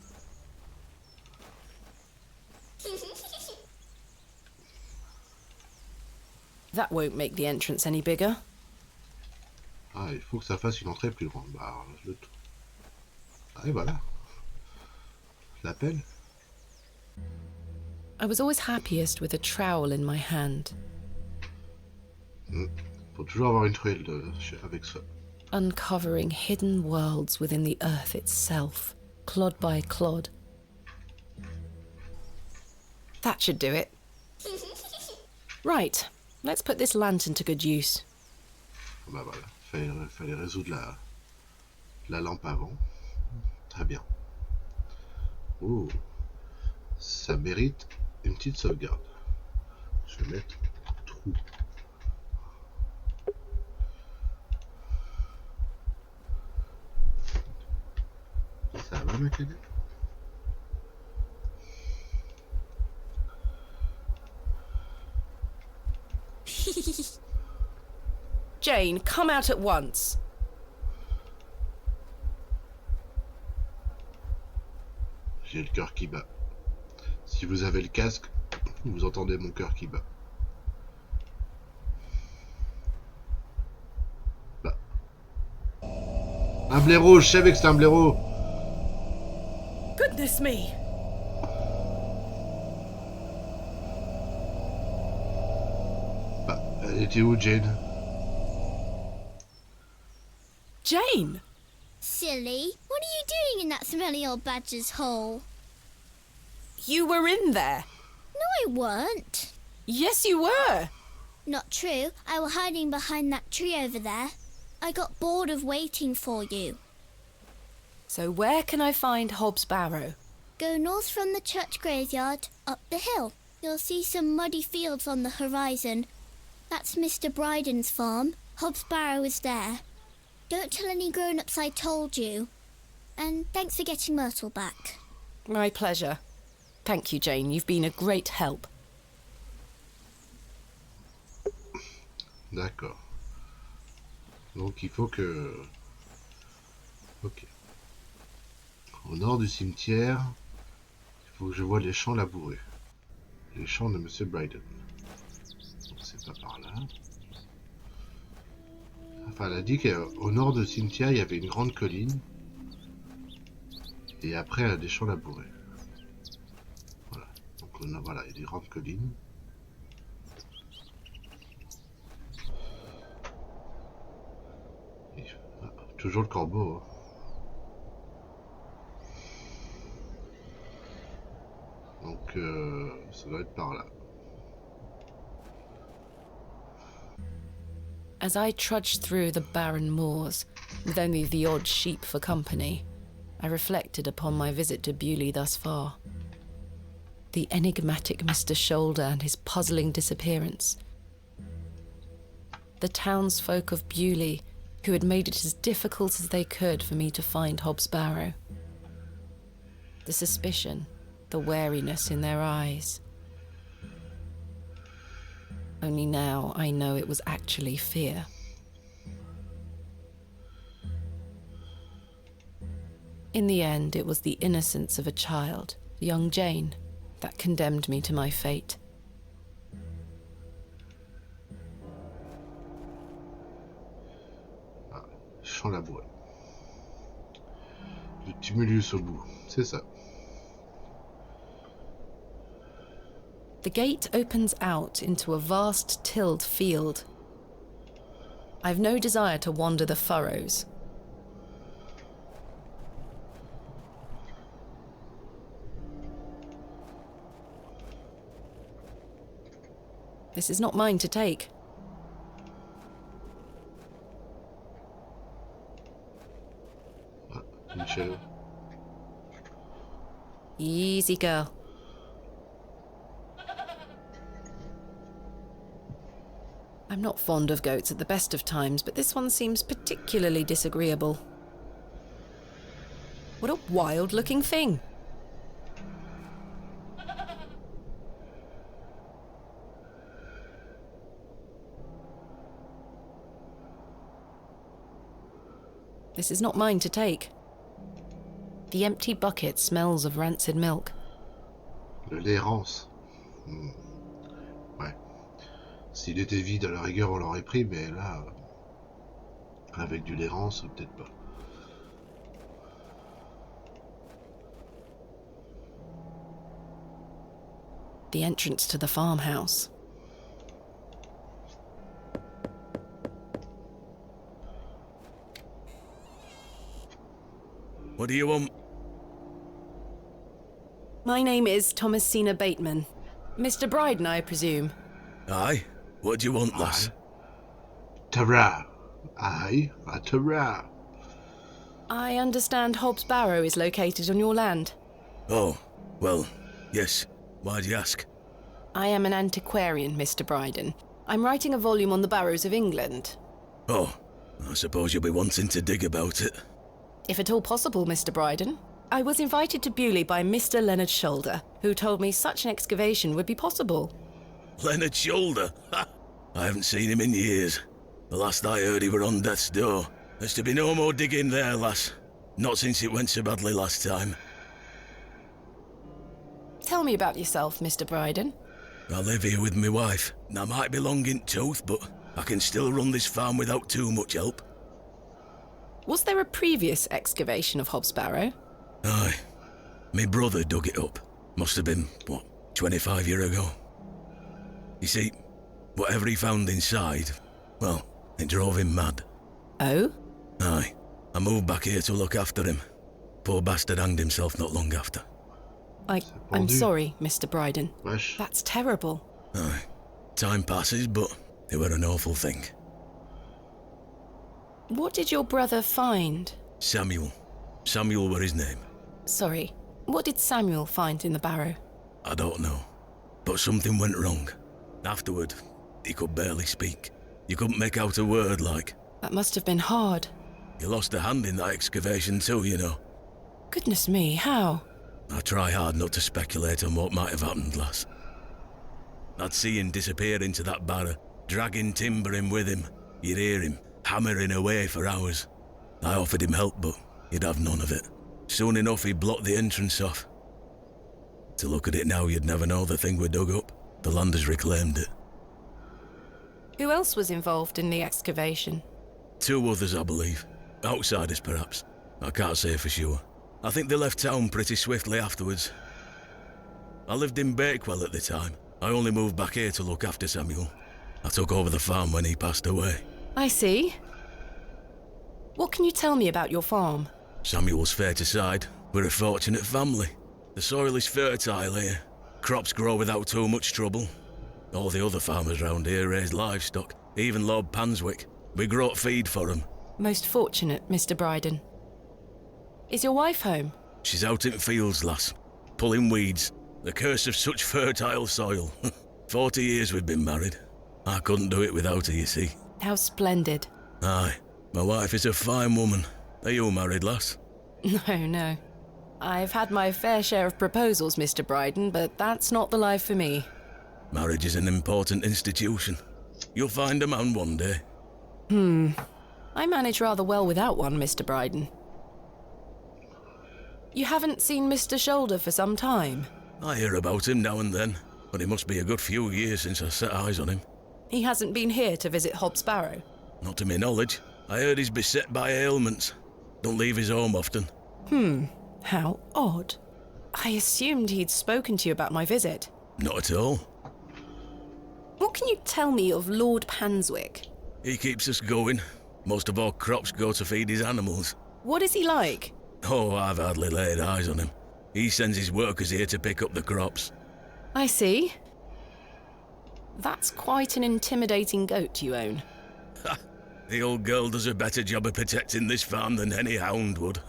[SPEAKER 4] That won't make the entrance any bigger.
[SPEAKER 3] Ah, il faut que ça fasse une entrée plus grande. Bah, alors, ah, et voilà. Je l'appelle.
[SPEAKER 4] I was always happiest with a trowel in my hand.
[SPEAKER 3] Faut toujours avoir une truelle avec soi.
[SPEAKER 4] Uncovering hidden worlds within the earth itself, clod by clod. That should do it. Right, let's put this lantern to good use.
[SPEAKER 3] Bah voilà, fallait résoudre la lampe avant. Très bien. Oh, ça mérite une petite sauvegarde. Je vais mettre trou. Ça va, ma cadette?
[SPEAKER 4] Jane, come out at once.
[SPEAKER 3] J'ai le cœur qui bat. Si vous avez le casque, vous entendez mon cœur qui bat. Bah. Un blaireau, je savais que c'était un blaireau.
[SPEAKER 19] Goodness me!
[SPEAKER 3] Bah, elle était où, Jane?
[SPEAKER 4] Jane!
[SPEAKER 15] Silly, what are you doing in that smelly old badger's hole?
[SPEAKER 4] You were in there.
[SPEAKER 15] No, I weren't.
[SPEAKER 4] Yes, you were.
[SPEAKER 15] Not true. I was hiding behind that tree over there. I got bored of waiting for you.
[SPEAKER 4] So where can I find Hobbs Barrow?
[SPEAKER 15] Go north from the church graveyard, up the hill. You'll see some muddy fields on the horizon. That's Mr. Bryden's farm. Hobbs Barrow is there. Don't tell any grown-ups I told you. And thanks for getting Myrtle back.
[SPEAKER 4] My pleasure. Thank you, Jane. You've been a great help.
[SPEAKER 3] D'accord. Donc il faut que... Ok. Au nord du cimetière, il faut que je voie les champs labourés. Les champs de Monsieur Bryden. Donc c'est pas par là. Enfin, elle a dit qu'au nord du cimetière, il y avait une grande colline. Et après, elle a des champs labourés. Voilà. Donc voilà, il y a des grandes collines. Et, toujours le corbeau. Hein. Donc, ça doit être par là.
[SPEAKER 4] As I trudged through the barren moors, with only the odd sheep for company, I reflected upon my visit to Bewley thus far. The enigmatic Mr. Shoulder and his puzzling disappearance. The townsfolk of Bewley, who had made it as difficult as they could for me to find Hobbs Barrow. The suspicion, the wariness in their eyes. Only now I know it was actually fear. In the end, it was the innocence of a child, young Jane, that condemned me to my fate.
[SPEAKER 3] Ah, champ labouré. Le tumulus au bout, c'est ça.
[SPEAKER 4] The gate opens out into a vast tilled field. I've no desire to wander the furrows. This is not mine to take.
[SPEAKER 3] Une chèvre.
[SPEAKER 4] Easy, girl. I'm not fond of goats at the best of times, but this one seems particularly disagreeable. What a wild-looking thing. This is not mine to take. The empty bucket smells of rancid milk.
[SPEAKER 3] Le lait rance. Ouais. S'il était vide, à la rigueur, on l'aurait pris, mais là, avec du lait rance, peut-être pas.
[SPEAKER 4] The entrance to the farmhouse.
[SPEAKER 8] What do you want?
[SPEAKER 4] My name is Thomasina Bateman. Mr. Bryden, I presume.
[SPEAKER 8] Aye. What do you want, lass?
[SPEAKER 3] Tara. Aye, a Tara.
[SPEAKER 4] I understand Hobbs Barrow is located on your land.
[SPEAKER 8] Oh, well, yes. Why do you ask?
[SPEAKER 4] I am an antiquarian, Mr. Bryden. I'm writing a volume on the Barrows of England.
[SPEAKER 8] Oh, I suppose you'll be wanting to dig about it.
[SPEAKER 4] If at all possible, Mr. Bryden. I was invited to Bewley by Mr. Leonard Shoulder, who told me such an excavation would be possible.
[SPEAKER 8] Leonard Shoulder? Ha! I haven't seen him in years. The last I heard he were on death's door. There's to be no more digging there, lass. Not since it went so badly last time.
[SPEAKER 4] Tell me about yourself, Mr. Bryden.
[SPEAKER 8] I live here with my wife. And I might be long in tooth, but I can still run this farm without too much help.
[SPEAKER 4] Was there a previous excavation of Hobbs Barrow?
[SPEAKER 8] Aye. My brother dug it up. Must have been, 25 years ago. You see, whatever he found inside, well, it drove him mad.
[SPEAKER 4] Oh?
[SPEAKER 8] Aye. I moved back here to look after him. Poor bastard hanged himself not long after.
[SPEAKER 4] I'm sorry, Mr. Bryden.
[SPEAKER 3] Wesh.
[SPEAKER 4] That's terrible.
[SPEAKER 8] Aye. Time passes, but it were an awful thing.
[SPEAKER 4] What did your brother find?
[SPEAKER 8] Samuel. Samuel were his name.
[SPEAKER 4] Sorry, what did Samuel find in the barrow?
[SPEAKER 8] I don't know. But something went wrong. Afterward, he could barely speak. You couldn't make out a word, like.
[SPEAKER 4] That must have been hard.
[SPEAKER 8] He lost a hand in that excavation too, you know.
[SPEAKER 4] Goodness me, how?
[SPEAKER 8] I try hard not to speculate on what might have happened, lass. I'd see him disappear into that barrow, dragging timber in with him. You'd hear him hammering away for hours. I offered him help, but he'd have none of it. Soon enough, he blocked the entrance off. To look at it now, you'd never know the thing we dug up. The landers reclaimed it.
[SPEAKER 4] Who else was involved in the excavation?
[SPEAKER 8] 2 others, I believe. Outsiders, perhaps. I can't say for sure. I think they left town pretty swiftly afterwards. I lived in Bakewell at the time. I only moved back here to look after Samuel. I took over the farm when he passed away.
[SPEAKER 4] I see. What can you tell me about your farm?
[SPEAKER 8] Samuel's fair to side. We're a fortunate family. The soil is fertile here. Crops grow without too much trouble. All the other farmers round here raise livestock. Even Lord Panswick. We grow feed for him.
[SPEAKER 4] Most fortunate, Mr. Bryden. Is your wife home?
[SPEAKER 8] She's out in fields, lass. Pulling weeds. The curse of such fertile soil. 40 years we've been married. I couldn't do it without her, you see.
[SPEAKER 4] How splendid.
[SPEAKER 8] Aye. My wife is a fine woman. Are you married, lass?
[SPEAKER 4] No. I've had my fair share of proposals, Mr. Bryden, but that's not the life for me.
[SPEAKER 8] Marriage is an important institution. You'll find a man one day.
[SPEAKER 4] I manage rather well without one, Mr. Bryden. You haven't seen Mr. Shoulder for some time?
[SPEAKER 8] I hear about him now and then, but it must be a good few years since I set eyes on him.
[SPEAKER 4] He hasn't been here to visit Hobbs Barrow?
[SPEAKER 8] Not to my knowledge. I heard he's beset by ailments. Don't leave his home often.
[SPEAKER 4] How odd. I assumed he'd spoken to you about my visit.
[SPEAKER 8] Not at all.
[SPEAKER 4] What can you tell me of Lord Panswick?
[SPEAKER 8] He keeps us going. Most of our crops go to feed his animals.
[SPEAKER 4] What is he like?
[SPEAKER 8] Oh, I've hardly laid eyes on him. He sends his workers here to pick up the crops.
[SPEAKER 4] I see. That's quite an intimidating goat you own.
[SPEAKER 8] The old girl does a better job of protecting this farm than any hound would.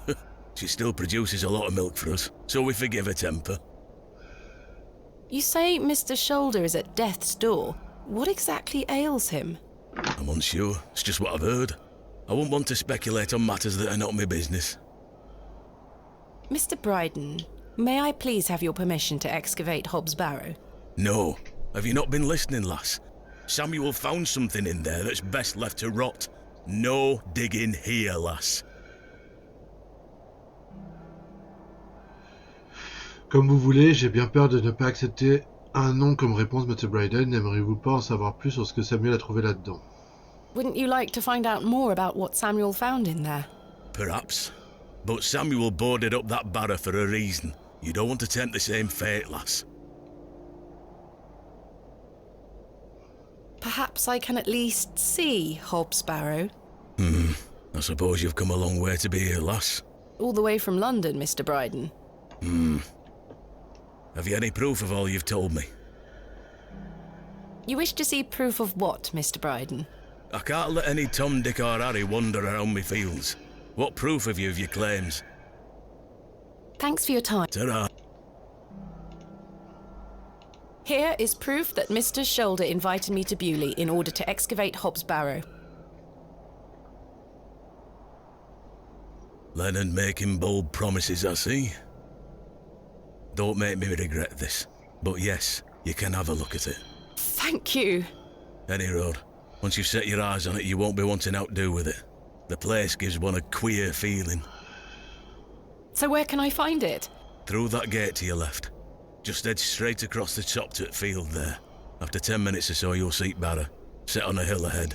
[SPEAKER 8] She still produces a lot of milk for us, so we forgive her temper.
[SPEAKER 4] You say Mr. Shoulder is at death's door. What exactly ails him?
[SPEAKER 8] I'm unsure. It's just what I've heard. I wouldn't want to speculate on matters that are not my business.
[SPEAKER 4] Mr. Bryden, may I please have your permission to excavate Hobbs Barrow?
[SPEAKER 8] No. Have you not been listening, lass? Samuel found something in there that's best left to rot. No digging here, lass.
[SPEAKER 3] Comme vous voulez, j'ai bien peur de ne pas accepter un non comme réponse, Mr. Bryden. N'aimeriez-vous pas en savoir plus sur ce que Samuel a trouvé là-dedans?
[SPEAKER 4] Wouldn't you like to find out more about what Samuel found in there?
[SPEAKER 8] Perhaps. But Samuel boarded up that barrow for a reason. You don't want to tempt the same fate, lass.
[SPEAKER 4] Perhaps I can at least see Hobbs Barrow.
[SPEAKER 8] I suppose you've come a long way to be here, lass.
[SPEAKER 4] All the way from London, Mr. Bryden.
[SPEAKER 8] Have you any proof of all you've told me?
[SPEAKER 4] You wish to see proof of what, Mr. Bryden?
[SPEAKER 8] I can't let any Tom, Dick or Harry wander around me fields. What proof have you of your claims?
[SPEAKER 4] Thanks for your time.
[SPEAKER 8] Ta-ra.
[SPEAKER 4] Here is proof that Mr. Shoulder invited me to Bewley in order to excavate Hobbs Barrow.
[SPEAKER 8] Leonard making bold promises, I see. Don't make me regret this. But yes, you can have a look at it.
[SPEAKER 4] Thank you.
[SPEAKER 8] Any road. Once you've set your eyes on it, you won't be wanting to outdo with it. The place gives one a queer feeling.
[SPEAKER 4] So where can I find it?
[SPEAKER 8] Through that gate to your left. Just head straight across the top to the field there. After 10 minutes or so, you'll see Barrow, set on a hill ahead.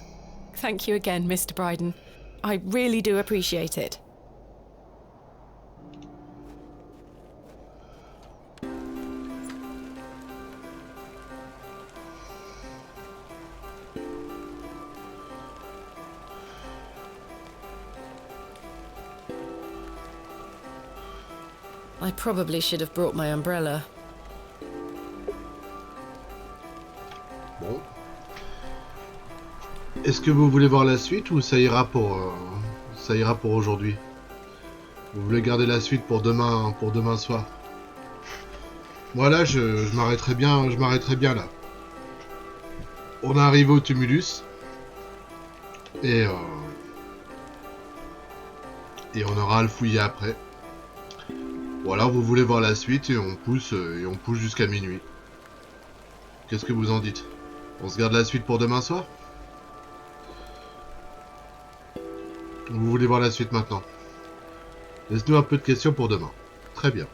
[SPEAKER 4] Thank you again, Mr. Bryden. I really do appreciate it. I probably should have brought my umbrella.
[SPEAKER 3] Bon. Est-ce que vous voulez voir la suite ou ça ira pour aujourd'hui? Vous voulez garder la suite pour demain soir? Moi là, je m'arrêterai bien là. On est arrivé au tumulus et on aura à le fouiller après. Ou alors vous voulez voir la suite et on pousse jusqu'à minuit. Qu'est-ce que vous en dites? On se garde la suite pour demain soir? Vous voulez voir la suite maintenant? Laisse-nous un peu de questions pour demain. Très bien.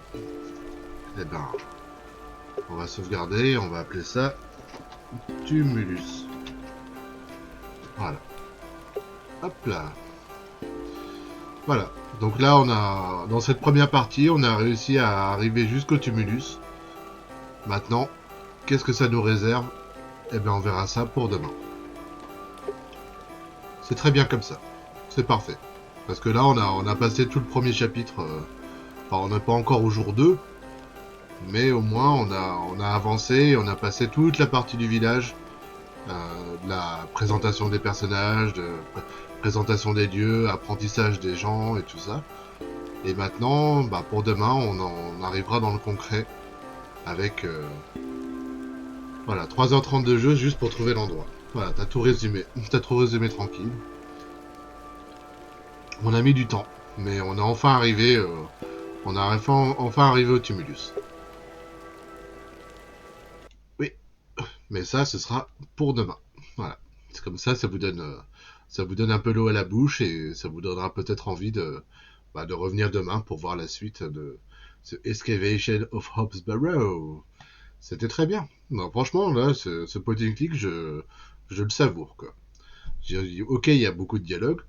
[SPEAKER 3] Eh ben, on va sauvegarder, on va appeler ça Tumulus. Voilà. Hop là. Voilà. Donc là, dans cette première partie, on a réussi à arriver jusqu'au Tumulus. Maintenant, qu'est-ce que ça nous réserve? Eh bien, on verra ça pour demain. C'est très bien comme ça. C'est parfait. Parce que là, on a passé tout le premier chapitre. Enfin, on n'est pas encore au jour 2. Mais au moins, on a avancé. On a passé toute la partie du village. De la présentation des personnages, de présentation des lieux, apprentissage des gens et tout ça. Et maintenant, bah, pour demain, on arrivera dans le concret. Avec... voilà, 3h30 de jeu juste pour trouver l'endroit. Voilà, t'as tout résumé. T'as tout résumé tranquille. On a mis du temps, mais on est enfin arrivé, enfin arrivé au Tumulus. Oui, mais ça, ce sera pour demain. Voilà, c'est comme ça vous donne un peu l'eau à la bouche et ça vous donnera peut-être envie de revenir demain pour voir la suite de ce Excavation of Hobbs Barrow. C'était très bien. Non, franchement, là, ce point and click, je le savoure, quoi. Ok, il y a beaucoup de dialogue.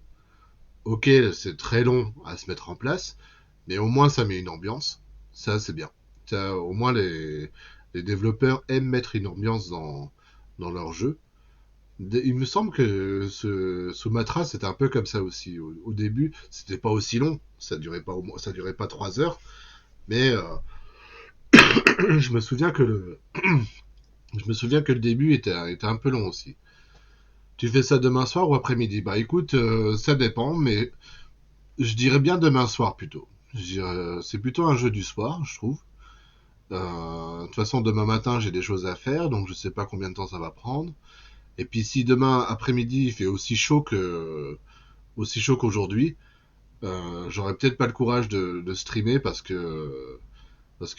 [SPEAKER 3] Ok, c'est très long à se mettre en place, mais au moins ça met une ambiance. Ça, c'est bien. Ça, au moins, les développeurs aiment mettre une ambiance dans leur jeu. Il me semble que ce Sumatra, c'était un peu comme ça aussi. Au début, c'était pas aussi long. Ça durait pas 3 heures. Mais je me souviens que le début était un peu long aussi. Tu fais ça demain soir ou après-midi? Bah écoute, ça dépend, mais je dirais bien demain soir plutôt. C'est plutôt un jeu du soir, je trouve. De toute façon, demain matin, j'ai des choses à faire, donc je sais pas combien de temps ça va prendre. Et puis si demain après-midi il fait aussi chaud qu'aujourd'hui, j'aurais peut-être pas le courage de streamer parce que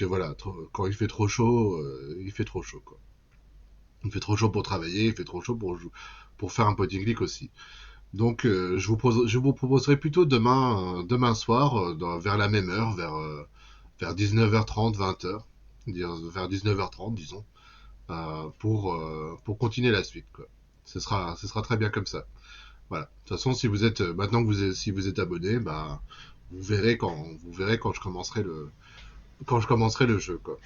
[SPEAKER 3] voilà, quand il fait trop chaud, il fait trop chaud, quoi. Il fait trop chaud pour travailler, il fait trop chaud pour faire un point and click aussi. Donc je vous proposerai plutôt demain soir, vers la même heure, vers 19h30, 20h, vers 19h30 disons, pour continuer la suite, quoi. Ce sera très bien comme ça. Voilà. De toute façon, si vous êtes abonné, bah vous verrez quand je commencerai le jeu, quoi.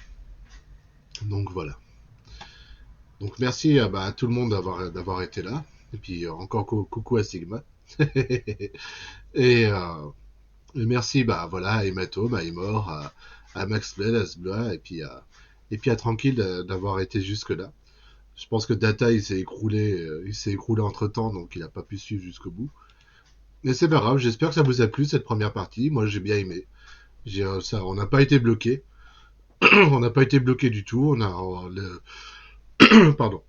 [SPEAKER 3] Donc voilà. Donc merci à tout le monde d'avoir été là. Et puis encore coucou à Sigma. et merci à Hématome, à Emor, à Max Bled, à Sblois, et puis à Tranquille d'avoir été jusque là. Je pense que Data il s'est écroulé entre temps, donc il n'a pas pu suivre jusqu'au bout. Mais c'est pas grave, j'espère que ça vous a plu cette première partie. Moi j'ai bien aimé. On n'a pas été bloqué. On n'a pas été bloqué du tout. Pardon.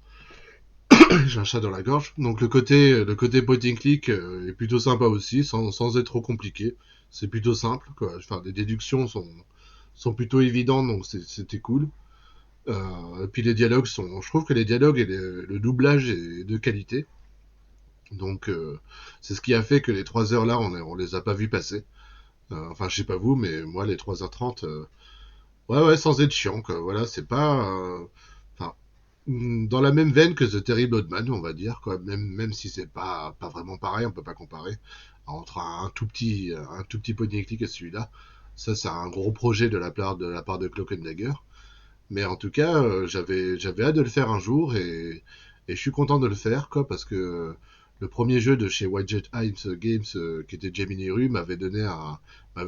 [SPEAKER 3] J'ai un chat dans la gorge. Donc le côté point and click est plutôt sympa aussi, sans être trop compliqué. C'est plutôt simple, quoi. Enfin, les déductions sont plutôt évidentes, donc c'était cool. Et puis je trouve que les dialogues et le doublage est de qualité. Donc c'est ce qui a fait que les 3 heures là, on les a pas vus passer. Enfin, je sais pas vous, mais moi les 3h30, Ouais, sans être chiant, quoi. Voilà, c'est pas... Enfin, dans la même veine que The Terrible Old Man, on va dire, quoi. Même si c'est pas vraiment pareil, on peut pas comparer entre un tout petit point and click et celui-là. Ça, c'est un gros projet de la part de Cloak and Dagger. Mais en tout cas, j'avais hâte de le faire un jour et je suis content de le faire, quoi, parce que le premier jeu de chez White Jet Games, qui était Gemini Rue, m'avait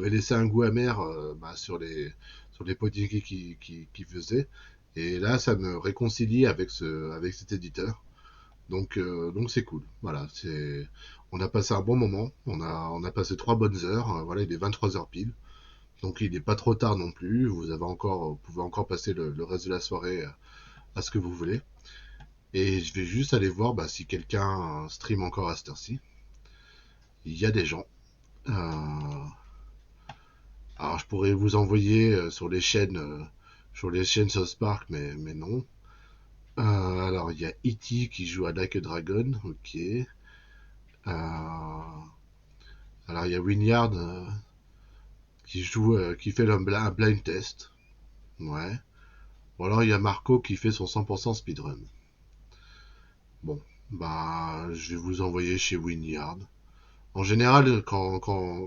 [SPEAKER 3] laissé un goût amer sur les points qu'il faisait. Et là, ça me réconcilie avec cet éditeur. Donc c'est cool. Voilà, on a passé un bon moment. On a passé 3 bonnes heures. Voilà, il est 23 heures pile. Donc il n'est pas trop tard non plus. Vous pouvez encore passer le reste de la soirée à ce que vous voulez. Et je vais juste aller voir si quelqu'un stream encore à cette heure-ci. Il y a des gens. Alors je pourrais vous envoyer sur les chaînes South Park, mais non. Alors il y a E.T. qui joue à Like a Dragon, ok. Alors il y a Winyard qui fait un blind test, ouais. Ou alors il y a Marco qui fait son 100% speedrun. Bon, je vais vous envoyer chez Winyard. En général, quand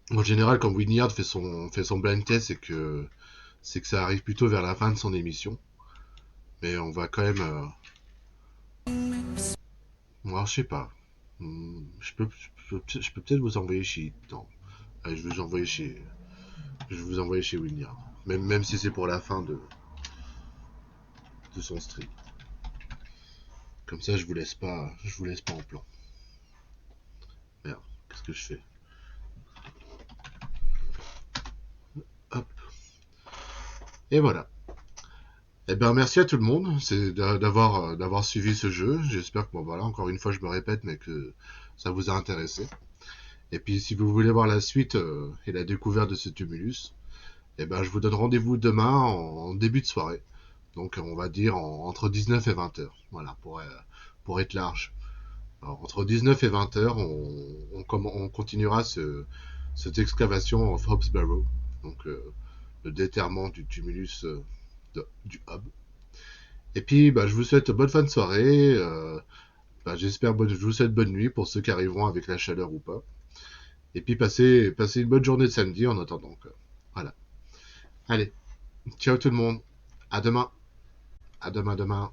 [SPEAKER 3] Winyard fait son blind test, c'est que ça arrive plutôt vers la fin de son émission. Mais on va quand même. Moi, je sais pas. Je peux peut-être vous envoyer chez. Non. Allez, je vais vous envoyer chez Winyard. Même si c'est pour la fin de son stream. Comme ça, je vous laisse pas en plan. Merde, qu'est-ce que je fais? Hop. Et voilà. Eh ben, merci à tout le monde d'avoir suivi ce jeu. J'espère que, bon, voilà, encore une fois, je me répète, mais que ça vous a intéressé. Et puis, si vous voulez voir la suite et la découverte de ce tumulus, eh ben, je vous donne rendez-vous demain en début de soirée. Donc, on va dire entre 19 et 20 heures. Voilà, pour être large. Alors, entre 19 et 20 heures, on continuera cette excavation of Hobbs Barrow. Donc, le déterrement du tumulus du hub. Et puis, je vous souhaite bonne fin de soirée. Je vous souhaite bonne nuit pour ceux qui arriveront avec la chaleur ou pas. Et puis, passez une bonne journée de samedi en attendant. Voilà. Allez, ciao tout le monde. À demain. À demain.